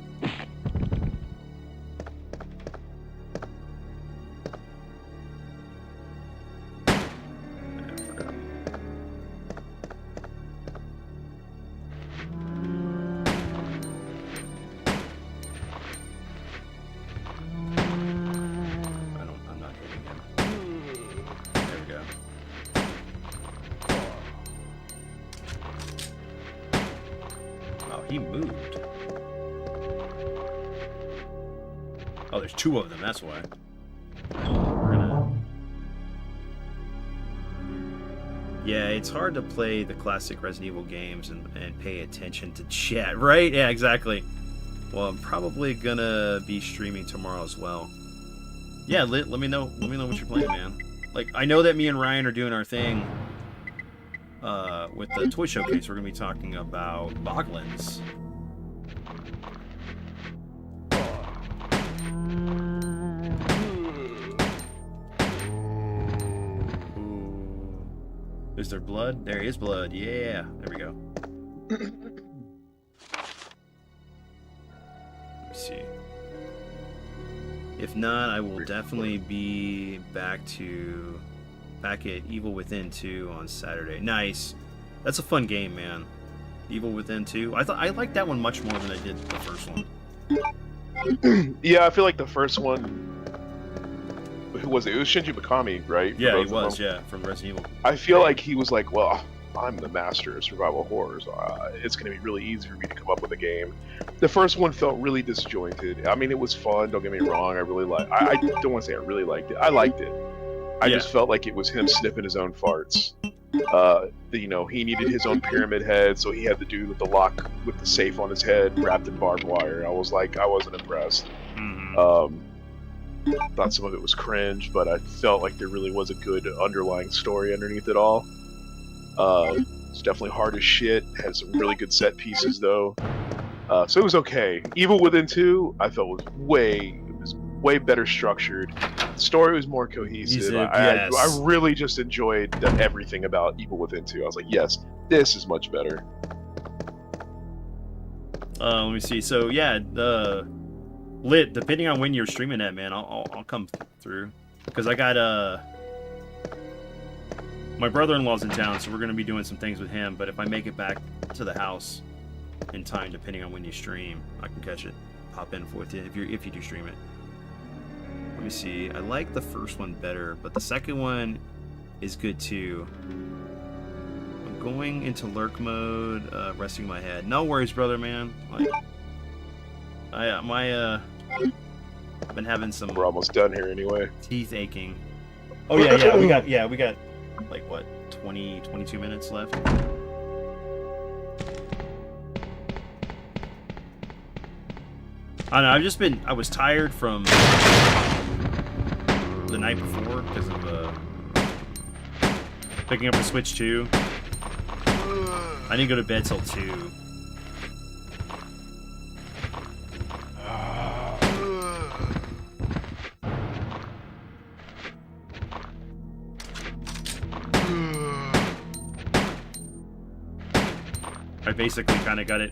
I'm not hitting him. There we go. Oh, he moved. Oh, there's two of them, that's why. We're gonna... Yeah, it's hard to play the classic Resident Evil games and pay attention to chat, right? Yeah, exactly. Well, I'm probably gonna be streaming tomorrow as well. Yeah, let me know what you're playing, man. Like, I know that me and Ryan are doing our thing with the toy showcase. We're gonna be talking about Boglins. Ooh. Is there blood? There is blood. Yeah. There we go. Let me see. If not, I will definitely be back at Evil Within 2 on Saturday. Nice. That's a fun game, man. Evil Within 2. I liked that one much more than I did the first one. Yeah, I feel like the first one. Who was it? It was Shinji Mikami, right? Yeah, he was. Yeah, from Resident Evil. I feel like he was like, well, I'm the master of survival horrors. It's going to be really easy for me to come up with a game. The first one felt really disjointed. I mean, it was fun. Don't get me wrong. I really I don't want to say I really liked it. I liked it. I just felt like it was him sniffing his own farts. You know, he needed his own pyramid head, so he had the dude with the lock with the safe on his head wrapped in barbed wire. I wasn't impressed. Thought some of it was cringe, but I felt like there really was a good underlying story underneath it all. It's definitely hard as shit. Had some really good set pieces though, so it was okay. Evil Within 2, I felt was way better structured. The story was more cohesive. I really just enjoyed everything about Evil Within 2. I was like, yes, this is much better. Let me see. So yeah, Lit. Depending on when you're streaming that, man, I'll come through because I got my brother-in-law's in town, so we're gonna be doing some things with him. But if I make it back to the house in time, depending on when you stream, I can catch it, pop in with you if you do stream it. Let me see. I like the first one better, but the second one is good too. I'm going into lurk mode, resting my head. No worries, brother, man. Like, I've been having some. We're almost done here anyway. Teeth aching. Oh yeah. We got like what, 22 minutes left. I don't know. I was tired from the night before because of picking up the Switch 2. I didn't go to bed till 2. I basically kind of got it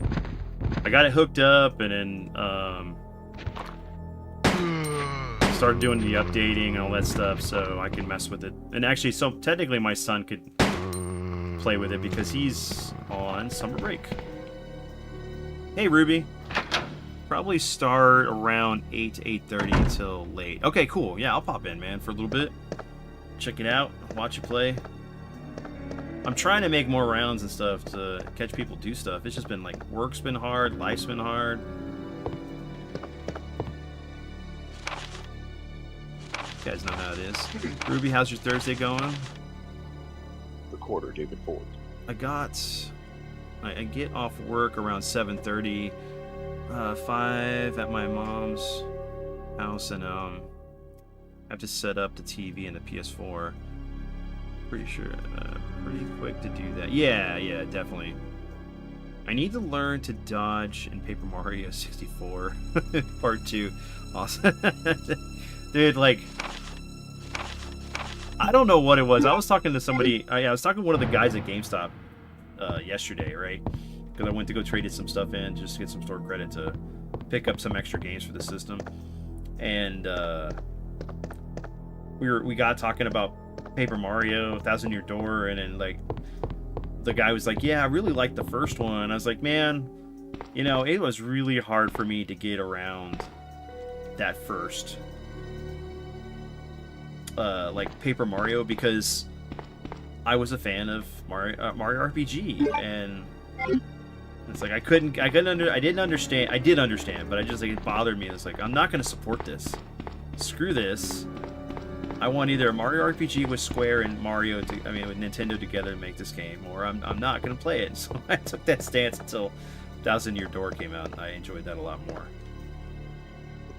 hooked up and then started doing the updating and all that stuff so I can mess with it. And actually, so technically my son could play with it because he's on summer break. Hey, Ruby. Probably start around 8 to 8:30 till late. Okay, cool. Yeah, I'll pop in, man, for a little bit. Check it out. Watch you play. I'm trying to make more rounds and stuff to catch people do stuff. It's just been like, work's been hard, life's been hard. You guys know how it is. Ruby, how's your Thursday going? The quarter, David Ford. I get off work around 7:30, 5 at my mom's house, and I have to set up the TV and the PS4. Pretty sure, pretty quick to do that. Yeah, definitely. I need to learn to dodge in Paper Mario 64 Part 2. Awesome. Dude, like, I don't know what it was. I was talking to somebody. I was talking to one of the guys at GameStop yesterday, right? Because I went to go trade some stuff in just to get some store credit to pick up some extra games for the system. And we got talking about Paper Mario, Thousand Year Door, and then like the guy was like, "Yeah, I really liked the first one." I was like, "Man, you know, it was really hard for me to get around that first like Paper Mario because I was a fan of Mario RPG, and it's like I didn't understand. I did understand, but I just like it bothered me. It's like I'm not going to support this. Screw this. I want either a Mario RPG with Square and with Nintendo together to make this game, or I'm not going to play it. So I took that stance until Thousand Year Door came out, and I enjoyed that a lot more.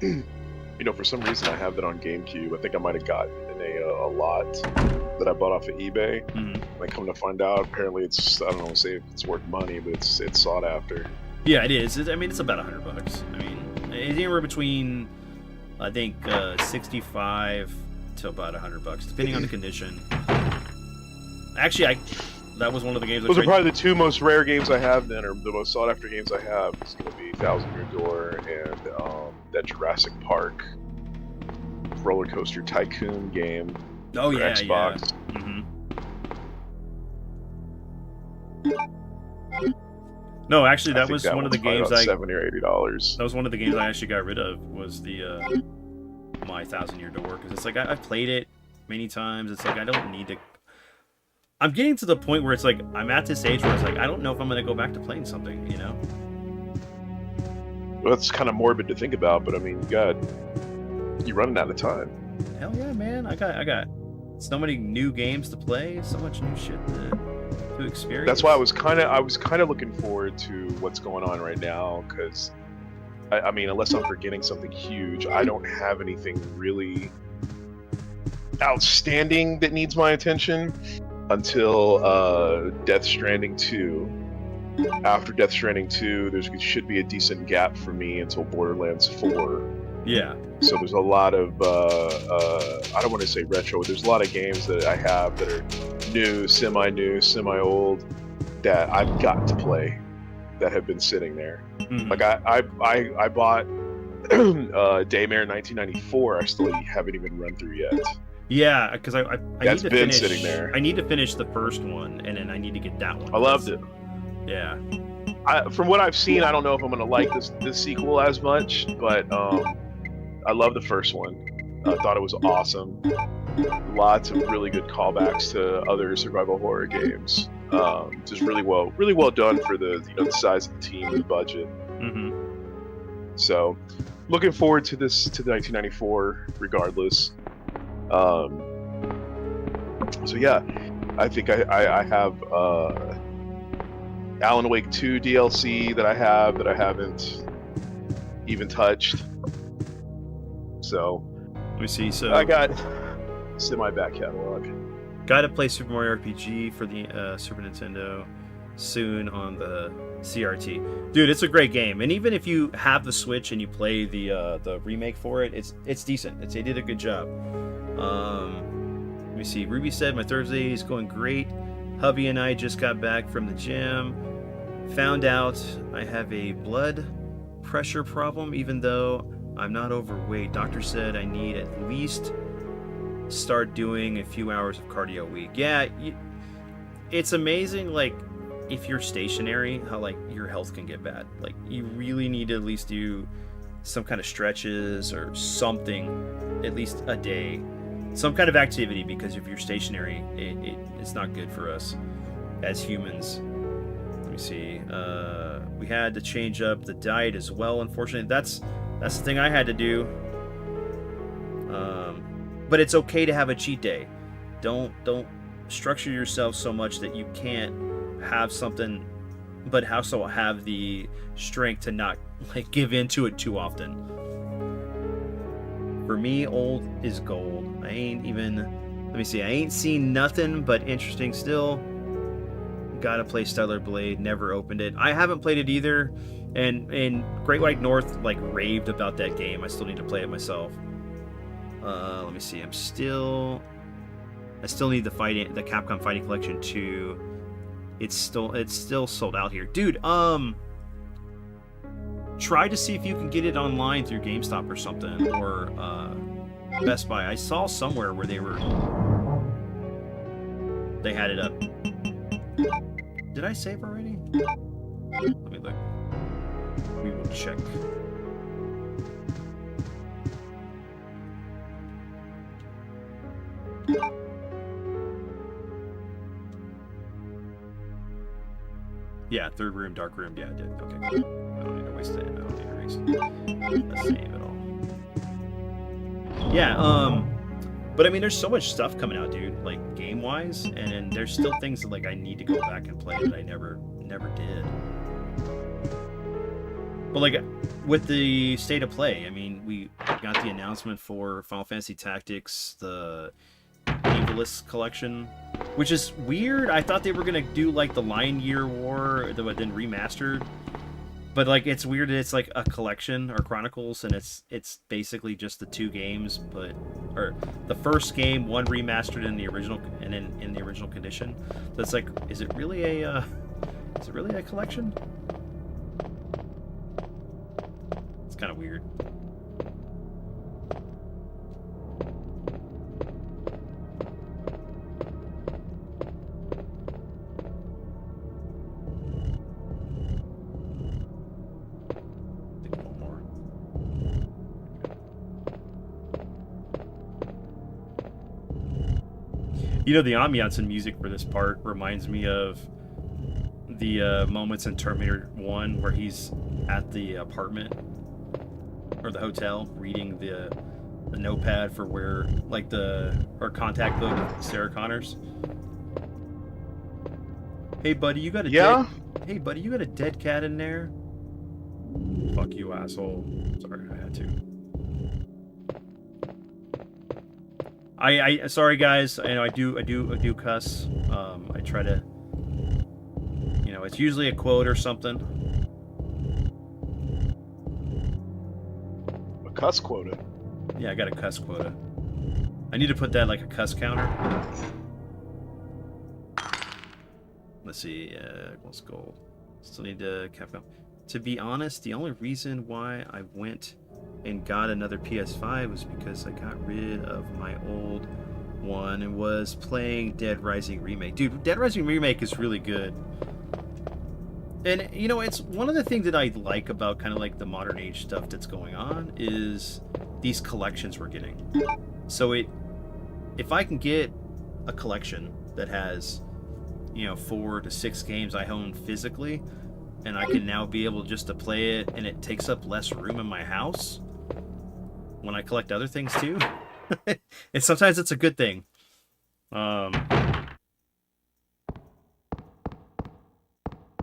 You know, for some reason I have that on GameCube. I think I might have gotten in a lot that I bought off of eBay. Mm-hmm. I come to find out, apparently it's, I don't know, say if it's worth money, but it's sought after. Yeah, it is. I mean, it's about $100. I mean, it's anywhere between, I think, 65 to about $100, depending on the condition. Actually, that was one of the games. Those are probably the two most rare games I have. Then, or the most sought after games I have, is going to be Thousand Year Door and that Jurassic Park roller coaster tycoon game. Oh for yeah, Xbox. yeah. Mm-hmm. No, actually, that was one of the games $70 or $80. That was one of the games I actually got rid of. Was the my Thousand Year Door, because it's like I've played it many times. It's like I don't need to. I'm getting to the point where it's like I'm at this age where it's like I don't know if I'm going to go back to playing something. You know. Well, that's kind of morbid to think about, but I mean, you're running out of time. Hell yeah, man! I got so many new games to play, so much new shit to experience. That's why I was kind of looking forward to what's going on right now, because I mean, unless I'm forgetting something huge, I don't have anything really outstanding that needs my attention until Death Stranding 2. After Death Stranding 2, there should be a decent gap for me until Borderlands 4. Yeah. So there's a lot of, I don't want to say retro, but there's a lot of games that I have that are new, semi-old, that I've got to play, that have been sitting there. Mm-hmm. Like I bought Daymare 1994. I still haven't even run through yet. Yeah, because I That's need to been finish, sitting there. I need to finish the first one, and then I need to get that one. I loved it. Yeah. From what I've seen, I don't know if I'm gonna like this sequel as much, but I love the first one. I thought it was awesome. Lots of really good callbacks to other survival horror games. Just really well done for the the size of the team and the budget. Mm-hmm. So, looking forward to the 1994, regardless. So yeah, I think I have Alan Wake 2 DLC that I haven't even touched. So let me see. So I got semi back catalog. Got to play Super Mario RPG for the Super Nintendo soon on the CRT. Dude, it's a great game. And even if you have the Switch and you play the remake for it, it's decent. They did a good job. Let me see. Ruby said my Thursday is going great. Hubby and I just got back from the gym. Found out I have a blood pressure problem, even though I'm not overweight. Doctor said I need at least start doing a few hours of cardio a week. Yeah, it's amazing, like, if you're stationary, how, like, your health can get bad. Like, you really need to at least do some kind of stretches or something, at least a day. Some kind of activity, because if you're stationary, it's not good for us as humans. Let me see. We had to change up the diet as well, unfortunately. That's the thing I had to do. But it's okay to have a cheat day. Don't structure yourself so much that you can't have something, but also have the strength to not like give into it too often. For me, old is gold. I ain't seen nothing but interesting still. Gotta play Stellar Blade. Never opened it. I haven't played it either. And Great White North like raved about that game. I still need to play it myself. Let me see. I still need the Capcom Fighting Collection 2. It's still sold out here, dude. Try to see if you can get it online through GameStop or something, or Best Buy. I saw somewhere where they had it up. Did I save already? Let me look. We will check. Yeah, third room, dark room. Yeah, I did. Okay, cool. I don't need to waste it. I don't need to save it all. Yeah, but I mean, there's so much stuff coming out, dude. Like game-wise, and there's still things that like I need to go back and play that I never did. But like with the state of play, I mean, we got the announcement for Final Fantasy Tactics, the Evilist collection, which is weird. I thought they were gonna do like the Lion Year War, but then remastered. But like it's weird that it's like a collection or Chronicles, and it's basically just the two games, or the first game, one remastered in the original and in the original condition. So it's like, is it really a collection? It's kind of weird. You know, the ambiance and music for this part reminds me of the moments in Terminator 1 where he's at the apartment or the hotel reading the notepad for where, like, or contact book with Sarah Connors. Hey buddy, you got a Hey buddy, you got a dead cat in there? Fuck you, asshole. Sorry, I had to. I sorry guys. I know I do cuss. I try to, you know, it's usually a quote or something. A cuss quota. Yeah, I got a cuss quota. I need to put that like a cuss counter. Let's see. Let's go. Still need to Capcom. To be honest, the only reason why I went and got another PS5 was because I got rid of my old one and was playing Dead Rising Remake. Dude, Dead Rising Remake is really good. And, you know, it's one of the things that I like about kind of like the modern age stuff that's going on is these collections we're getting. So if I can get a collection that has, you know, 4 to 6 games I own physically, and I can now be able just to play it, and it takes up less room in my house when I collect other things too. And sometimes it's a good thing.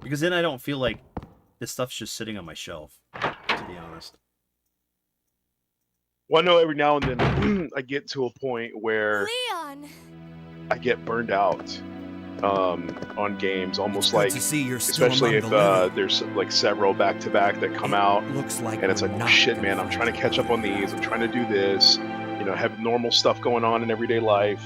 Because then I don't feel like this stuff's just sitting on my shelf, to be honest. Well, I know every now and then I get to a point where Leon! I get burned out on games, almost Good like, to see you're still especially if among the living. there's like several back-to-back that come out, Looks like and it's we're like, not shit, gonna man, I'm find trying to it. catch up on these, I'm trying to do this, you know, have normal stuff going on in everyday life.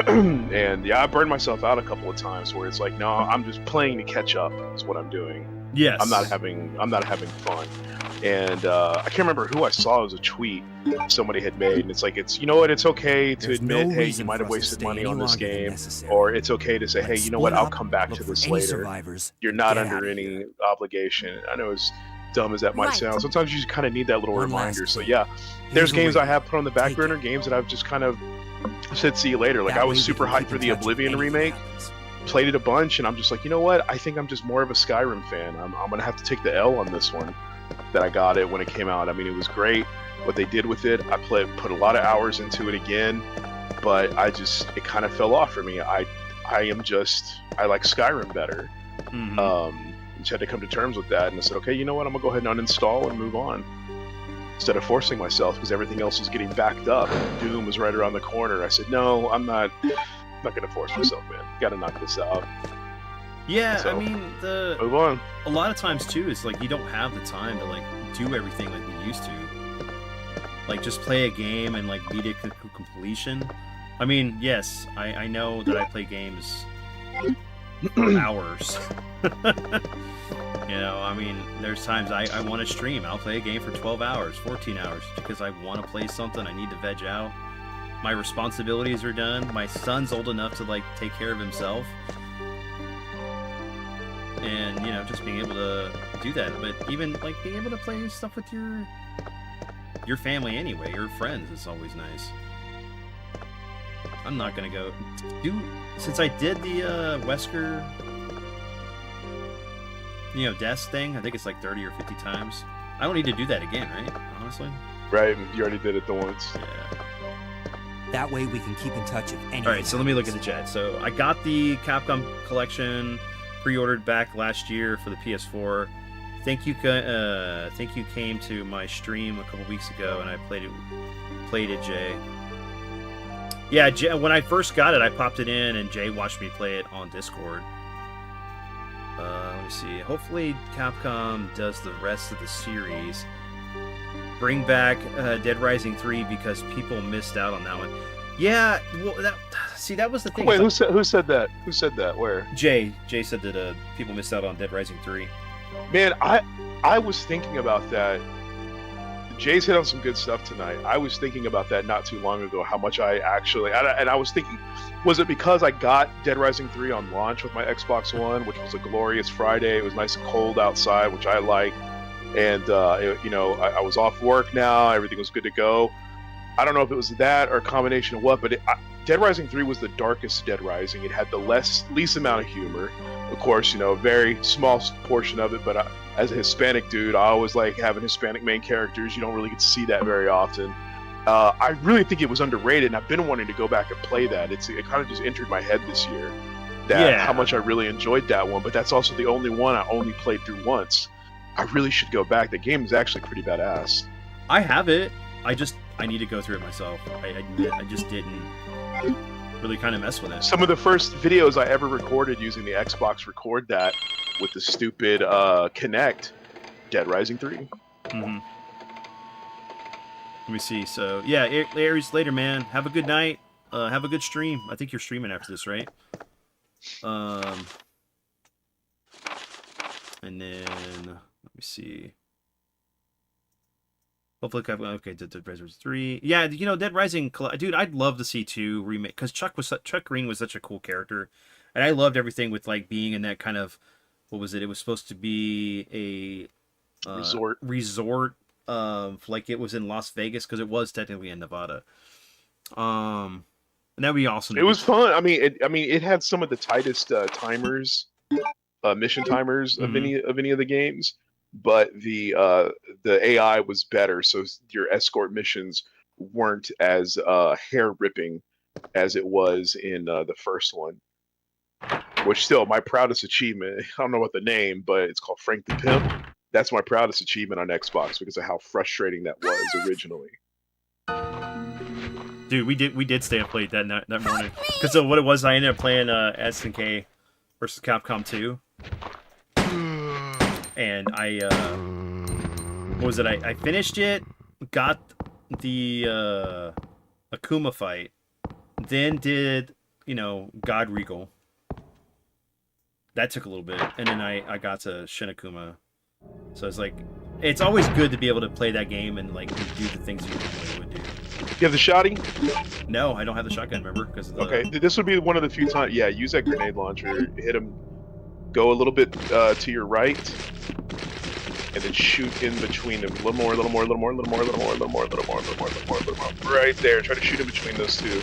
And yeah, I burned myself out a couple of times where it's like, no, I'm just playing to catch up is what I'm doing. Yes. I'm not having fun. And I can't remember who I saw. It was a tweet somebody had made, and it's like, you know what, it's okay to There's admit, no hey, you reason might for have us to wasted stay money any on this longer than game, necessary. or it's okay to say, hey, Let's you know what, split I'll up, come back look to for this any later. survivors, You're and not get under out of any here. obligation. I know, as dumb as that might Right. sound, sometimes you just kind of need that little One last reminder. So thing. yeah, there's Here's a games I ring. have put on the back Take burner, it. games that I've just kind of said see you later. Like That I way was we super can hyped keep for in the touch if Oblivion anything remake, happens. played it a bunch, and I'm just like, you know what, I think I'm just more of a Skyrim fan. I'm gonna have to take the L on this one, that I got it when it came out. I mean, it was great what they did with it. I put a lot of hours into it again, but it kind of fell off for me. I like Skyrim better. Mm-hmm. Just had to come to terms with that, and I said, okay, you know what, I'm gonna go ahead and uninstall and move on, instead of forcing myself, because everything else was getting backed up. Doom was right around the corner. I said, no, I'm not gonna force myself, man. Gotta knock this out. Yeah, So, I mean, move on. a lot of times too, it's like you don't have the time to like do everything like we used to. Like just play a game and like beat it to completion. I mean, yes, I know that I play games for hours. You know, I mean, there's times I want to stream. I'll play a game for 12 hours, 14 hours, because I want to play something. I need to veg out. My responsibilities are done. My son's old enough to like take care of himself. And, you know, just being able to do that. But even like being able to play stuff with your family anyway, your friends, is always nice. I'm not gonna go since I did the Wesker, you know, desk thing. I think it's like 30 or 50 times. I don't need to do that again, right? Honestly. Right, you already did it the once. Yeah. That way we can keep in touch if anything. All right, so let me look at the chat. So I got the Capcom collection pre-ordered back last year for the PS4. Think you came to my stream a couple weeks ago and I played it, Jay. Yeah, Jay, when I first got it, I popped it in and Jay watched me play it on Discord. Let me see. Hopefully Capcom does the rest of the series. Bring back Dead Rising 3 because people missed out on that one. Yeah, well, that was the thing. Wait, who said that? Who said that? Where? Jay said that people missed out on Dead Rising 3. Man, I was thinking about that. Jay's hit on some good stuff tonight. I was thinking about that not too long ago, how much I actually... And I was thinking, was it because I got Dead Rising 3 on launch with my Xbox One, which was a glorious Friday. It was nice and cold outside, which I like. And, you know, I was off work now. Everything was good to go. I don't know if it was that or a combination of what, but Dead Rising 3 was the darkest Dead Rising. It had the least amount of humor. Of course, you know, a very small portion of it, but as a Hispanic dude, I always like having Hispanic main characters. You don't really get to see that very often. I really think it was underrated, and I've been wanting to go back and play that. It kind of just entered my head this year, how much I really enjoyed that one, but that's also the only one I only played through once. I really should go back. The game is actually pretty badass. I have it. I need to go through it myself. I just didn't really kind of mess with it. Some of the first videos I ever recorded using the Xbox record that with the stupid Kinect, Dead Rising 3. Mm-hmm. Let me see. So, yeah, Aries, later, man. Have a good night. Have a good stream. I think you're streaming after this, right? And then, let me see. Hopefully, okay, Dead Rising 3. Yeah, you know, Dead Rising, dude, I'd love to see 2 remake, because Chuck Green was such a cool character, and I loved everything with, like, being in that kind of, what was it? It was supposed to be a resort, like it was in Las Vegas, because it was technically in Nevada. And that'd be awesome. It was fun. I mean, it had some of the tightest timers, mission timers of any of the games. But the AI was better, so your escort missions weren't as hair-ripping as it was in the first one. Which still, my proudest achievement, I don't know what the name, but it's called Frank the Pimp. That's my proudest achievement on Xbox because of how frustrating that was originally. Dude, we did stay up late that morning. Because of what it was, I ended up playing SNK versus Capcom 2. And what was it? I finished it, got the Akuma fight, then did, you know, God Regal. That took a little bit, and then I got to Shin Akuma. So it's like, it's always good to be able to play that game and like do the things you normally would do. You have the shotty? No, I don't have the shotgun, remember? Because of the... Okay, this would be one of the few times. Yeah, use that grenade launcher, hit him. Go a little bit to your right, and then shoot in between them. A little more, a little more, a little more, a little more, a little more, a little more, a little more, a little more, a little more, a little more. Right there. Try to shoot in between those two.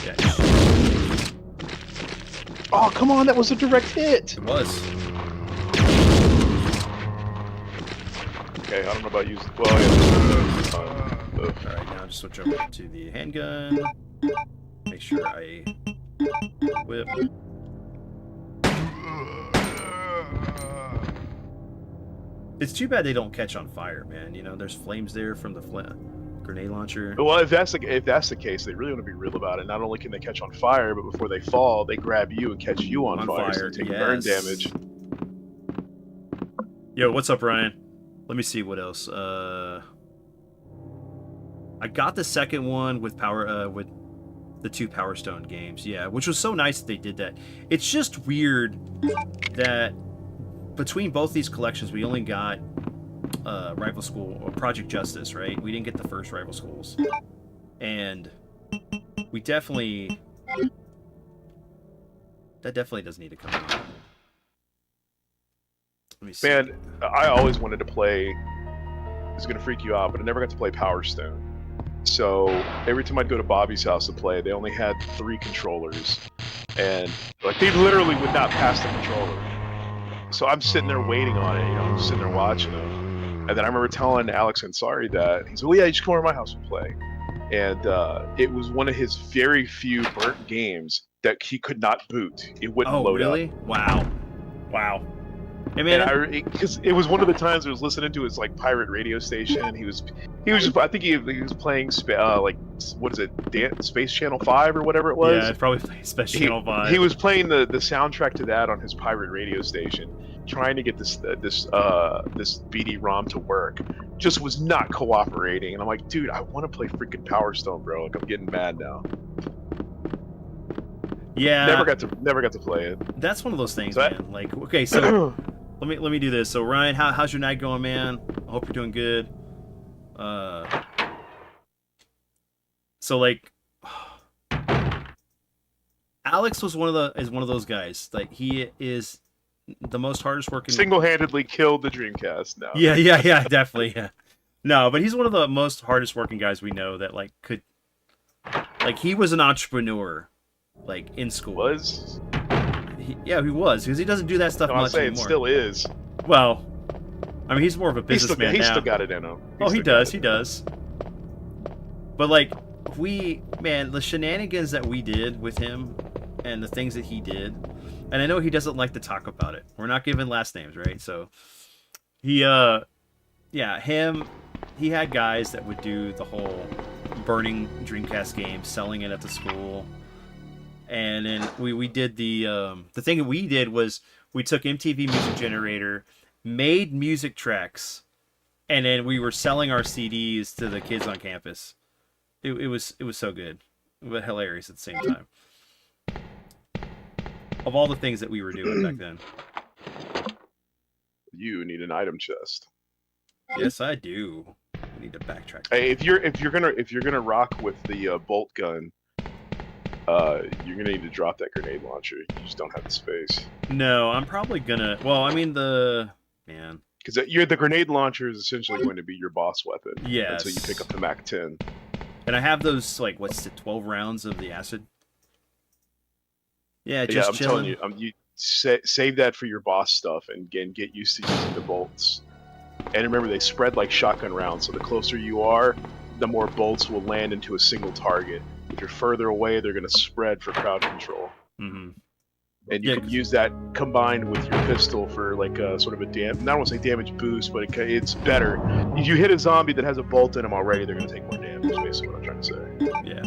Yeah. Oh, come on. That was a direct hit. It was. Okay, I don't know about using... Well, yeah. Alright, now just switch over to the handgun. Make sure I whip. It's too bad they don't catch on fire, man. You know, there's flames there from the grenade launcher. Well, if that's the case, they really want to be real about it. Not only can they catch on fire, but before they fall, they grab you and catch you on fire, so you take burn damage. Yo, what's up, Ryan? Let me see what else. I got the second one with with the 2 Power Stone games, yeah, which was so nice that they did that. It's just weird that between both these collections, we only got Rival School or Project Justice, right? We didn't get the first Rival Schools, and we definitely does need to come out. Let me see. Man, I always wanted to play. It's gonna freak you out, but I never got to play Power Stone. So every time I'd go to Bobby's house to play, they only had 3 controllers, and like they literally would not pass the controller. So I'm sitting there waiting on it, I'm just sitting there watching them. And then I remember telling Alex Ansari that he's like, "Well, yeah, you just come over to my house and play." And it was one of his very few burnt games that he could not boot. It wouldn't load really? up. Wow. Hey, man. And because it was one of the times I was listening to his like pirate radio station. He was just, I think he was playing like, what is it, Space Channel 5 or whatever it was. Yeah, it's probably playing Space Channel 5. He was playing the soundtrack to that on his pirate radio station, trying to get this BD-ROM to work. Just was not cooperating, and I'm like, dude, I want to play freaking Power Stone, bro. Like, I'm getting mad now. Yeah. Never got to play it. That's one of those things, man. Like, okay, so let me do this. So Ryan, how's your night going, man? I hope you're doing good. So like, Alex was one of those guys. Like, he is the most hardest working. Single-handedly killed the Dreamcast. Now. Yeah, definitely. Yeah. No, but he's one of the most hardest working guys we know that like could. Like, he was an entrepreneur, like in school. He was, because he doesn't do that stuff much anymore. It still is. Well, I mean, he's more of a businessman now. He still got it in him. He does. But like, the shenanigans that we did with him, and the things that he did, and I know he doesn't like to talk about it. We're not giving last names, right? So he had guys that would do the whole burning Dreamcast games, selling it at the school. And then we did the thing that we did was we took MTV Music Generator, made music tracks, and then we were selling our CDs to the kids on campus. It was so good, but hilarious at the same time. Of all the things that we were doing back then. You need an item chest. Yes, I do. We need to backtrack. Hey, if you're gonna rock with the bolt gun, you're gonna need to drop that grenade launcher. You just don't have the space. No, I'm probably gonna. Well, I mean because the grenade launcher is essentially going to be your boss weapon. Yes. Until you pick up the Mac 10. And I have those 12 rounds of the acid. Yeah, I'm telling you, you save that for your boss stuff and get used to using the bolts. And remember, they spread like shotgun rounds, so the closer you are, the more bolts will land into a single target. If you're further away, they're going to spread for crowd control. Mm-hmm. And you can use that combined with your pistol for like a sort of a I don't want to say damage boost, but it's better. If you hit a zombie that has a bolt in them already, they're going to take more damage, basically what I'm trying to say. Yeah.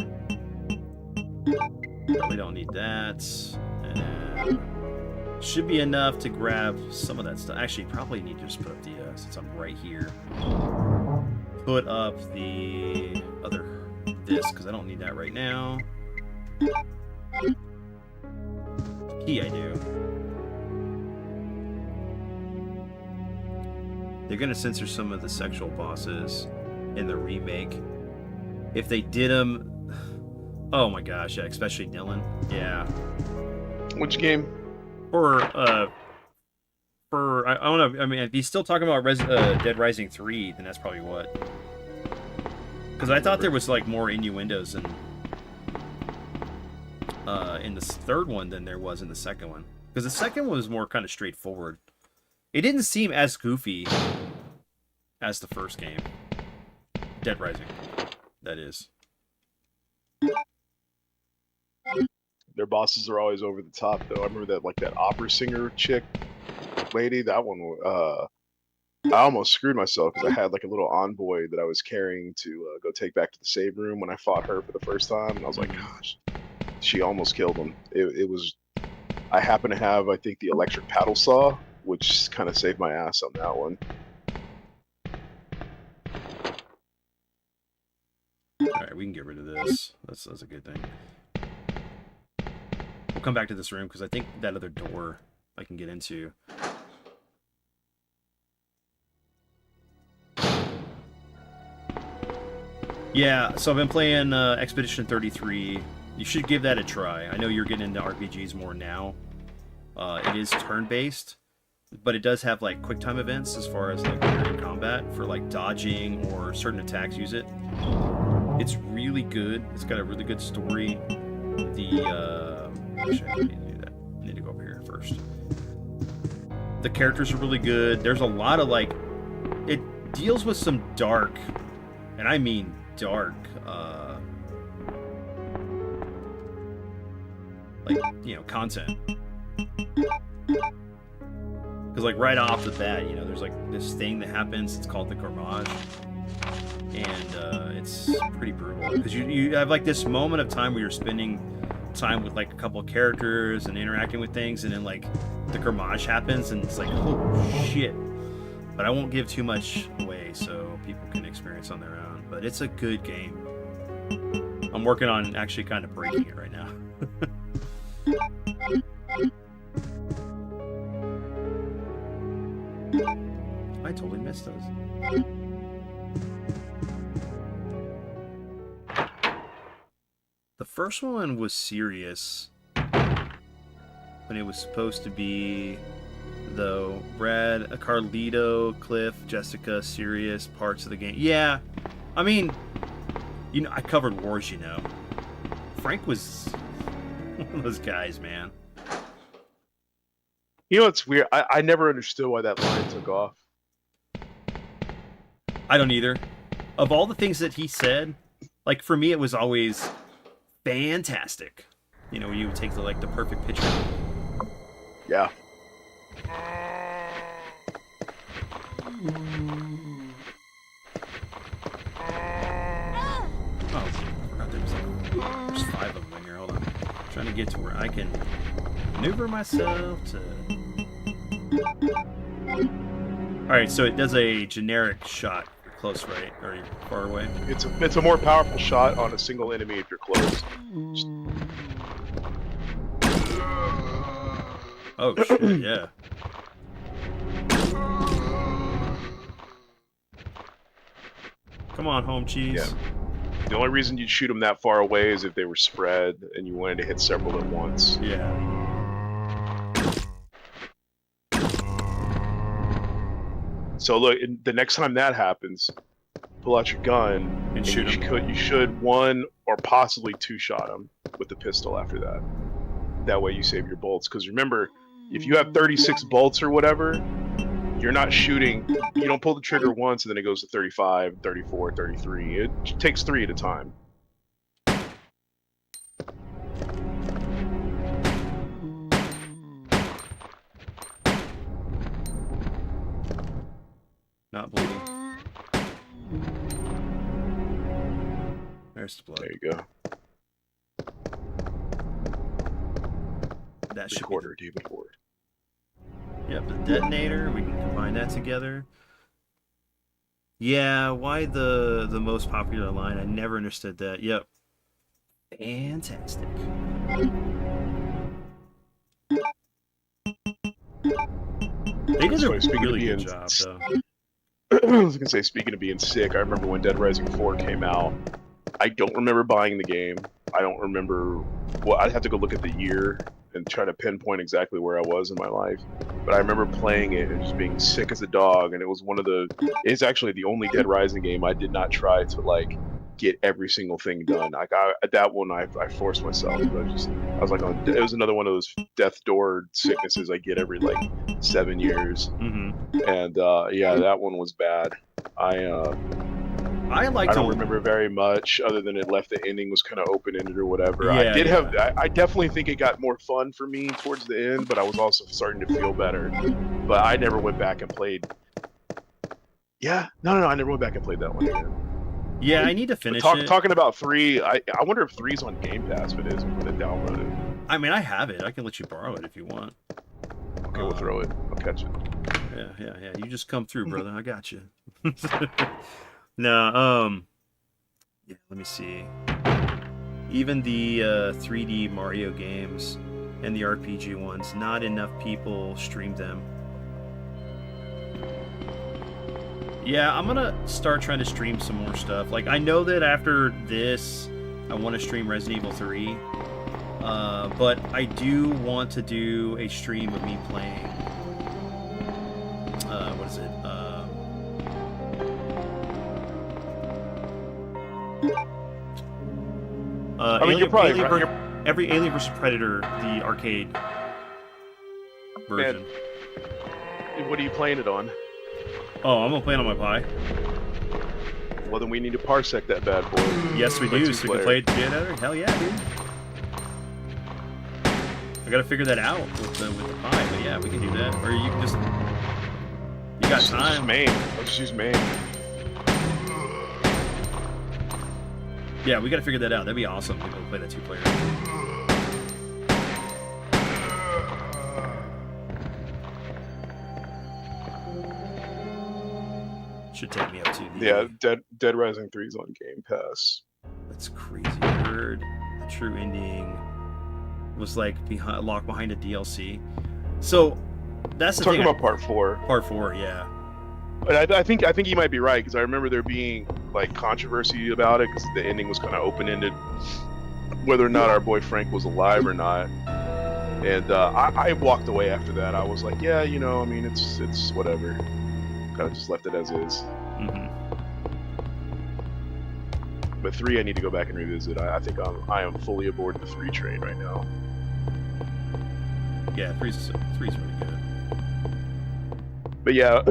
Probably don't need that. And should be enough to grab some of that stuff. Actually, probably need to just put up the, since I'm right here, put up the this, because I don't need that right now. Key I do. They're going to censor some of the sexual bosses in the remake. If they did them... Oh my gosh, yeah, especially Dylan. Yeah. Which game? I don't know. I mean, if he's still talking about Dead Rising 3, then that's probably what. Because I thought there was like more innuendos in the third one than there was in the second one. Because the second one was more kind of straightforward. It didn't seem as goofy as the first game. Dead Rising, that is. Their bosses are always over the top, though. I remember that opera singer chick lady. That one, I almost screwed myself because I had like a little envoy that I was carrying to go take back to the save room when I fought her for the first time, and I was like, Mm-hmm. gosh, she almost killed him. It was. I happen to have, I think, the electric paddle saw, which kind of saved my ass on that one. All right, we can get rid of this. That's a good thing. We'll come back to this room because I think that other door I can get into. Yeah, so I've been playing Expedition 33. You should give that a try. I know you're getting into RPGs more now. It is turn-based, but it does have like quick time events as far as like when you're in combat for like dodging or certain attacks use it. It's really good. It's got a really good story. Actually, I need to do that. I need to go up here first. The characters are really good. There's a lot of like, it deals with some dark, and I mean dark, like, content. Because like right off the bat, there's like this thing that happens. It's called the Garage, and it's pretty brutal. Because you have like this moment of time where you're spending time with like a couple of characters and interacting with things, and then like the Garage happens, and it's like, oh shit. But I won't give too much away so people can experience on their own. But it's a good game. I'm working on actually kind of breaking it right now. I totally missed those. The first one was serious. When it was supposed to be, though. Brad, Carlito, Cliff, Jessica, serious parts of the game. Yeah. I mean, I covered wars, Frank was one of those guys, man. You know what's weird? I never understood why that line took off. I don't either. Of all the things that he said, like for me, it was always fantastic. You would take the perfect picture. Yeah. Oh, I forgot there's 5 of them in here. Hold on. I'm trying to get to where I can maneuver myself to... Alright, so it does a generic shot. You're close, right? Or you're far away? It's a more powerful shot on a single enemy if you're close. Oh, shit, yeah. Come on, home cheese. Yeah. The only reason you'd shoot them that far away is if they were spread and you wanted to hit several at once. Yeah. So look, the next time that happens, pull out your gun and shoot him. You should 1 or possibly 2 shot him with the pistol after that. That way you save your bolts. Because remember, if you have 36 bolts or whatever, you're not shooting. You don't pull the trigger once and then it goes to 35, 34, 33. It takes 3 at a time. Not bleeding. There's the blood. There you go. That should Recorder, David Ford. Yep, the detonator. We can combine that together. Yeah, why the most popular line? I never understood that. Yep. Fantastic. They did a really good job, though. I was gonna say, speaking of being sick, I remember when Dead Rising 4 came out. I don't remember buying the game. I don't remember. Well, I'd have to go look at the year and try to pinpoint exactly where I was in my life. But I remember playing it and just being sick as a dog. And it was it's actually the only Dead Rising game I did not try to get every single thing done. That one I forced myself. I was like, it was another one of those death door sicknesses I get every 7 years. Mm-hmm. And yeah, that one was bad. I don't remember very much other than it left the ending was kind of open-ended or whatever. Yeah, I definitely think it got more fun for me towards the end, but I was also starting to feel better. But I never went back and played Yeah, no, I never went back and played that one again. Yeah, I need to But finish it. talking about 3, I wonder if 3's on Game Pass. If it is, I'm gonna download it. I mean, I have it. I can let you borrow it if you want. Okay, we'll throw it. I'll catch it. Yeah. You just come through, brother. I got you. No, yeah, let me see. Even the 3D Mario games and the RPG ones, not enough people stream them. Yeah, I'm gonna start trying to stream some more stuff. Like, I know that after this, I want to stream Resident Evil 3. But I do want to do a stream of me playing. What is it? I mean, you're probably right. Every Alien vs Predator, the arcade version. Man, what are you playing it on? Oh, I'm gonna play it on my Pi. Well, then we need to parsec that bad boy. Yes, we do. So we can play it together. Hell yeah, dude. I gotta figure that out with the Pi, but yeah, we can do that. Or you can just... You got time. Let's just use main. Yeah, we gotta figure that out. That'd be awesome. We can play that 2-player. Should take me up to the... Yeah, Dead Rising 3's on Game Pass. That's crazy. I heard the true ending was like locked behind a DLC. So that's the Talking thing. about Part 4. Part 4, yeah. But I think you might be right, because I remember there being like controversy about it, because the ending was kind of open-ended, whether or not our boy Frank was alive or not. And I walked away after that. I was like, yeah, you know, I mean, it's whatever. Kind of just left it as is. Mm-hmm. But 3, I need to go back and revisit. I think I am fully aboard the 3 train right now. Yeah, 3's really good. But yeah,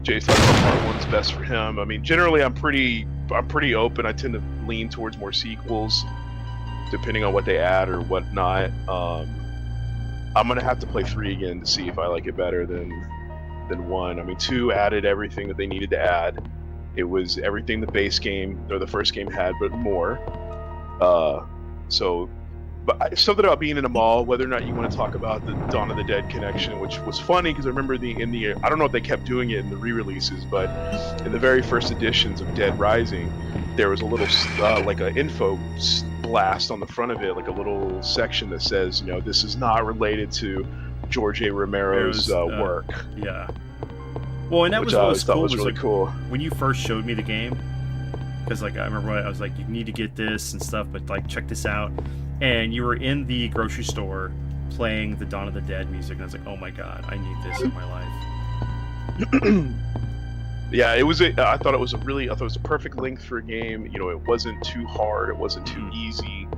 Jay's talking about Part 1's best for him. I mean, generally, I'm pretty open. I tend to lean towards more sequels, depending on what they add or whatnot. I'm gonna have to play 3 again to see if I like it better than 1. I mean, 2 added everything that they needed to add. It was everything the base game or the first game had, but more. But something about being in a mall, whether or not you want to talk about the Dawn of the Dead connection, which was funny because I remember I don't know if they kept doing it in the re-releases, but in the very first editions of Dead Rising, there was a little like an info blast on the front of it, like a little section that says, you know, this is not related to George A. Romero's work. Yeah. Well, and that which was what was thought cool. was really like, cool. When you first showed me the game, because like I remember I was like, you need to get this and stuff, but like check this out. And you were in the grocery store playing the Dawn of the Dead music, and I was like, oh my god, I need this in my life. Yeah, it was. I thought it was a perfect length for a game. You know, it wasn't too hard, it wasn't too easy.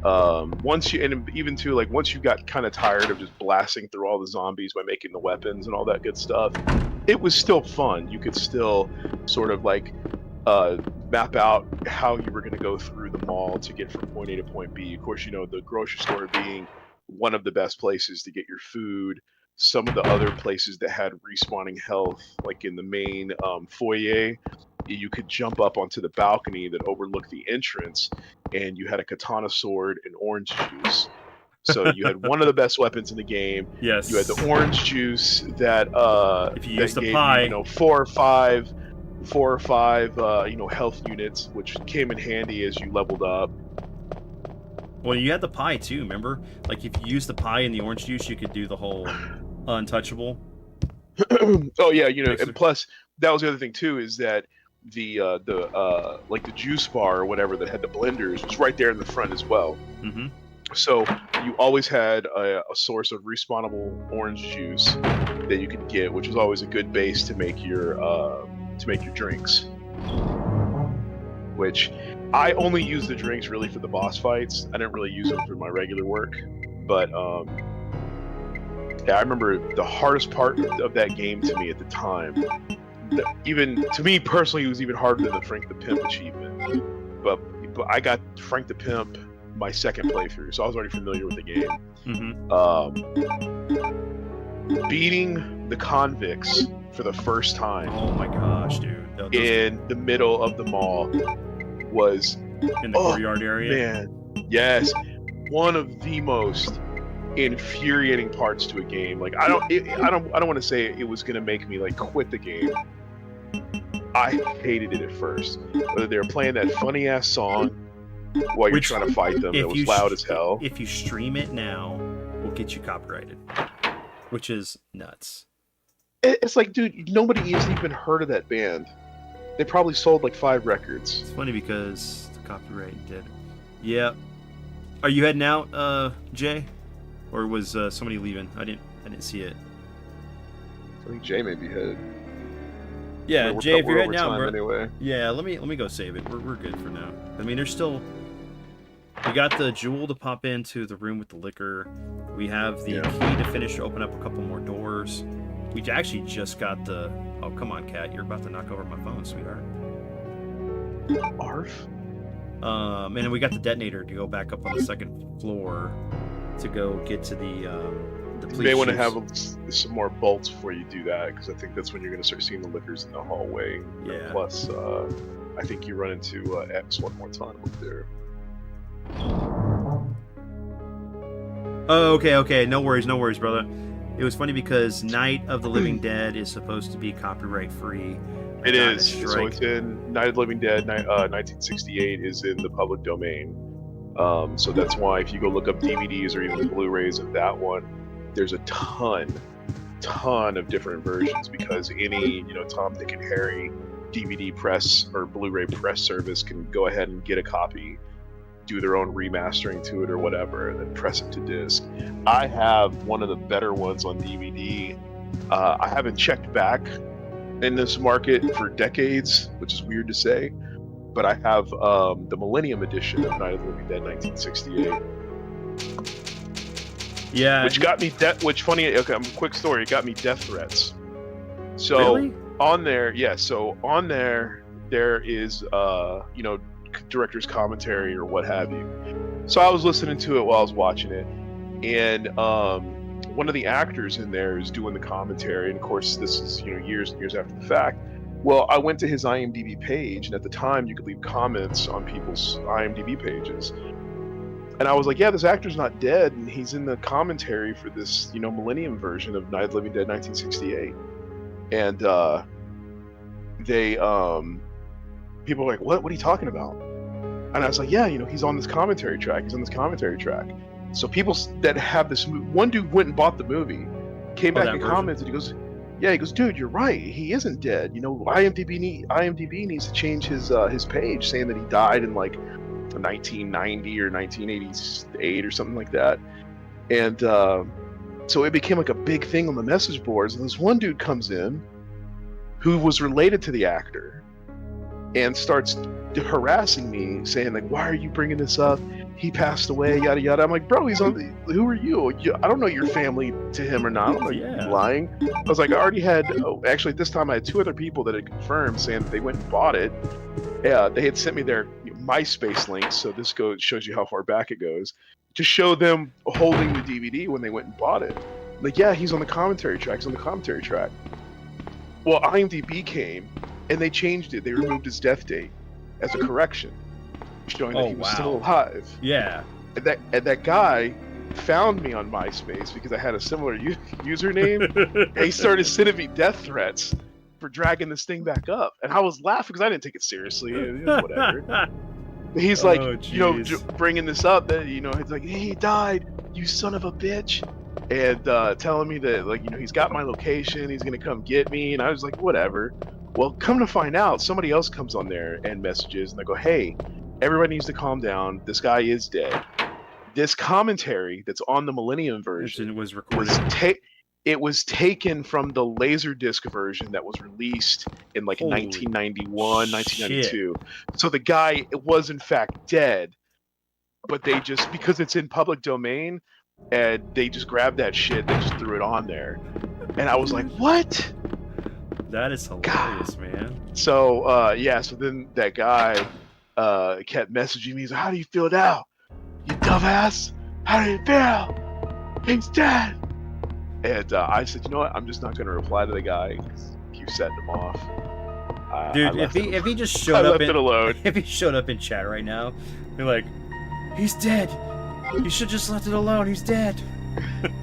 Once you got kind of tired of just blasting through all the zombies by making the weapons and all that good stuff, it was still fun. You could still sort of like map out how you were going to go through the mall to get from point A to point B. Of course, you know, the grocery store being one of the best places to get your food. Some of the other places that had respawning health, like in the main foyer, you could jump up onto the balcony that overlooked the entrance, and you had a katana sword and orange juice. So you had one of the best weapons in the game. Yes. You had the orange juice that if you that use the gave pie, you know, four or five health units, which came in handy as you leveled up. Well, you had the pie too, remember? Like if you used the pie and the orange juice, you could do the whole untouchable. Oh yeah, you know, and plus that was the other thing too, is that the like the juice bar or whatever that had the blenders was right there in the front as well. Mm-hmm. So you always had a source of respawnable orange juice that you could get, which was always a good base to make your drinks. Which I only use the drinks really for the boss fights. I didn't really use them for my regular work. But yeah, I remember the hardest part of that game to me at the time, even to me personally, it was even harder than the Frank the Pimp achievement. But I got Frank the Pimp my second playthrough, so I was already familiar with the game. Mm-hmm. Beating the convicts for the first time Oh my gosh, dude. in the middle of the mall was in the courtyard area. Man, yes, one of the most infuriating parts to a game. Like I don't want to say it was gonna make me like quit the game. I hated it at first. Whether they were playing that funny ass song while you're trying to fight them, it was loud as hell. If you stream it now, we'll get you copyrighted, which is nuts. It's like, dude, nobody has even heard of that band. They probably sold like 5 records. It's funny because the copyright did. Yeah. Are you heading out, Jay, or was somebody leaving? I didn't see it. I think Jay may be headed. Yeah, Jay, if you're heading out, bro. Anyway. Yeah, let me go save it. We're good for now. I mean, there's still. We got the jewel to pop into the room with the liquor. We have the key to finish to open up a couple more doors. We actually just got the. Oh, come on, Cat! You're about to knock over my phone, sweetheart. Arf. And then we got the detonator to go back up on the second floor to go get to the police. You may want to have some more bolts before you do that, because I think that's when you're going to start seeing the liquors in the hallway. Yeah. Plus, I think you run into X one more time up there. Oh, okay. No worries, brother. It was funny because Night of the Living Dead is supposed to be copyright free. It is. So it's in Night of the Living Dead. 1968 is in the public domain. So that's why if you go look up DVDs or even Blu-rays of that one, there's a ton of different versions, because any Tom, Dick, and Harry DVD press or Blu-ray press service can go ahead and get a copy, do their own remastering to it or whatever, and then press it to disc. I have one of the better ones on DVD. I haven't checked back in this market for decades, which is weird to say, but I have the Millennium Edition of Night of the Living Dead 1968. Yeah. Which got me funny, okay, quick story, it got me death threats. So really? On there is director's commentary or what have you. So I was listening to it while I was watching it, and one of the actors in there is doing the commentary, and of course this is years and years after the fact. Well, I went to his IMDb page, and at the time you could leave comments on people's IMDb pages. And I was like, yeah, this actor's not dead, and he's in the commentary for this, Millennium version of Night of the Living Dead 1968. And people were like, what are you talking about? And I was like, yeah, he's on this commentary track. So people that have this, one dude went and bought the movie, came back and commented. He goes, dude, you're right. He isn't dead. IMDb needs to change his page, saying that he died in like 1990 or 1988 or something like that. And so it became like a big thing on the message boards. And this one dude comes in who was related to the actor and starts harassing me, saying like, why are you bringing this up? He passed away, yada yada. I'm like, bro, he's on who are you? I don't know your family to him or not. I'm like, you're lying. I was like, I already had actually at this time I had 2 other people that had confirmed, saying that they went and bought it. Yeah, they had sent me their MySpace links, so this shows you how far back it goes, to show them holding the DVD when they went and bought it. Like, yeah, he's on the commentary track. Well, IMDb came and they changed it. They removed his death date as a correction, showing that he was still alive. Yeah. And that guy found me on MySpace because I had a similar username, and he started sending me death threats for dragging this thing back up. And I was laughing because I didn't take it seriously. Whatever. He's like, bringing this up, that he's like, hey, he died, you son of a bitch, and telling me that, like, he's got my location, he's gonna come get me. And I was like, whatever. Well, come to find out, somebody else comes on there and messages, and they go, hey, everybody needs to calm down, this guy is dead. This commentary that's on the Millennium version was recorded. It was taken from the Laserdisc version that was released in like 1991, 1992. So the guy was in fact dead, but they just, because it's in public domain, and they just grabbed that shit, they just threw it on there. And I was like, what? That is hilarious, man. So, so then that guy kept messaging me. He's like, how do you feel now? You dumbass? How do you feel? He's dead. And I said, you know what? I'm just not going to reply to the guy. keep setting him off. Dude, if he just showed I up left it alone. if he showed up in chat right now, you're like, he's dead. You should just left it alone. He's dead.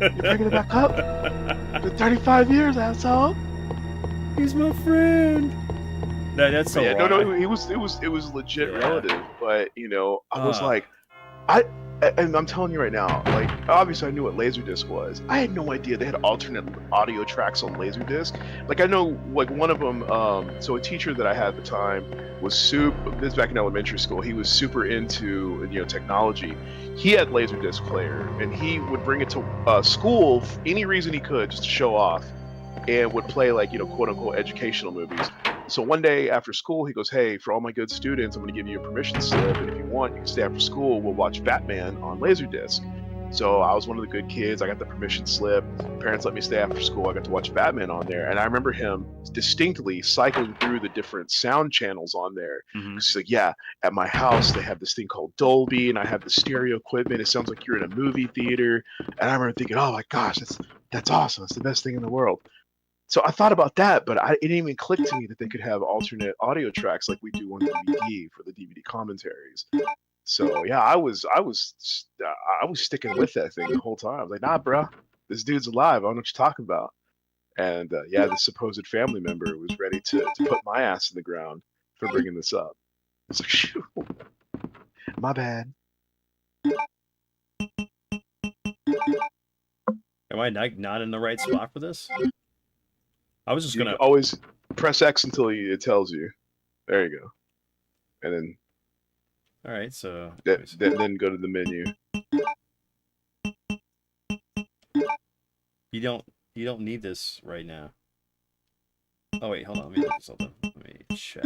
You're bringing it back up. For 35 years, asshole. He's my friend. That's so wrong. No, it was legit relative, but you know, I was like, and I'm telling you right now, like, obviously I knew what Laserdisc was. I had no idea they had alternate audio tracks on Laserdisc. Like, I know, like, one of them, so a teacher that I had at the time was this back in elementary school, he was super into, you know, technology. He had Laserdisc player, and he would bring it to school for any reason he could, just to show off, and would play, like, you know, quote-unquote educational movies. So one day after school, he goes, hey, for all my good students, I'm going to give you a permission slip, and if you want, you can stay after school. We'll watch Batman on Laserdisc. So I was one of the good kids. I got the permission slip. Parents let me stay after school. I got to watch Batman on there. And I remember him distinctly cycling through the different sound channels on there. He's like, yeah, at my house, they have this thing called Dolby, and I have the stereo equipment. It sounds like you're in a movie theater. And I remember thinking, oh my gosh, that's awesome. It's the best thing in the world. So I thought about that, but it didn't even click to me that they could have alternate audio tracks like we do on DVD for the DVD commentaries. So yeah, I was sticking with that thing the whole time. I was like, nah, bro, this dude's alive. I don't know what you're talking about. And yeah, the supposed family member was ready to put my ass in the ground for bringing this up. It's like, shoot, my bad. Am I not in the right spot for this? I was just gonna always press X until it tells you. There you go, and then. All right, so then go to the menu. You don't need this right now. Oh wait, hold on. Let me look something. Let me check.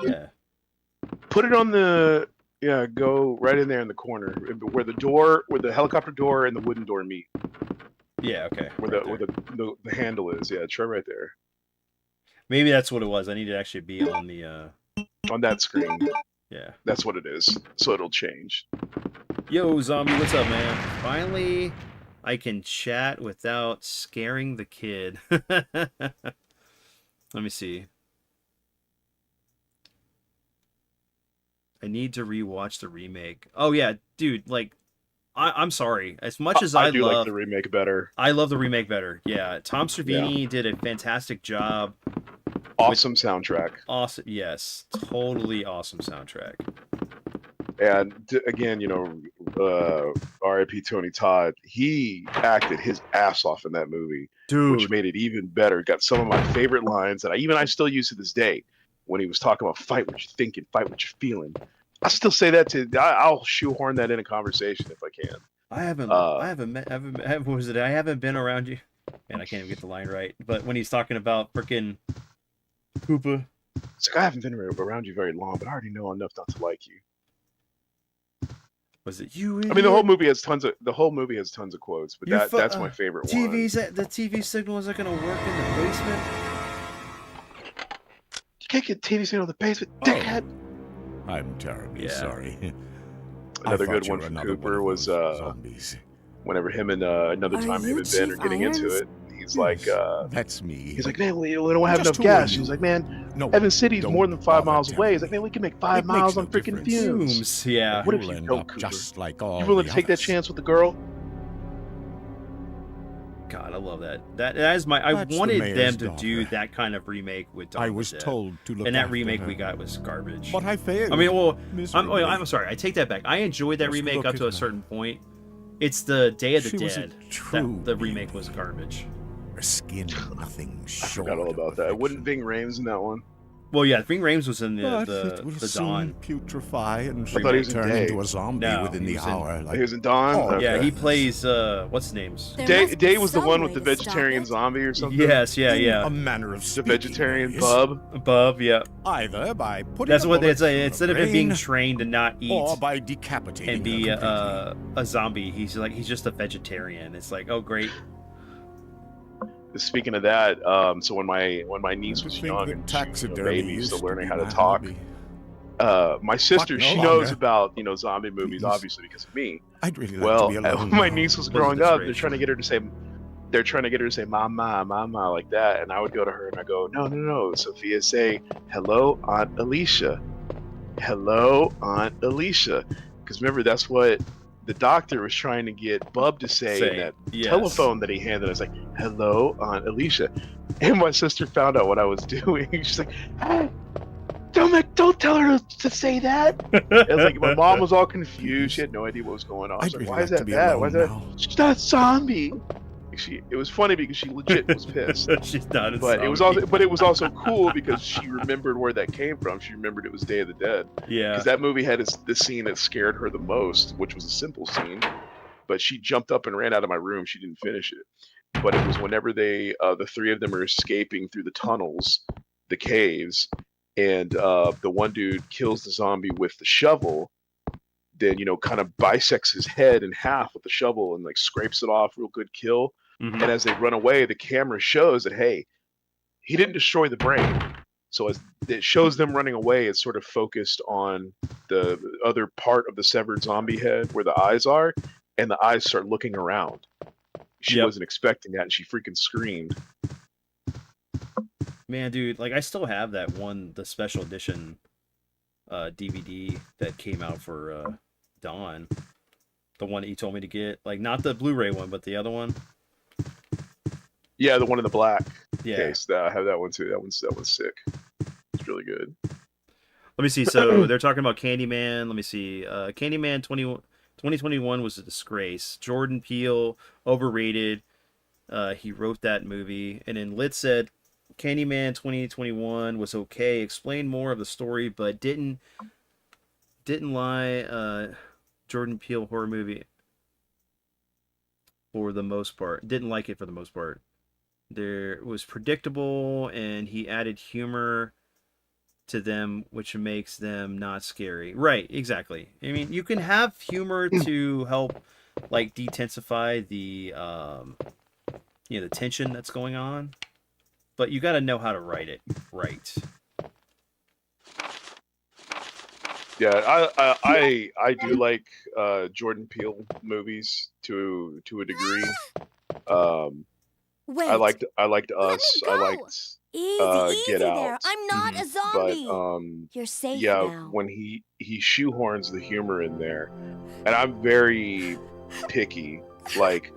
Yeah. Put it on the go right in there in the corner where the helicopter door and the wooden door meet. Yeah. Okay. Where the handle is. Yeah, it's right there. Maybe that's what it was. I need to actually be on the on that screen. Yeah. That's what it is. So it'll change. Yo, zombie, what's up, man? Finally, I can chat without scaring the kid. Let me see. I need to rewatch the remake. Oh yeah, dude, like I'm sorry. As much as I do love like the remake better. I love the remake better. Yeah, Tom Savini did a fantastic job. Awesome soundtrack. Awesome, yes, totally awesome soundtrack. And again, you know, R.I.P. Tony Todd. He acted his ass off in that movie, dude, which made it even better. Got some of my favorite lines that I still use to this day. When he was talking about fight what you're thinking, fight what you're feeling. I still say that I'll shoehorn that in a conversation if I can. I haven't been around you. Man, I can't even get the line right. But when he's talking about frickin' Koopa. It's like, I haven't been around you very long, but I already know enough not to like you. Was it you? Idiot? I mean, the whole movie has tons of quotes, but that's my favorite one. The TV signal isn't gonna work in the basement. You can't get TV signal in the basement, dickhead. I'm terribly sorry. Another good one from Cooper was whenever him and another time him and Ben are getting into it. He's like, that's me. He's like, man, we don't have enough gas. He's like, man, Evans City's more than 5 miles away. He's like, man, we can make 5 miles on freaking fumes. Yeah. What if you know, Cooper? Just like all you willing to take that chance with the girl? God, I love that. That is my. I wanted them to do that kind of remake with Dawn I of the was Dead. told to look and that after remake her. we got was garbage. But I failed. I mean, well, miserably. I'm sorry. I take that back. I enjoyed that Just remake look up to at a her. certain point. It's the Day of the She was a Dead true that the remake was garbage. Her skin, nothing I short. forgot all about that. Wasn't Ving Rhames in that one? Well, yeah, Ving Rhames was in But it will the soon Dawn. putrefy and she thought will he was in turn Day. into a zombie No, within he the was in- hour. He was in Dawn? Oh, Okay. Yeah, he plays what's his name's? Day was the one with the vegetarian zombie or something? Yes, yeah, In yeah. a manner of The speaking, vegetarian yes. bub? Yeah. Either by putting That's a what bullet they say. through Instead her of him being brain, trained to not eat or by decapitating and be her completely. a zombie, he's just a vegetarian. It's like, oh great. Speaking of that, so when my niece was I think young that and taxidermy baby, used still to learning be how to my talk, hobby. my sister, no she knows longer. about zombie movies, Please. obviously because of me. I'd really like to Well, be alone when my now. niece was That's a growing up, disgrace. they're trying to get her to say mama, mama like that, and I would go to her and I go, no, no, no, Sophia, say hello, Aunt Alicia, hello, Aunt Alicia, because remember that's what the doctor was trying to get Bub to say in that Yes. telephone that he handed us, like hello, Aunt Alicia, and my sister found out what I was doing. She's like, hey, don't tell her to say that. It was like my mom was all confused. She had no idea what was going on. I was I'd like, really why is like to that be bad? Why is alone that? now. She's not zombie. It was funny because she legit was pissed. She's not a But it was also cool because she remembered where that came from. She remembered it was Day of the Dead. Yeah. Because that movie had the scene that scared her the most, which was a simple scene. But she jumped up and ran out of my room. She didn't finish it. But it was whenever the three of them are escaping through the tunnels, the caves, and the one dude kills the zombie with the shovel, then kind of bisects his head in half with the shovel and like scrapes it off, real good kill. Mhm. And as they run away, the camera shows that hey, he didn't destroy the brain. So as it shows them running away, it's sort of focused on the other part of the severed zombie head where the eyes are, and the eyes start looking around. She Yep. wasn't expecting that, and she freaking screamed. Man, dude, like I still have that one, the special edition DVD that came out for Dawn. The one that you told me to get, like not the Blu-ray one, but the other one. Yeah, the one in the black Yeah. case. I have that one too. That one's sick. It's really good. Let me see. So they're talking about Candyman. Let me see. Candyman 2021 was a disgrace. Jordan Peele, overrated. He wrote that movie. And then Lit said Candyman 2021 was okay. Explained more of the story, but didn't lie. Jordan Peele horror movie for the most part. Didn't like it for the most part. There was predictable, and he added humor to them, which makes them not scary. Right, exactly. I mean, you can have humor to help, like, detensify the, the tension that's going on, but you got to know how to write it right. Yeah, I do like Jordan Peele movies to a degree. Wait. I liked Us. I liked Easy Get Out. there. I'm not a But zombie. You're safe yeah, now. when he shoehorns the humor in there, and I'm very picky. Like,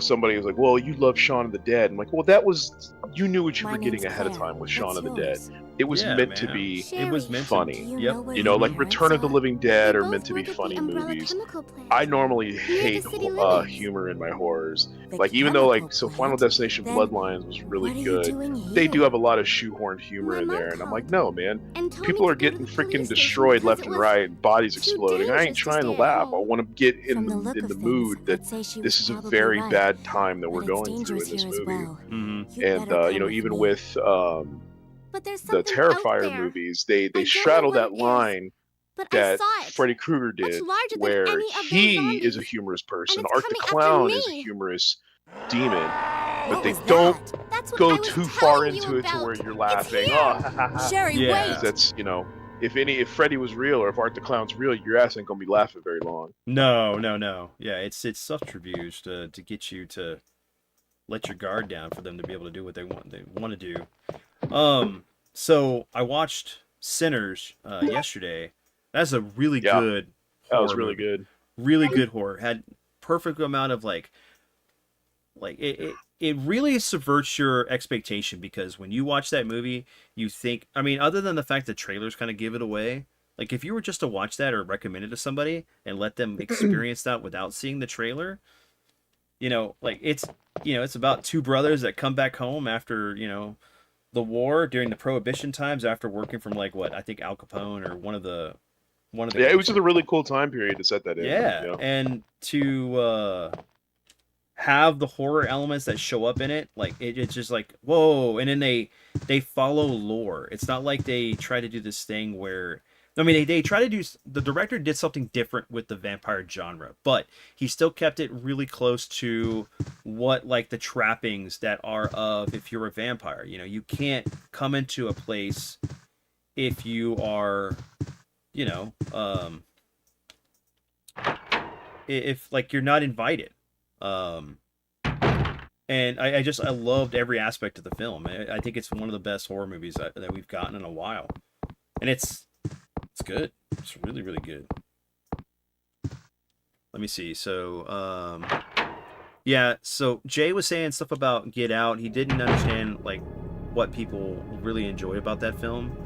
somebody was like, "Well, you love Shaun of the Dead." I'm like, "Well, that was you knew what you were getting ahead of time with Shaun of the Dead. It was meant to be It was meant funny. Yep. Like Return of the Living Dead are meant to be funny movies. I normally hate humor in my horrors. Like even though Final Destination Bloodlines was really good, they do have a lot of shoehorned humor in there, and I'm like, no, man, people are getting freaking destroyed left and right, and bodies exploding. I ain't trying to laugh. I want to get in the mood that this is a very bad time that we're going through in this movie. And even with the Terrifier movies, they straddle that line that Freddy Krueger did, where he is a humorous person, Art the Clown is a humorous demon, but they don't go too far into it to where you're laughing. Oh, ha, ha, ha. Sherry, Yeah. wait. That's if Freddy was real or if Art the Clown's real, your ass ain't gonna be laughing very long. No. Yeah, it's subterfuge to get you to let your guard down for them to be able to do what they want to do. So I watched Sinners yesterday. That's a really good horror That was really movie. good. Really good horror. Had perfect amount of like it really subverts your expectation, because when you watch that movie, you think, I mean, other than the fact that trailers kind of give it away, like if you were just to watch that or recommend it to somebody and let them experience that without seeing the trailer, it's about two brothers that come back home after, the war during the Prohibition times, after working from I think Al Capone or one of the Yeah, it was just a really cool time period to set that in. Yeah. And to have the horror elements that show up in it, it's just like, whoa. And then they follow lore. It's not like they try to do this thing where, I mean, they try to do, the director did something different with the vampire genre, but he still kept it really close to what the trappings that are of if you're a vampire. You can't come into a place if you are you know, if like you're not invited. Um, and I loved every aspect of the film. I think it's one of the best horror movies that we've gotten in a while, and it's good. It's really really good. Let me see. So yeah. So Jay was saying stuff about Get Out. He didn't understand like what people really enjoy about that film.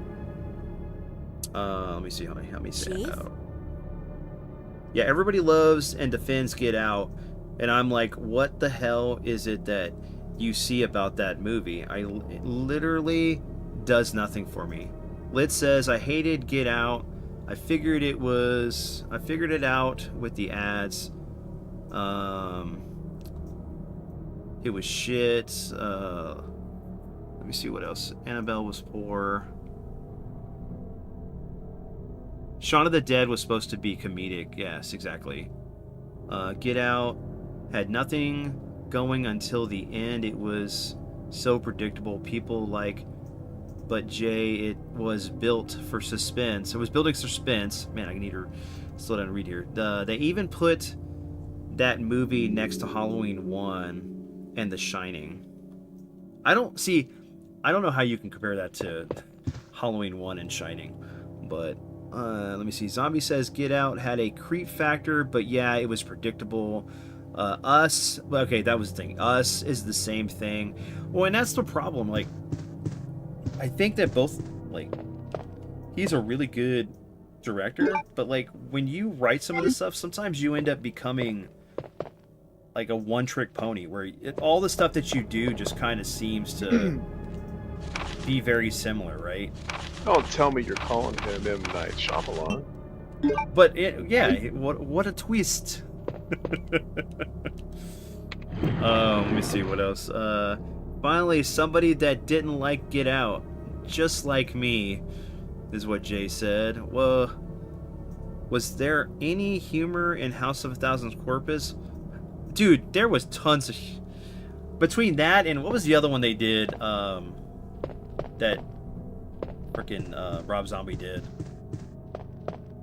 Let me see. Let me say it out. Yeah, everybody loves and defends Get Out, and I'm like, what the hell is it that you see about that movie? It literally does nothing for me. Lit says I hated Get Out. I figured it out with the ads. It was shit. Let me see what else. Annabelle was poor. Shaun of the Dead was supposed to be comedic. Yes, exactly. Get Out had nothing going until the end. It was so predictable. People like, but Jay, it was built for suspense. It was building suspense. Man, I need to slow down and read here. They even put that movie next to Halloween 1 and The Shining. I don't know how you can compare that to Halloween 1 and Shining, but let me see. Zombie says Get Out had a creep factor, but yeah, it was predictable. Us, okay, that was the thing. Us is the same thing. Well, and that's the problem. Like, I think that both, like, he's a really good director, but like when you write some of this stuff, sometimes you end up becoming like a one-trick pony, where all the stuff that you do just kind of seems to be very similar, right? Don't tell me you're calling him M. Night Shyamalan. But what a twist. Let me see what else. Finally, somebody that didn't like Get Out, just like me, is what Jay said. Well, was there any humor in House of a Thousand Corpses? Dude, there was tons of... Between that and what was the other one they did? That freaking Rob Zombie did.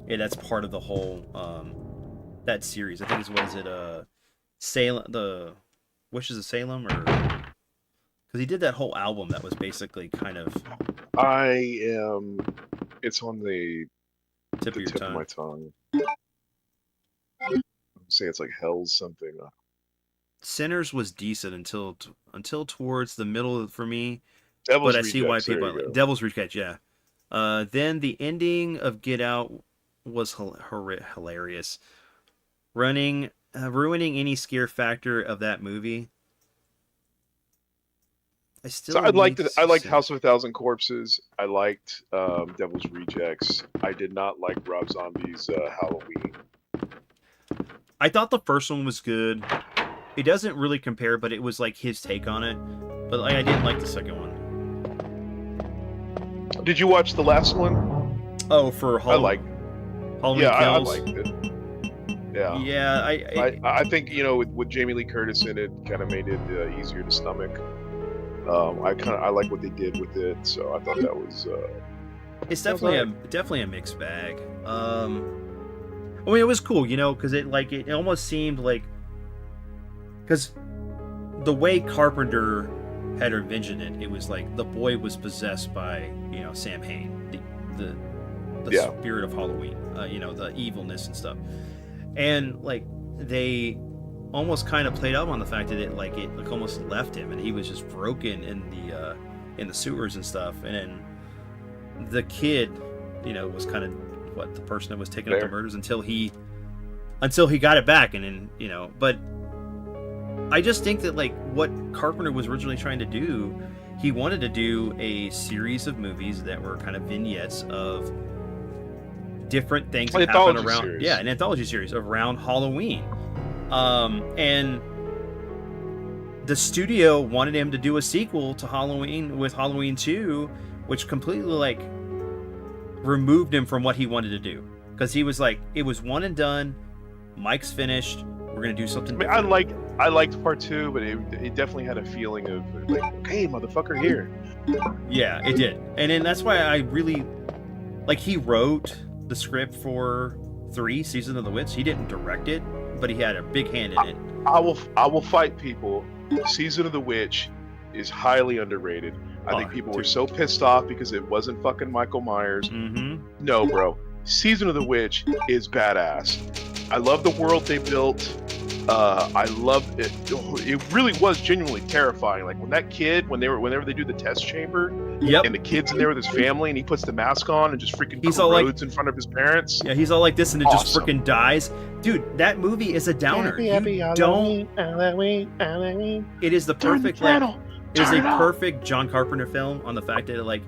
Yeah, that's part of the whole that series. I think it's what is it? Salem, the Wishes of Salem, or because he did that whole album that was basically kind of. It's on the tip of my tongue. Say it's like Hell's something. Sinners was decent until towards the middle for me. Devil's but I see why Rejects, people like Devil's Rejects, yeah. Then the ending of Get Out was hilarious, ruining any scare factor of that movie. I liked House of a Thousand Corpses. I liked Devil's Rejects. I did not like Rob Zombie's Halloween. I thought the first one was good. It doesn't really compare, but it was like his take on it. But I didn't like the second one. Did you watch the last one? Oh, for Halloween. Halloween Kills. I liked it. Yeah. Yeah, I think with Jamie Lee Curtis in it, kind of made it easier to stomach. I like what they did with it, so I thought that was. It's definitely a mixed bag. I mean, it was cool, because it almost seemed like, because the way Carpenter had envisioned it, it was like the boy was possessed by Sam Hain, the spirit of Halloween, the evilness and stuff, and like they almost kind of played up on the fact that it almost left him, and he was just broken in the sewers and stuff, and then the kid, was kind of the person that was taking up the murders until he got it back, and then but I just think that what Carpenter was originally trying to do, he wanted to do a series of movies that were kind of vignettes of different things that happen around series. Yeah, an anthology series around Halloween. And the studio wanted him to do a sequel to Halloween with Halloween 2, which completely removed him from what he wanted to do, because he was like, it was one and done, Mike's finished, we're gonna do something different. I liked part 2, but it definitely had a feeling of okay, motherfucker, here. Yeah, it did. And then that's why I really he wrote the script for 3 Season of the Witch. He didn't direct it, but he had a big hand in it. I will fight people. Season of the Witch is highly underrated. I think people were so pissed off because it wasn't fucking Michael Myers. Mm-hmm. No, bro. Season of the Witch is badass. I love the world they built. I love it. It really was genuinely terrifying. Like when that kid, whenever they do the test chamber, and the kid's in there with his family, and he puts the mask on and just freaking corrodes in front of his parents. Yeah, he's all like this, and it just freaking dies. Dude, that movie is a downer. You don't. It is the perfect. It is a perfect John Carpenter film on the fact that like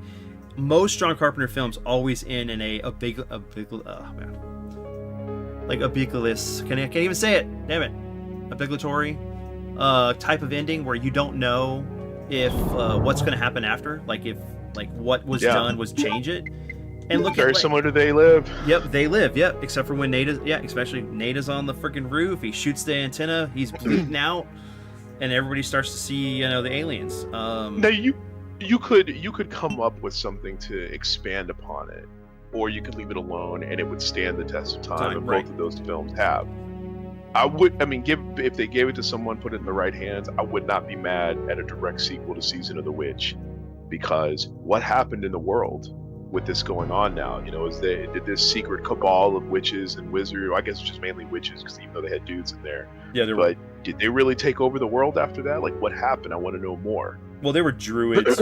most John Carpenter films always end in a obligulous. Can't even say it. Damn it. Obligatory type of ending where you don't know if what's going to happen after, like if like what was done was change it. And look very similar to They Live. Yep, They Live. Yep, except for when especially Nada's on the freaking roof. He shoots the antenna. He's bleeding out, and everybody starts to see the aliens. Now you could come up with something to expand upon it, or you could leave it alone and it would stand the test of time. And both of those films have. If they gave it to someone, put it in the right hands, I would not be mad at a direct sequel to Season of the Witch, because what happened in the world with this going on now, is did this secret cabal of witches and wizards, I guess it's just mainly witches, because even though they had dudes in there. Yeah, but did they really take over the world after that? Like, what happened? I want to know more. Well, they were druids,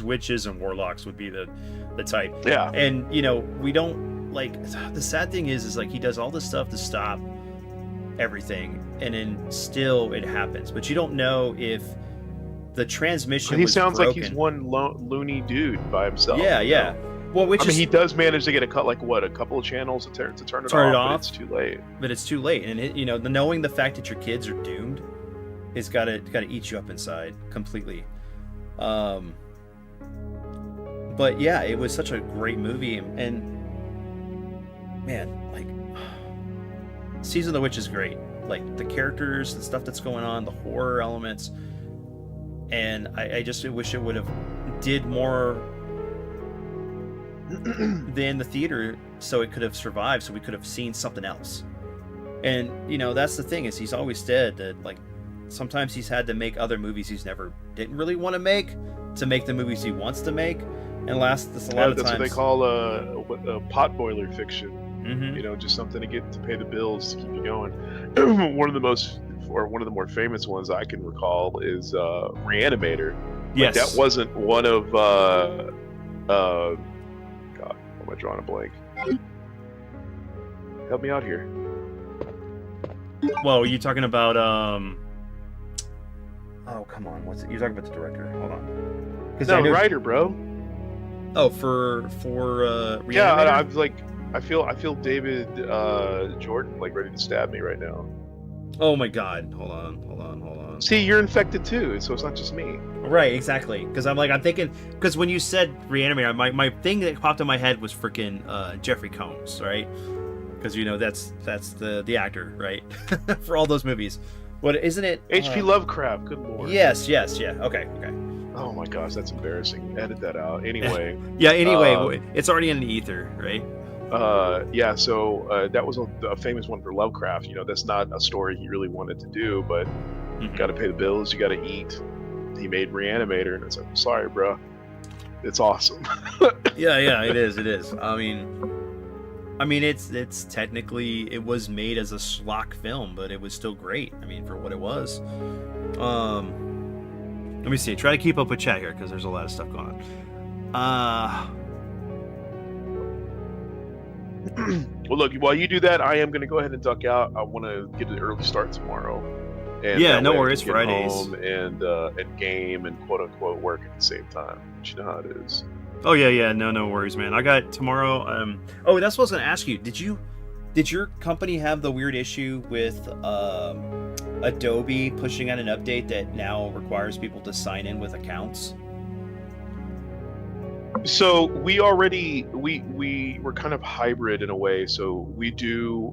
witches, and warlocks would be the type. Yeah. And we don't like. The sad thing is like he does all this stuff to stop everything, and then still it happens. But you don't know if the transmission. He sounds broken. Like he's one loony dude by himself. Yeah. Well, he does manage to get a couple of channels to turn it off. But it's too late. But it's too late, and knowing the fact that your kids are doomed, it's gotta eat you up inside completely. But yeah, it was such a great movie, and man, like Season of the Witch is great. Like the characters, the stuff that's going on, the horror elements, and I just wish it would have did more than the theater, so it could have survived, so we could have seen something else. And that's the thing, is he's always said that like sometimes he's had to make other movies he's didn't really want to make the movies he wants to make, and that's what they call a pot boiler fiction. Mm-hmm. Just something to pay the bills to keep you going. One of the more famous ones I can recall is Reanimator. Yes. Like, that wasn't one of God, why am I drawing a blank? Help me out here. Well, are you talking about oh, come on, you're talking about the director? Hold on. No, writer, bro. Oh, for Reanimator? Yeah, I feel David Jordan like ready to stab me right now. Oh my God! Hold on. See, you're infected too, so it's not just me. Right, exactly. Because I'm thinking, because when you said Reanimator, my thing that popped in my head was freaking Jeffrey Combs, right? Because that's the actor, right? For all those movies. What isn't it? H.P. Lovecraft. Good lord. Yes. Yeah. Okay. Oh my gosh, that's embarrassing. Edit that out. Anyway. Yeah. Anyway, it's already in the ether, right? Yeah, so that was a famous one for Lovecraft. That's not a story he really wanted to do, but you got to pay the bills, you got to eat. He made Reanimator, and it's like, sorry, bro, it's awesome. yeah, it is. I mean, it's technically it was made as a schlock film, but it was still great. I mean, for what it was. Let me see. Try to keep up with chat here because there's a lot of stuff going on. Well, look, while you do that, I am going to go ahead and duck out. I want to get an early start tomorrow. And yeah, no worries. Fridays. Home and game and quote unquote work at the same time. But you know how it is. Oh yeah. No worries, man. I got tomorrow. Oh, that's what I was going to ask you. Did your company have the weird issue with Adobe pushing out an update that now requires people to sign in with accounts? So we were kind of hybrid in a way. So we do,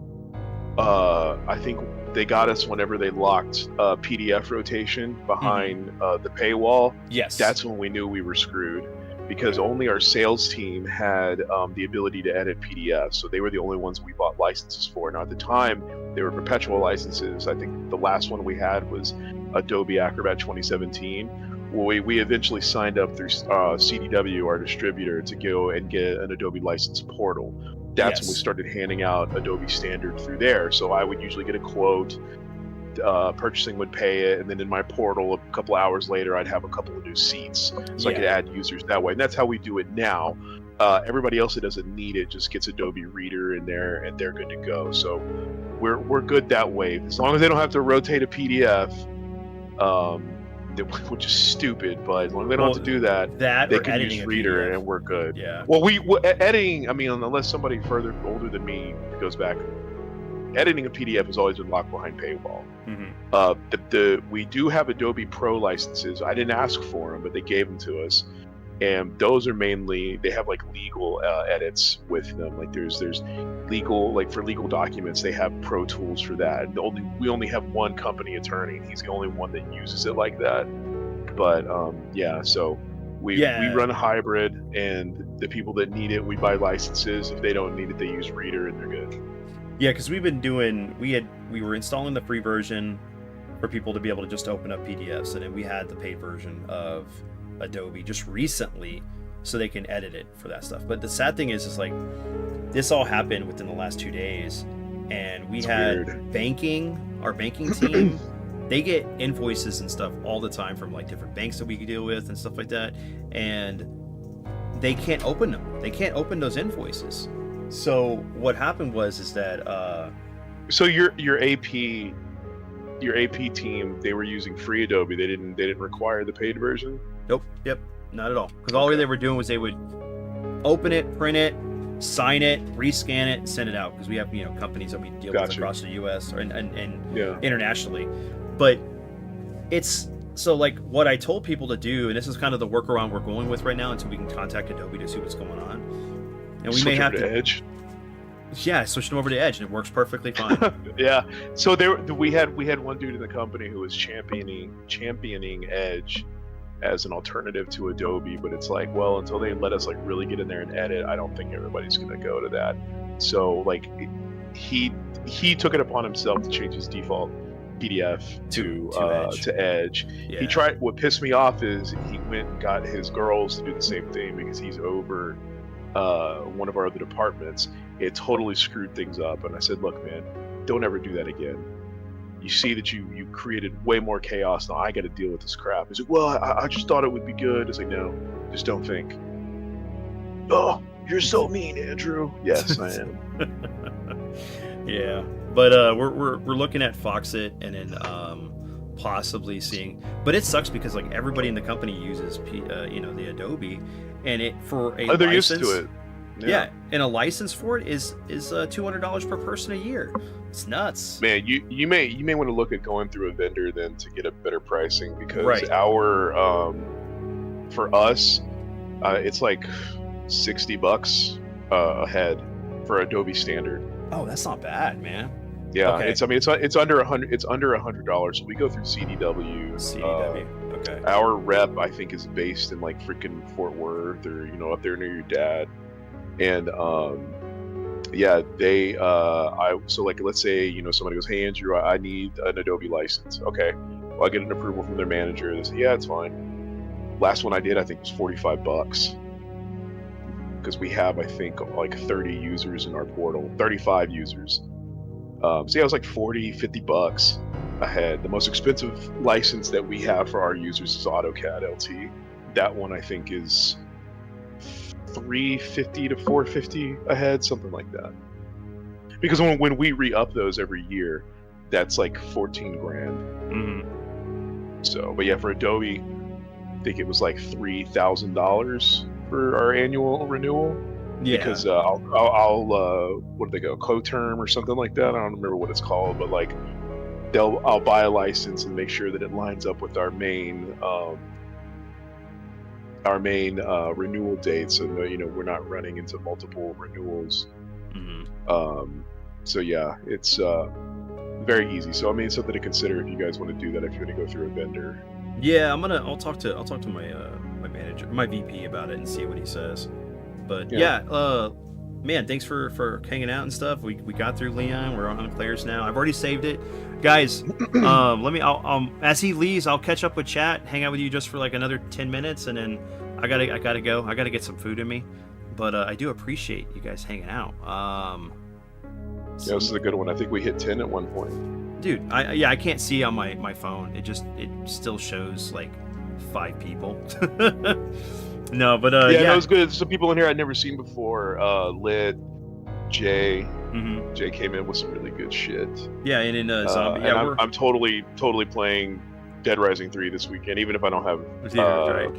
I think they got us whenever they locked PDF rotation behind the paywall. Yes. That's when we knew we were screwed. because only our sales team had the ability to edit PDFs. So they were the only ones we bought licenses for. Now at the time, they were perpetual licenses. I think the last one we had was Adobe Acrobat 2017. Well, we eventually signed up through CDW, our distributor, to go and get an Adobe license portal. That's when we Yes. started handing out Adobe Standard through there. So I would usually get a quote, purchasing would pay it, and then in my portal a couple hours later I'd have a couple of new seats, so I could add users that way. And that's how we do it now. Everybody else that doesn't need it just gets Adobe Reader in there and they're good to go. So we're good that way, as long as they don't have to rotate a PDF, which is stupid, but as long as they don't have to do that they can use Reader and we're good. Well, editing, I mean, unless somebody further older than me goes back, editing a PDF has always been locked behind paywall. We do have Adobe Pro licenses. I didn't ask for them, but they gave them to us, and those are mainly, they have like legal edits with them. Like there's legal, like for legal documents, they have Pro Tools for that. And we only have one company attorney, and he's the only one that uses it like that. But so we run a hybrid, and the people that need it, we buy licenses. If they don't need it, they use Reader, and they're good. Yeah, because we were installing the free version for people to be able to just open up PDFs, and then we had the paid version of Adobe just recently, so they can edit it for that stuff. But the sad thing is like this all happened within the last 2 days, and we had our banking team. They get invoices and stuff all the time from like different banks that we deal with and stuff like that, and they can't open them. They can't open those invoices. So what happened is that so your AP team, they were using free Adobe. They didn't require the paid version? Nope. Yep. Not at all. Because all they were doing was they would open it, print it, sign it, rescan it, and send it out. Because we have companies that we deal with across the U.S. and internationally. But it's so like what I told people to do, and this is kind of the workaround we're going with right now until we can contact Adobe to see what's going on. And we may have to Edge. Yeah, I switched them over to Edge, and it works perfectly fine. Yeah. So we had one dude in the company who was championing Edge as an alternative to Adobe, but it's like, well, until they let us like really get in there and edit, I don't think everybody's gonna go to that. So like he took it upon himself to change his default PDF to Edge. Yeah. He tried. What pissed me off is he went and got his girls to do the same thing because he's over one of our other departments. It totally screwed things up, and I said, look man, don't ever do that again. You see that you created way more chaos. Now I got to deal with this crap. He's like, well, I just thought it would be good. It's like, no, just don't think. Oh, you're so mean, Andrew. Yes, I am. Yeah, but we're looking at Foxit, and then possibly seeing. But it sucks because like everybody in the company uses the Adobe, and it for a they're license, used to it. Yeah, and a license for it is $200 per person a year. It's nuts. Man, you may want to look at going through a vendor then to get a better pricing, because our for us it's like $60 a head for Adobe Standard. Oh, that's not bad, man. Yeah, okay. It's under $100. It's under $100. So we go through CDW. Okay. Our rep, I think, is based in like freaking Fort Worth, or up there near your dad. And so like let's say somebody goes, hey Andrew, I need an Adobe license. Okay, well, I get an approval from their manager. They say, yeah, it's fine. Last one I did, I think, was $45, because we have, I think, like 30 users in our portal, 35 users. So yeah, it was like $40-$50 a head. The most expensive license that we have for our users is AutoCAD LT. That one I think is $350 to $450 a head, something like that. Because when we re-up those every year, that's like $14,000. Mm-hmm. So, but yeah, for Adobe, I think it was like $3,000 for our annual renewal. Yeah. Because I'll what do they go, co-term or something like that? I don't remember what it's called, but like I'll buy a license and make sure that it lines up with our main renewal date, so we're not running into multiple renewals. Mm-hmm. So yeah, it's very easy. So I mean, it's something to consider if you guys want to do that, if you want to go through a vendor. Yeah, I'll talk to my my manager, my VP about it and see what he says. But Yeah. man, thanks for hanging out and stuff. We got through Leon. We're on players now. I've already saved it, guys. I'll as he leaves, I'll catch up with chat, hang out with you just for like another 10 minutes, and then I gotta go. I gotta get some food in me. But I do appreciate you guys hanging out. Yeah, this is a good one. I think we hit 10 at one point. Dude, I can't see on my phone. It still shows like 5 people. No, but yeah, yeah, that was good. Some people in here I'd never seen before. Lit, Jay. Mm-hmm. Jay came in with some really good shit. Yeah, and in zombie. Yeah, and I'm totally playing Dead Rising 3 this weekend. Even if I don't have, right.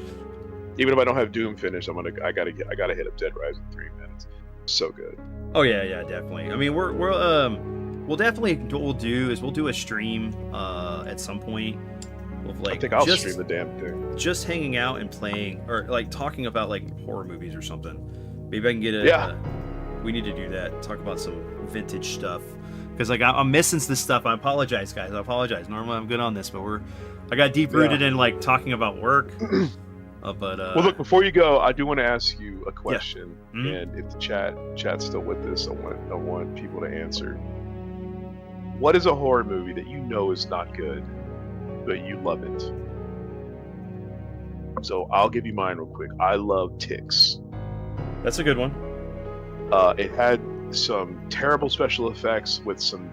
even if I don't have Doom finished, I gotta hit up Dead Rising 3, man. It's so good. Oh yeah, definitely. I mean, we'll definitely what we'll do is we'll do a stream at some point. Of like I think I'll stream the damn thing. Just hanging out and playing, or like talking about like horror movies or something. Maybe I can get a. Yeah. We need to do that. Talk about some vintage stuff. Because like I'm missing this stuff. I apologize, guys. I apologize. Normally I'm good on this, but I got deep rooted in like talking about work. Well, look, before you go, I do want to ask you a question, Yeah. Mm-hmm. and if the chat's still with this, I want people to answer. What is a horror movie that you know is not good, but you love it? So I'll give you mine real quick. I love Ticks. That's a good one. It had some terrible special effects with some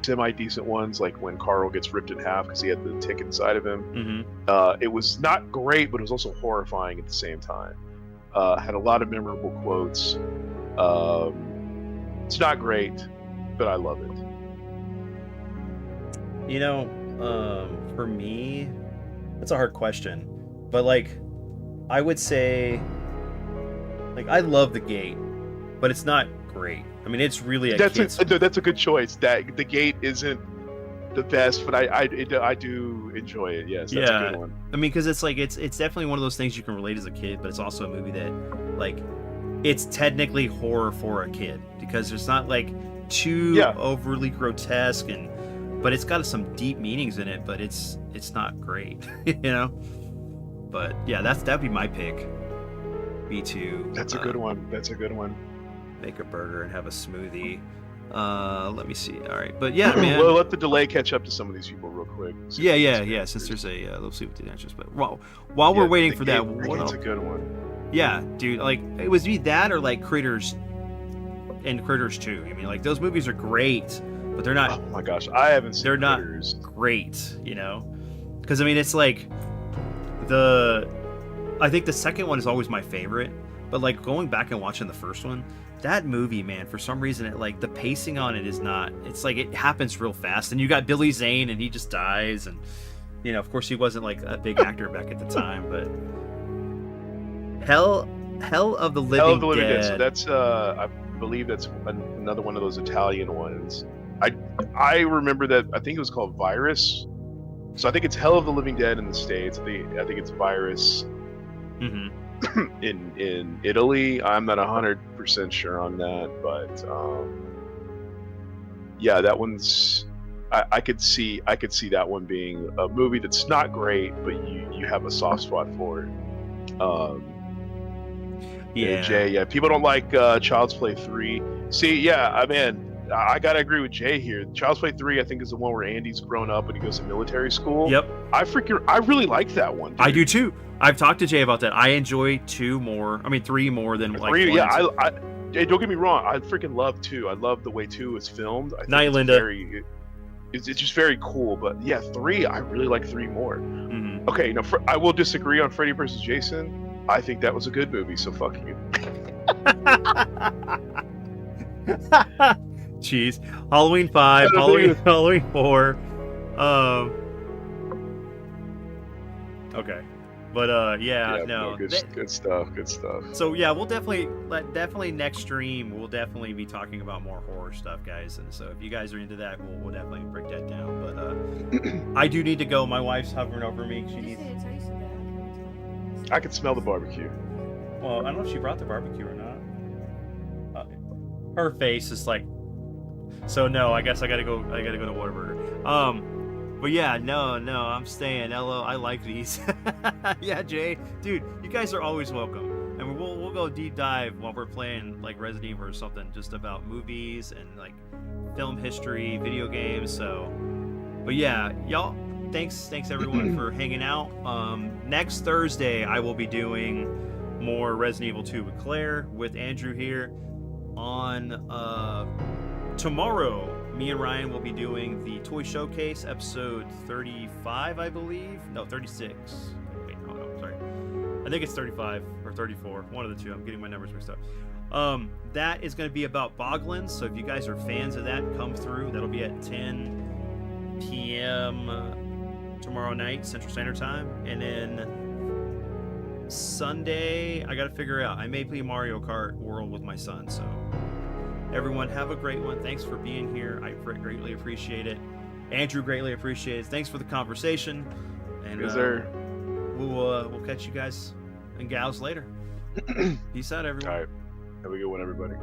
semi-decent ones, like when Carl gets ripped in half because he had the tick inside of him. Mm-hmm. It was not great, but it was also horrifying at the same time. Had a lot of memorable quotes. It's not great, but I love it. You know, for me, that's a hard question. But like, I would say, like, I love The Gate, but it's not great. I mean, it's really That's a good choice. That The Gate isn't the best, but I do enjoy it. Yes, that's a good one. I mean, because it's like it's definitely one of those things you can relate as a kid, but it's also a movie that, like, it's technically horror for a kid because it's not like too overly grotesque, but it's got some deep meanings in it. But it's not great, you know. But yeah, that'd be my pick. B2. That's a good one. That's a good one. Make a burger and have a smoothie. Let me see. All right, but yeah, man. We'll let the delay catch up to some of these people real quick. Yeah. Since there's a, let's see what the answers. But while we're waiting for that, that's a good one. Yeah, dude. Like it was me that or like Critters and Critters 2. I mean, like those movies are great, but they're not. Oh my gosh, I haven't seen. They're Critters. not great, you know. Because I mean, it's like I think the second one is always my favorite. But like going back and watching the first one, that movie, man, for some reason, it like the pacing on it is not. It's like it happens real fast, and you got Billy Zane, and he just dies, and you know, of course, he wasn't like a big actor back at the time, but Hell of the Living Dead. So that's I believe that's another one of those Italian ones. I remember that. I think it was called Virus. So I think it's Hell of the Living Dead in the States. I think it's Virus. Mm-hmm. in Italy. I'm not 100% sure on that, but yeah, that one's I could see that one being a movie that's not great, but you have a soft spot for it. Jay, people don't like Child's Play 3. See, I gotta agree with Jay here. Child's Play 3, I think, is the one where Andy's grown up and he goes to military school. Yep. I really like that one, dude. I do too. I've talked to Jay about that. I enjoy 3 more than like 3. 1 Yeah, hey, don't get me wrong. I freaking love 2. I love the way 2 is filmed. I think Night, Linda. It's just very cool. But yeah, 3. I really like 3 more. Mm-hmm. Okay, now I will disagree on Freddy vs. Jason. I think that was a good movie. So fuck you. Jeez. Halloween 5, Halloween 4. Okay. But good stuff. So yeah, we'll definitely next stream we'll definitely be talking about more horror stuff, guys. And so if you guys are into that, we'll definitely break that down. But I do need to go. My wife's hovering over me. She needs. I can smell the barbecue. Well, I don't know if she brought the barbecue or not. Her face is like. So no, I guess I gotta go to Whataburger. But yeah, no, I'm staying. LO, I like these. Yeah, Jay, dude, you guys are always welcome, and we'll go deep dive while we're playing like Resident Evil or something, just about movies and like film history, video games. So, but yeah, y'all, thanks everyone for hanging out. Next Thursday I will be doing more Resident Evil 2 with Claire, with Andrew here. On tomorrow, me and Ryan will be doing the Toy Showcase episode 35, I believe. No, 36. Wait, hold on, sorry. I think it's 35 or 34. One of the two. I'm getting my numbers mixed up. That is going to be about Boglins. So if you guys are fans of that, come through. That'll be at 10 p.m. Tomorrow night, Central Standard Time. And then Sunday, I got to figure out. I may play Mario Kart World with my son. So everyone, have a great one. Thanks for being here. I greatly appreciate it. Andrew greatly appreciates it. Thanks for the conversation. And Yes, sir. We'll catch you guys and gals later. Peace out, everyone. All right. Have a good one, everybody.